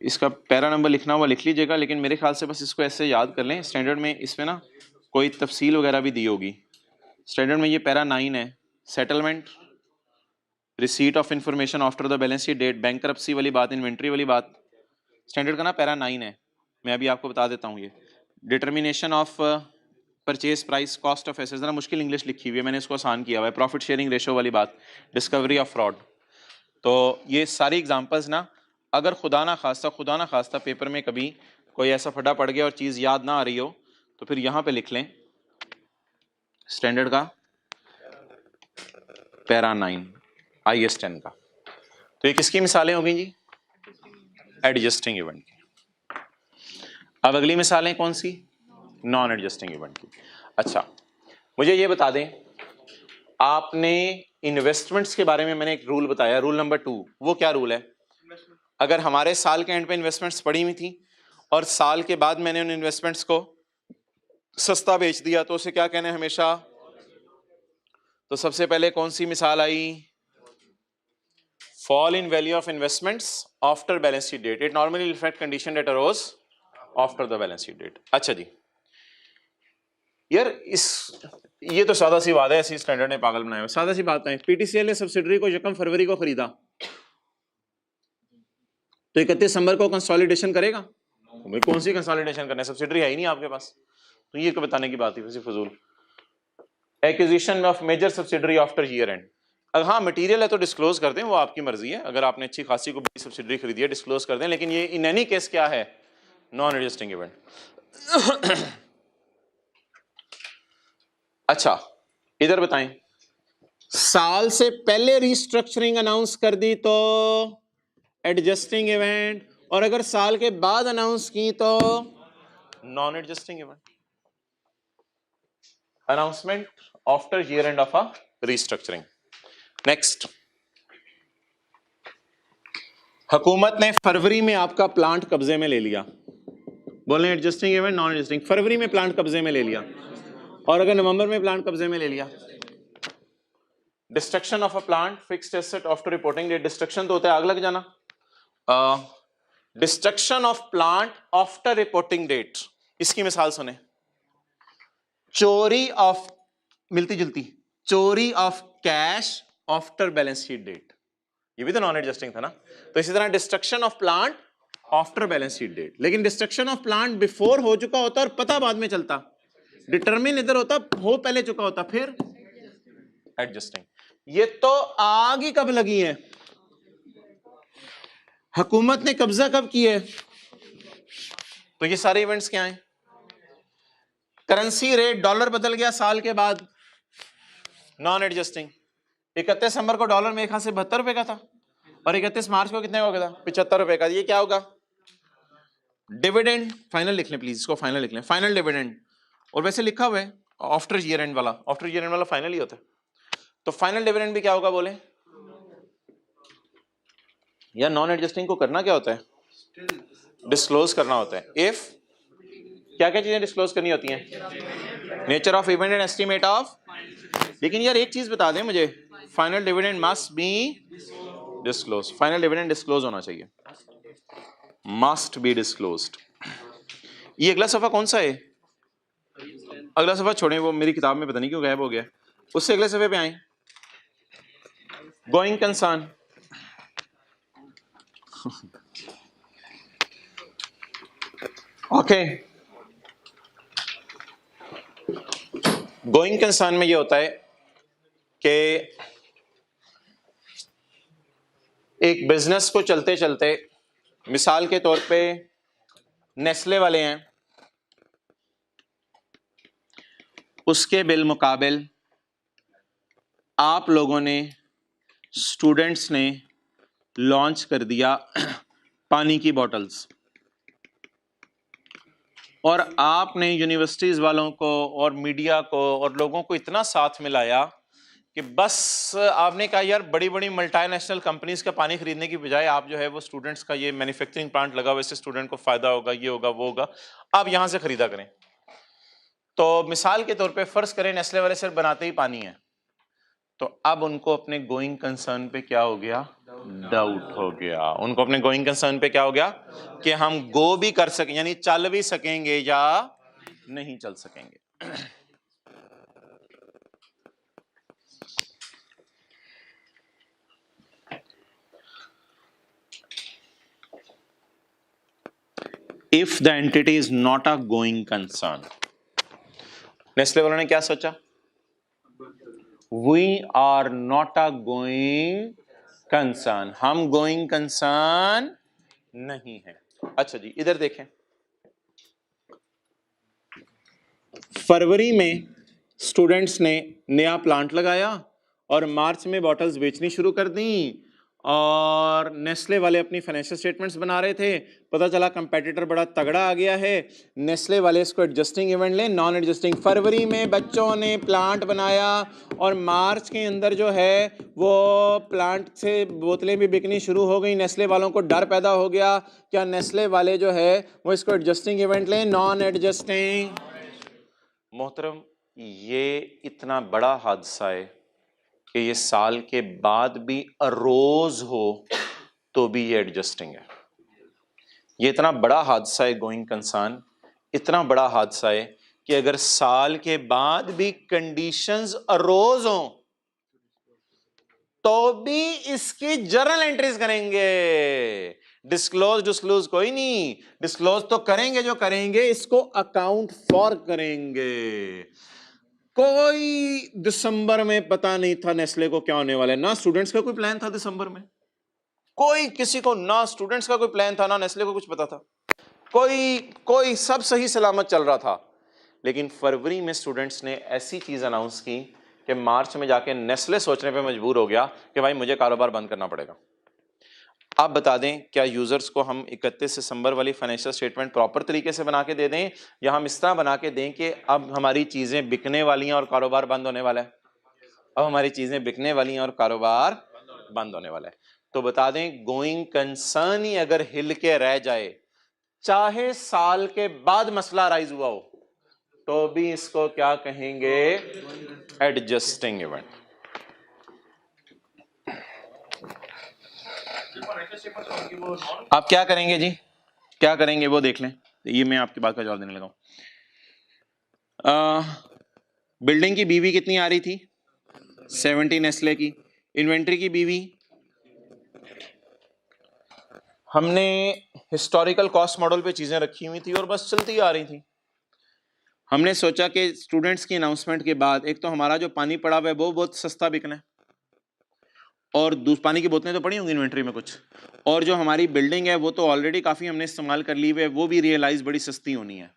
इसका पैरा नंबर लिखना हुआ लिख लीजिएगा, लेकिन मेरे ख्याल से बस इसको ऐसे याद कर लें। स्टैंडर्ड में इसमें ना कोई तफसील वगैरह भी दी होगी। स्टैंडर्ड में ये पैरा 9 है, settlement, receipt of information after the balance sheet date, bankruptcy वाली बात, इन्वेंट्री वाली बात। स्टैंडर्ड का ना पैरा 9 है, मैं अभी आपको बता देता हूँ। ये determination of purchase price, cost of assets, जरा मुश्किल इंग्लिश लिखी हुई है, मैंने इसको आसान किया हुआ है। प्रॉफिट शेयरिंग रेशो वाली बात, डिस्कवरी ऑफ फ्रॉड। तो ये सारी एग्जांपल्स ना, अगर खुदा ना खास्ता पेपर में कभी कोई ऐसा फटा पड़ गया और चीज़ याद ना आ रही हो तो फिर यहाँ पे लिख लें स्टैंडर्ड का पैरा 9 IS 10 का। तो ये किसकी मिसालें हो गई जी? एडजस्टिंग इवेंट की। अब अगली मिसालें कौन सी? नॉन एडजस्टिंग इवेंट की। अच्छा, मुझे ये बता दें, आपने इन्वेस्टमेंट्स के बारे में मैंने एक रूल बताया, रूल नंबर 2। वो क्या रूल है? अगर हमारे साल के एंड पे इन्वेस्टमेंट्स पड़ी हुई थी और साल के बाद मैंने उन इन्वेस्टमेंट्स को सस्ता बेच दिया तो उसे क्या कहना है हमेशा? तो सबसे पहले कौन सी मिसाल आई? Fall in value of investments after balance sheet date. It normally reflect condition that arose after the balance sheet date. अच्छा जी, यार ये तो सादा सी बात है, ऐसी स्टैंडर्ड ने पागल बनाया हुआ। सादा सी बात है, पीटीसीएल ने सब्सिडरी को 1 फरवरी को खरीदा तो 31 दिसंबर को कंसोलिडेशन करेगा? भाई कौन सी कंसोलिडेशन करना है, सब्सिडरी है ही नहीं आपके पास, तो ये बताने की बात ही फजूल। Acquisition of major subsidiary after year end. अगर हाँ मटेरियल है तो डिस्क्लोज कर दें, वो आपकी मर्जी है। अगर आपने अच्छी खासी को बड़ी सब्सिडरी खरीदी है डिस्क्लोज कर दें, लेकिन ये इन एनी केस क्या है? Non adjusting event. अच्छा, इधर बताएं, साल से पहले रिस्ट्रक्चरिंग अनाउंस कर दी तो एडजस्टिंग इवेंट, और अगर साल के बाद अनाउंस की तो non adjusting event. Announcement after year end of a restructuring. Next, हुकूमत ने फरवरी में आपका प्लांट कब्जे में ले लिया। बोले एडजस्टिंग इवेंट, नॉन एडजस्टिंग। फरवरी में प्लांट कब्जे में ले लिया, और अगर नवंबर में प्लांट कब्जे में ले लिया। Destruction of a plant fixed asset after reporting date. Destruction तो होता है आग लग जाना। Destruction of plant after reporting date, इसकी मिसाल सुने। चोरी ऑफ, मिलती जुलती, चोरी of cash after balance sheet date, ये भी तो नॉन एडजस्टिंग था ना। तो इसी तरह destruction of plant after balance sheet date. लेकिन डिस्ट्रक्शन ऑफ प्लांट बिफोर हो चुका होता और पता बाद में चलता, डिटरमिन इधर होता, हो पहले चुका होता, फिर एडजस्टिंग। ये तो आग ही कब लगी है, हुकूमत ने कब्जा कब किया है? तो ये सारे इवेंट्स क्या हैं? करेंसी रेट डॉलर बदल गया साल के बाद, नॉन एडजस्टिंग। 31 दिसंबर को डॉलर मेरे ख्याल से 72 रुपए का था, और 31 मार्च को कितने का हो गया था? 75 रुपए का। ये क्या होगा? डिविडेंड। फाइनल लिख लें प्लीज, इसको फाइनल लिख लें, फाइनल डिविडेंड। और वैसे लिखा हुआ है आफ्टर ईयर एंड वाला, आफ्टर ईयर एंड वाला फाइनल ही होता है। तो फाइनल डिविडेंड भी क्या होगा बोले? या नॉन एडजस्टिंग को करना क्या होता है? डिस्क्लोज करना होता है। इफ क्या क्या चीजें डिस्क्लोज करनी होती हैं? Nature of event and estimate of. लेकिन यार एक चीज बता दें मुझे, final dividend must be disclose. Final dividend disclose होना चाहिए, मस्ट बी डिस्क्लोज्ड। ये अगला सफा कौन सा है? अगला सफा छोड़ें, वो मेरी किताब में पता नहीं क्यों गायब हो गया। उससे अगले सफे पे आए, going concern. Okay, going concern में ये होता है कि एक बिजनेस को चलते चलते, मिसाल के तौर पे नेस्ले वाले हैं, उसके बिल मुकाबिल आप लोगों ने, स्टूडेंट्स ने लॉन्च कर दिया पानी की बॉटल्स, और आपने यूनिवर्सिटीज वालों को और मीडिया को और लोगों को इतना साथ मिलाया कि बस आपने कहा यार बड़ी बड़ी मल्टीनेशनल कंपनीज का पानी खरीदने की बजाय आप जो है वो स्टूडेंट्स का ये मैन्युफैक्चरिंग प्लांट लगा हुआ, इससे स्टूडेंट को फायदा होगा, ये होगा वो होगा, आप यहां से खरीदा करें। तो मिसाल के तौर पे फर्ज करें नेस्ले वाले सिर्फ बनाते ही पानी है, तो अब उनको अपने गोइंग कंसर्न पे क्या हो गया? डाउट हो गया। उनको अपने गोइंग कंसर्न पे क्या हो गया कि हम गो भी कर सकें, यानी चल भी सकेंगे या नहीं चल सकेंगे। If the entity is not a going concern, Nestle वालों ने क्या सोचा? We are not a going concern, हम गोइंग कंसर्न नहीं है। अच्छा जी, इधर देखें, फरवरी में स्टूडेंट्स ने नया प्लांट लगाया और मार्च में बॉटल्स बेचनी शुरू कर दी, और नेस्ले वाले अपनी फाइनेंशियल स्टेटमेंट्स बना रहे थे, पता चला कंपेटिटर बड़ा तगड़ा आ गया है, नेस्ले वाले इसको एडजस्टिंग इवेंट लें, नॉन एडजस्टिंग। फरवरी में बच्चों ने प्लांट बनाया और मार्च के अंदर जो है वो प्लांट से बोतलें भी बिकनी शुरू हो गई। नेस्ले वालों को डर पैदा हो गया, क्या नेस्ले वाले जो है वो इसको एडजस्टिंग इवेंट लें, नॉन एडजस्टिंग। मोहतरम, ये इतना बड़ा हादसा है कि ये साल के बाद भी अरोज हो तो भी ये एडजस्टिंग है। ये इतना बड़ा हादसा है गोइंग कंसर्न, इतना बड़ा हादसा है कि अगर साल के बाद भी कंडीशंस अरोज हो तो भी इसकी जर्नल एंट्रीज करेंगे। डिस्क्लोज कोई नहीं, डिस्क्लोज तो करेंगे, जो करेंगे इसको अकाउंट फॉर करेंगे। कोई दिसंबर में पता नहीं था नेस्ले को क्या होने वाला है, ना स्टूडेंट्स का कोई प्लान था दिसंबर में, कोई किसी को, ना स्टूडेंट्स का कोई प्लान था, ना नेस्ले को कुछ पता था, कोई सब सही सलामत चल रहा था। लेकिन फरवरी में स्टूडेंट्स ने ऐसी चीज अनाउंस की कि मार्च में जाके नेस्ले सोचने पे मजबूर हो गया कि भाई मुझे कारोबार बंद करना पड़ेगा। आप बता दें, क्या यूजर्स को हम 31 दिसंबर वाली फाइनेंशियल स्टेटमेंट प्रॉपर तरीके से बना के दे दें, या हम इस तरह बना के दें कि अब हमारी चीजें बिकने वाली हैं और कारोबार बंद होने वाला है? अब हमारी चीजें बिकने वाली हैं और कारोबार बंद होने वाला है। तो बता दें, गोइंग कंसर्न ही अगर हिल के रह जाए, चाहे साल के बाद मसला राइज हुआ हो, तो भी इसको क्या कहेंगे? Adjusting event. आप क्या करेंगे जी, क्या करेंगे वो देख लें। ये मैं आपकी बात का जवाब देने लगा हूं। बिल्डिंग की बीवी कितनी आ रही थी? 70 नेस्ले की। इन्वेंट्री की बीवी हमने हिस्टोरिकल कॉस्ट मॉडल पे चीजें रखी हुई थी और बस चलती आ रही थी। हमने सोचा कि स्टूडेंट्स की अनाउंसमेंट के बाद एक तो हमारा जो पानी पड़ा हुआ है वो बहुत सस्ता बिकना है, और पानी की बोतलें तो पड़ी होंगी इन्वेंट्री में कुछ, और जो हमारी बिल्डिंग है वो तो ऑलरेडी काफ़ी हमने इस्तेमाल कर ली हुई है, वो भी रियलाइज बड़ी सस्ती होनी है।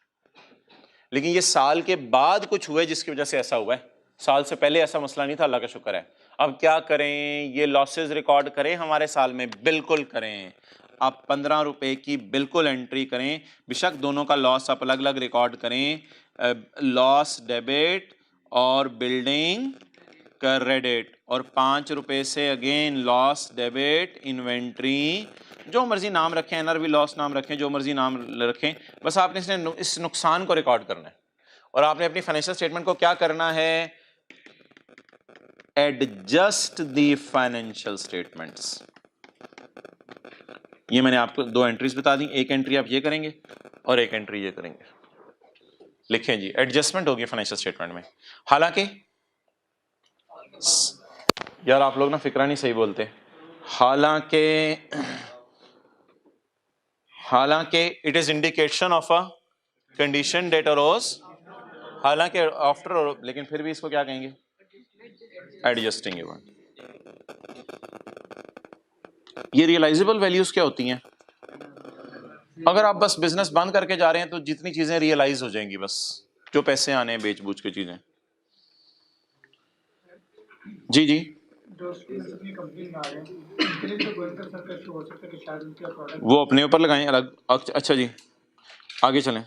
लेकिन ये साल के बाद कुछ हुआ है जिसकी वजह से ऐसा हुआ है, साल से पहले ऐसा मसला नहीं था, अल्लाह का शुक्र है। अब क्या करें? ये लॉसेस रिकॉर्ड करें हमारे साल में? बिल्कुल करें। आप 15 रुपए की बिल्कुल एंट्री करें, बेशक दोनों का लॉस आप अलग अलग रिकॉर्ड करें, लॉस डेबिट और बिल्डिंग क्रेडिट, और 5 रुपए से अगेन लॉस डेबिट इन्वेंट्री, जो मर्जी नाम रखें, एनआरवी लॉस नाम रखें, जो मर्जी नाम रखें, बस आपने इस नुकसान को रिकॉर्ड करना है। और आपने अपनी फाइनेंशियल स्टेटमेंट को क्या करना है? Adjust the financial statements. ये मैंने आपको 2 एंट्रीज बता दी, एक एंट्री आप ये करेंगे और एक एंट्री ये करेंगे। लिखें जी, एडजस्टमेंट होगी फाइनेंशियल स्टेटमेंट में। हालांकि यार आप लोग ना फिक्रा नहीं सही बोलते, हालांकि it is indication of a condition that arose, हालांकि आफ्टर, लेकिन फिर भी इसको क्या कहेंगे? Adjusting event. ये रियलाइजेबल वैल्यूज क्या होती हैं? अगर आप बस बिजनेस बंद करके जा रहे हैं तो जितनी चीजें रियलाइज हो जाएंगी, बस जो पैसे आने हैं बेच बूझ के चीजें। जी जी, वो अपने ऊपर लगाएं अलग। अच्छा जी, आगे चलें।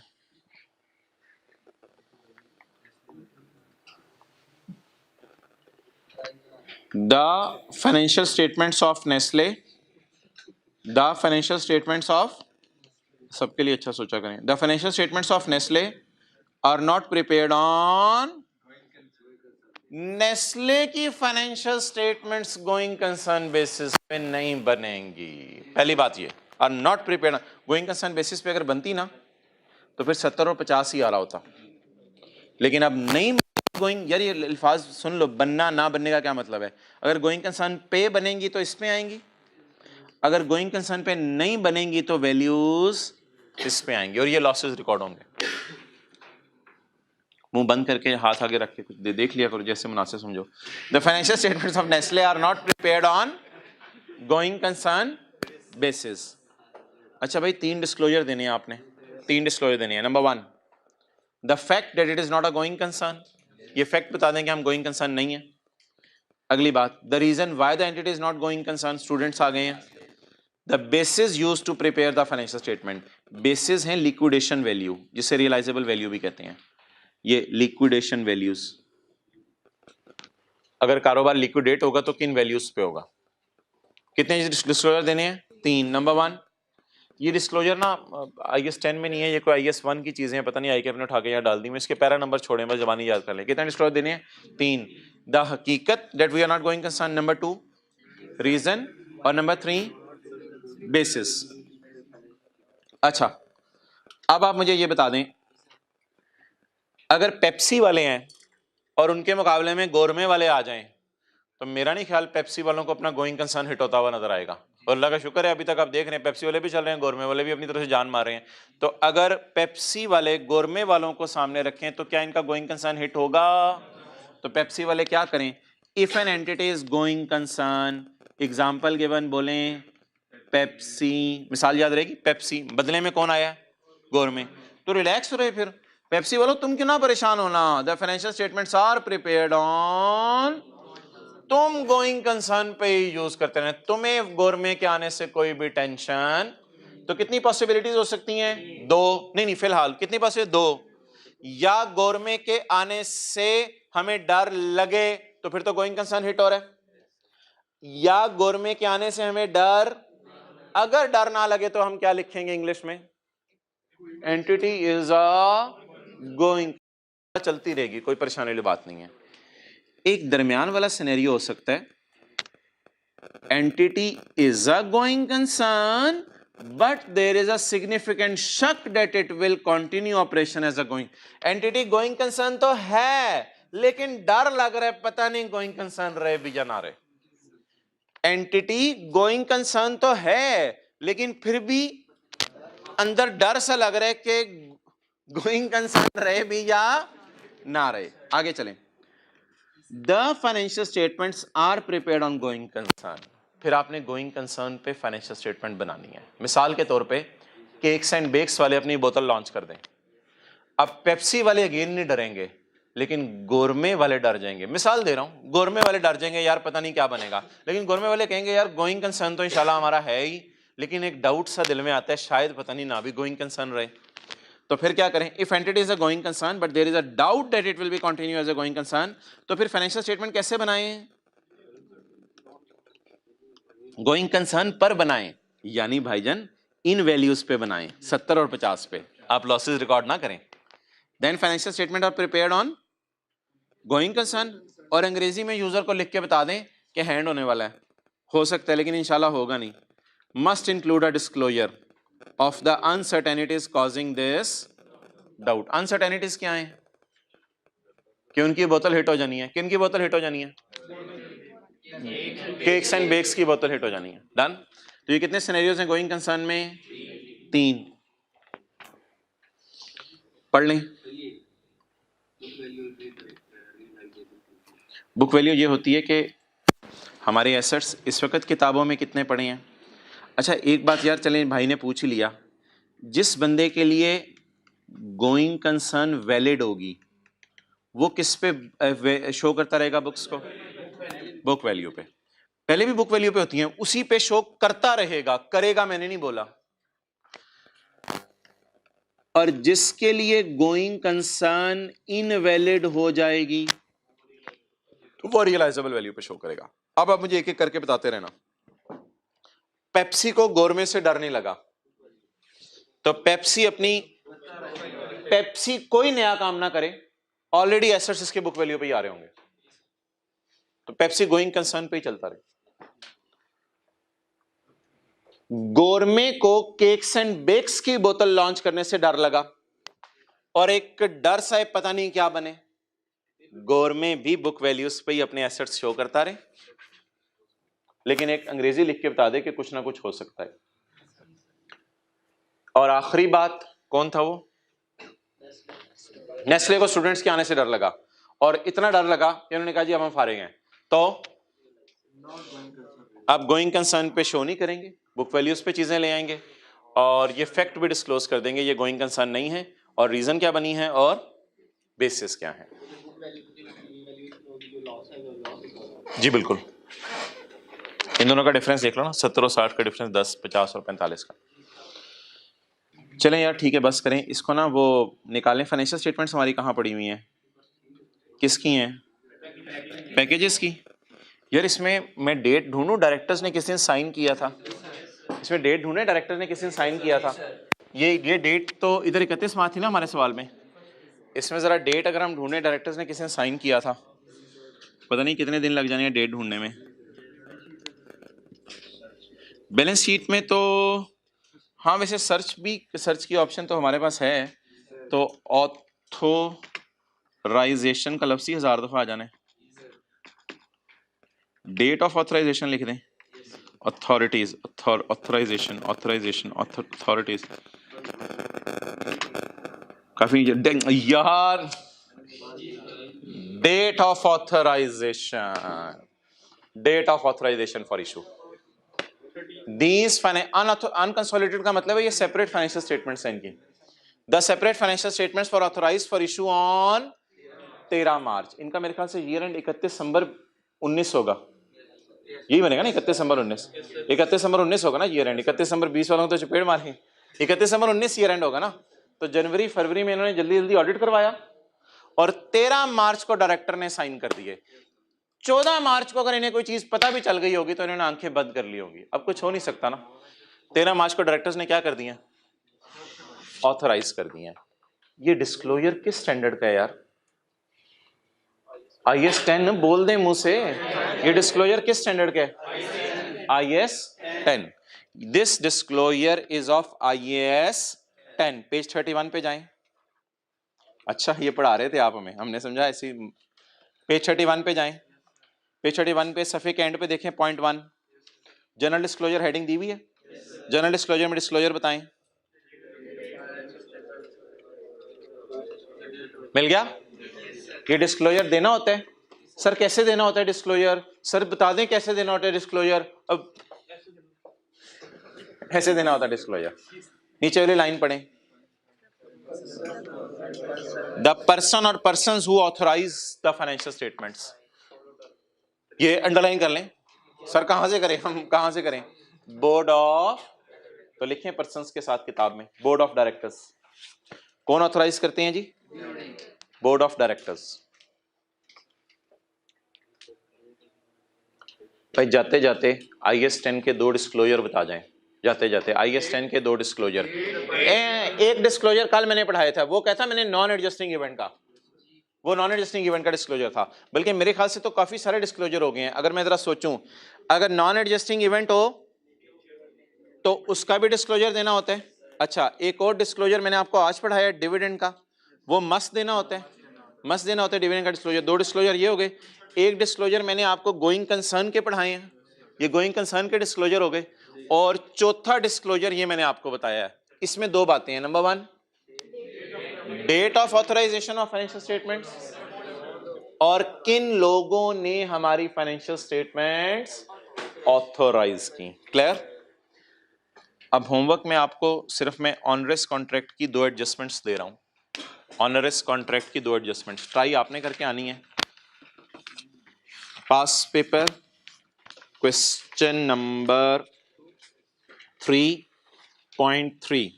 The financial statements of Nestle, the financial statements of, सबके लिए अच्छा सोचा करें, the financial statements of Nestle are not prepared on, Nestle की financial statements going concern basis पे नहीं बनेंगी। पहली बात ये, are not prepared. Going concern basis पे अगर बनती ना तो फिर 70 और 50 ही आ रहा होता, लेकिन अब नहीं गोइंग, यार ये अल्फाज सुन लो, बनना ना बनने का क्या मतलब है। अगर गोइंग कंसर्न पे बनेंगी तो इस पे आएंगी, अगर गोइंग कंसर्न पे नहीं बनेंगी तो वैल्यूज इस पे आएंगी, और ये लॉसेस रिकॉर्ड होंगे। मुंह बंद करके हाथ आगे रख के कुछ देख लिया करो, जैसे मुनासिब समझो। The financial statements of Nestle are not prepared on going concern basis. अच्छा भाई, 3 डिस्क्लोजर देने हैं आपने, 3 डिस्क्लोजर देने हैं। Number 1, the fact that it is not a going concern, ये फैक्ट बता दें कि हम गोइंग कंसर्न नहीं है। अगली बात, the reason why the entity is not going concern, students आ गए हैं। The basis used to prepare the financial statement, basis हैं लिक्विडेशन वैल्यू, जिसे रियलाइजेबल वैल्यू भी कहते हैं। ये लिक्विडेशन वैल्यूज, अगर कारोबार लिक्विडेट होगा तो किन वैल्यूज पे होगा? कितने डिस्क्लोजर देने हैं? 3। नंबर 1, ये डिस्क्लोजर ना IAS 10 में नहीं है, ये कोई IAS 1 की चीजें हैं, पता नहीं आई के ने उठा के यहाँ डाल दी। मैं इसके पैरा नंबर छोड़े, बस जबानी याद कर लें। कितने डिस्क्लोजर देने हैं? 3। द हकीकत that we are not going concern, number 2 reason, और नंबर 3 बेसिस। अच्छा, अब आप मुझे ये बता दें, अगर पेप्सी वाले हैं और उनके मुकाबले में गोरमे वाले आ जाएं, तो मेरा नहीं ख्याल पेप्सी वालों को अपना गोइंग कंसर्न हिट होता हुआ नजर आएगा। और अल्लाह का शुक्र है अभी तक आप देख रहे हैं पेप्सी वाले भी चल रहे हैं, गोरमे वाले भी अपनी तरफ से जान मार रहे हैं। तो अगर पेप्सी वाले गोरमे वालों को सामने रखें तो क्या इनका गोइंग कंसर्न हिट होगा? तो पेप्सी वाले क्या करें? If an entity is going concern, example given बोलें पेप्सी, मिसाल याद रहेगी, पेप्सी बदले में कौन आया? गोरमे। तो रिलैक्स रहे फिर, पेप्सी वालों तुम क्यों ना परेशान होना, the financial statements are prepared on, तुम गोइंग कंसर्न पे ही यूज करते रहे, तुम्हें गोरमे के आने से कोई भी टेंशन। तो कितनी पॉसिबिलिटीज हो सकती हैं? 2, नहीं फिलहाल कितनी पॉसिबिलिटी? 2, या गोरमे के आने से हमें डर लगे तो फिर तो गोइंग कंसर्न हिट हो रहा है, या गोरमे के आने से हमें डर, अगर डर ना लगे तो हम क्या लिखेंगे इंग्लिश में? एंटिटी इज अ गोइंग, चलती रहेगी, कोई परेशानी वाली बात नहीं है। एक दरमियान वाला सिनेरियो हो सकता है, entity is a going concern but there is a significant शक that it will continue operation as a going. Entity going concern तो है लेकिन डर लग रहा है, पता नहीं गोइंग कंसर्न रहे भी या ना रहे। एंटिटी गोइंग कंसर्न तो है लेकिन फिर भी अंदर डर सा लग रहा है कि गोइंग कंसर्न रहे भी या ना रहे। आगे चलें, the financial statements are prepared on going concern, फिर आपने गोइंग कंसर्न पे फाइनेंशियल स्टेटमेंट बनानी है। मिसाल के तौर पे केक्स एंड बेक्स वाले अपनी बोतल लॉन्च कर दें, अब पेप्सी वाले अगेन नहीं डरेंगे लेकिन गोरमे वाले डर जाएंगे। मिसाल दे रहा हूं, गोरमे वाले डर जाएंगे यार पता नहीं क्या बनेगा, लेकिन गोरमे वाले कहेंगे यार गोइंग कंसर्न तो इंशाल्लाह हमारा है ही, लेकिन एक डाउट सा दिल में आता है शायद पता नहीं ना भी गोइंग कंसर्न रहे। तो फिर क्या करें? If entity is a going concern but there is a doubt that it will be continue as a going concern, तो फिर फाइनेंशियल स्टेटमेंट कैसे बनाएं? गोइंग कंसर्न पर बनाएं, यानी भाईजान इन वैल्यूज पे बनाएं, 70 और 50 पे, आप लॉसेस रिकॉर्ड ना करें। Then financial statement are prepared on going concern, और अंग्रेजी में यूजर को लिख के बता दें कि हैंड होने वाला है, हो सकता है लेकिन इंशाल्लाह होगा नहीं। Must include a disclosure of the uncertainties causing this doubt. Uncertainties क्या है? कि उनकी बोतल हिट हो जानी है, किन की बोतल हिट हो जानी है? केक्स एंड बेक्स की बोतल हिट हो जानी है। डन। तो ये कितने सिनेरियोज हैं गोइंग कंसर्न में? 3। पढ़ लें। बुक वैल्यू ये होती है कि हमारे एसेट्स इस वक्त किताबों में कितने पड़े हैं। अच्छा एक बात यार, चलें भाई ने पूछ ही लिया, जिस बंदे के लिए गोइंग कंसर्न वैलिड होगी वो किस पे शो करता रहेगा बुक्स को? बुक वैल्यू पे। पहले भी बुक वैल्यू पे होती हैं, उसी पे शो करता रहेगा, करेगा मैंने नहीं बोला। और जिसके लिए गोइंग कंसर्न इनवैलिड हो जाएगी तो वो रियलाइजेबल वैल्यू पे शो करेगा। अब आप मुझे एक एक करके बताते रहना। पेप्सी को गोरमे से डर नहीं लगा तो पेप्सी कोई नया काम ना करे, ऑलरेडी एसेट्स इसके बुक वैल्यू पे ही आ रहे होंगे, तो पेप्सी गोइंग कंसर्न पे ही चलता रहे। गोरमे को केक्स एंड बेक्स की बोतल लॉन्च करने से डर लगा और एक डर सा पता नहीं क्या बने, गोरमे भी बुक वैल्यूज पे ही अपने एसेट्स शो करता रहे, लेकिन एक अंग्रेजी लिख के बता दे कि कुछ ना कुछ हो सकता है। और आखिरी बात कौन था वो? नेस्ले को स्टूडेंट्स के आने से डर लगा और इतना डर लगा कि उन्होंने कहा जी अब हम फारिग हैं, तो आप गोइंग कंसर्न पे शो नहीं करेंगे, बुक वैल्यूज पे चीजें ले आएंगे और ये फैक्ट भी डिस्क्लोज कर देंगे ये गोइंग कंसर्न नहीं है और रीजन क्या बनी है और बेसिस क्या है। जी बिल्कुल, इन दोनों का डिफरेंस देख लो ना, 70 और 60 का डिफरेंस, 10, 50 और 45 का। चलें यार ठीक है, बस करें इसको ना, वो निकालें। फाइनेंशियल स्टेटमेंट्स हमारी कहाँ पड़ी हुई हैं, किसकी हैं? पैकेजेस की। यार इसमें मैं डेट ढूंढूं, डायरेक्टर्स ने किस दिन साइन किया था, इसमें डेट ढूंढे डायरेक्टर ने किस दिन साइन किया था। ये डेट तो इधर 31 मार्च थी ना हमारे सवाल में, इसमें जरा डेट अगर हम ढूंढे डायरेक्टर्स ने किस दिन साइन किया था, पता नहीं कितने दिन लग जाएंगे डेट ढूंढने में। बैलेंस शीट में तो हाँ, वैसे सर्च की ऑप्शन तो हमारे पास है, तो ऑथोराइजेशन का लफ्ज़ ही 1000 दफ़ा आ जाने, डेट ऑफ ऑथराइजेशन लिख दें, अथॉरिटीज, ऑथराइजेशन, अथॉरिटीज, काफी यार, date of authorisation for issue. These unconsolidated का मतलब है ये सेपरेट फाइनेंशियल स्टेटमेंट्स हैं इनकी। The separate financial statements for authorised for issue on 13 March. इनका मेरे ख्याल से ईयर एंड 31 दिसंबर 19 होगा, यही बनेगा ना, 31 दिसंबर 19, 31 दिसंबर 19 होगा ना ईयर एंड। 31 दिसंबर 20 वालों को तो चपेट मारेंगे, 31 दिसंबर 19 ईयर एंड होगा ना। तो जनवरी फरवरी में इन्होंने जल्दी जल्दी ऑडिट करवाया और 13 मार्च को डायरेक्टर ने साइन कर दिए। 14 मार्च को अगर इन्हें कोई चीज पता भी चल गई होगी तो इन्होंने आंखें बंद कर ली होगी, अब कुछ हो नहीं सकता ना। 13 मार्च को डायरेक्टर्स ने क्या कर दिया, ऑथराइज कर दिया। ये डिस्क्लोजर किस स्टैंडर्ड का है यार, IS 10 बोल दे मुंह से, ये डिस्क्लोजर किस स्टैंडर्ड का है, IS 10। This disclosure is of IS 10। Page 31 पे जाएं। अच्छा ये पढ़ा रहे थे आप हमें, हमने समझा ऐसी। पेज 31 पे जाएं, पेज 31 पे सफे के एंड पे देखें, पॉइंट 1 जनरल डिस्क्लोजर हेडिंग दी हुई है। जनरल डिस्क्लोजर में डिस्क्लोजर बताएं, मिल गया। ये डिस्क्लोजर देना होता है सर, कैसे देना होता है डिस्क्लोजर, सर बता दें कैसे देना होता है डिस्क्लोजर। अब ऐसे देना होता है डिस्क्लोजर, नीचे वाली लाइन पढ़ें, द पर्सन और persons who authorise the financial statements. ये अंडरलाइन कर लें। सर कहां से करें, हम कहां से करें, बोर्ड ऑफ, तो लिखें पर्संस के साथ किताब में, बोर्ड ऑफ डायरेक्टर्स। कौन ऑथराइज करते हैं जी, बोर्ड ऑफ डायरेक्टर्स। भाई जाते जाते IS 10 के 2 डिस्क्लोजर बता जाएं, जाते जाते IS 10 के 2 डिस्क्लोजर। एक डिस्क्लोजर कल मैंने पढ़ाया था, वो कहता मैंने नॉन एडजस्टिंग इवेंट का, वो नॉन एडजस्टिंग इवेंट का डिस्क्लोजर था। बल्कि मेरे ख्याल से तो काफी सारे डिस्क्लोजर हो गए हैं। अगर मैं जरा सोचूं, अगर नॉन एडजस्टिंग इवेंट हो तो उसका भी डिस्क्लोजर देना होता है। अच्छा एक और डिस्क्लोजर मैंने आपको आज पढ़ाया डिविडेंड का, वो मस्ट देना होता है, मस्ट देना होता है डिविडेंड का डिस्क्लोजर। 2 डिस्क्लोजर ये हो गए। एक डिस्क्लोजर मैंने आपको गोइंग कंसर्न के पढ़ाए हैं, ये गोइंग कंसर्न के डिस्क्लोजर हो गए। और चौथा डिस्क्लोजर ये मैंने आपको बताया है। इसमें 2 बातें हैं, number 1 date of authorisation of financial statements और किन लोगों ने हमारी फाइनेंशियल स्टेटमेंट्स ऑथराइज की। क्लियर। अब होमवर्क में आपको सिर्फ मैं ऑनरेस कॉन्ट्रैक्ट की 2 एडजस्टमेंट्स दे रहा हूं, ऑनरेस कॉन्ट्रैक्ट की 2 एडजस्टमेंट्स ट्राई आपने करके आनी है। पास पेपर क्वेश्चन नंबर 3.3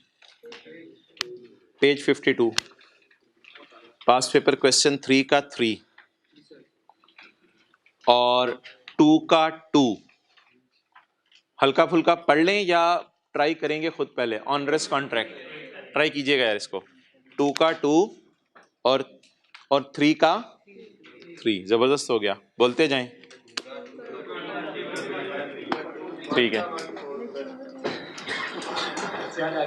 पेज 52, पास पेपर क्वेश्चन 3 का 3 और 2 का 2 हल्का फुल्का पढ़ लें या ट्राई करेंगे खुद पहले। ऑनरेस कॉन्ट्रैक्ट ट्राई कीजिएगा यार इसको, 2 का 2 और 3 का 3, जबरदस्त हो गया, बोलते जाएं। ठीक है।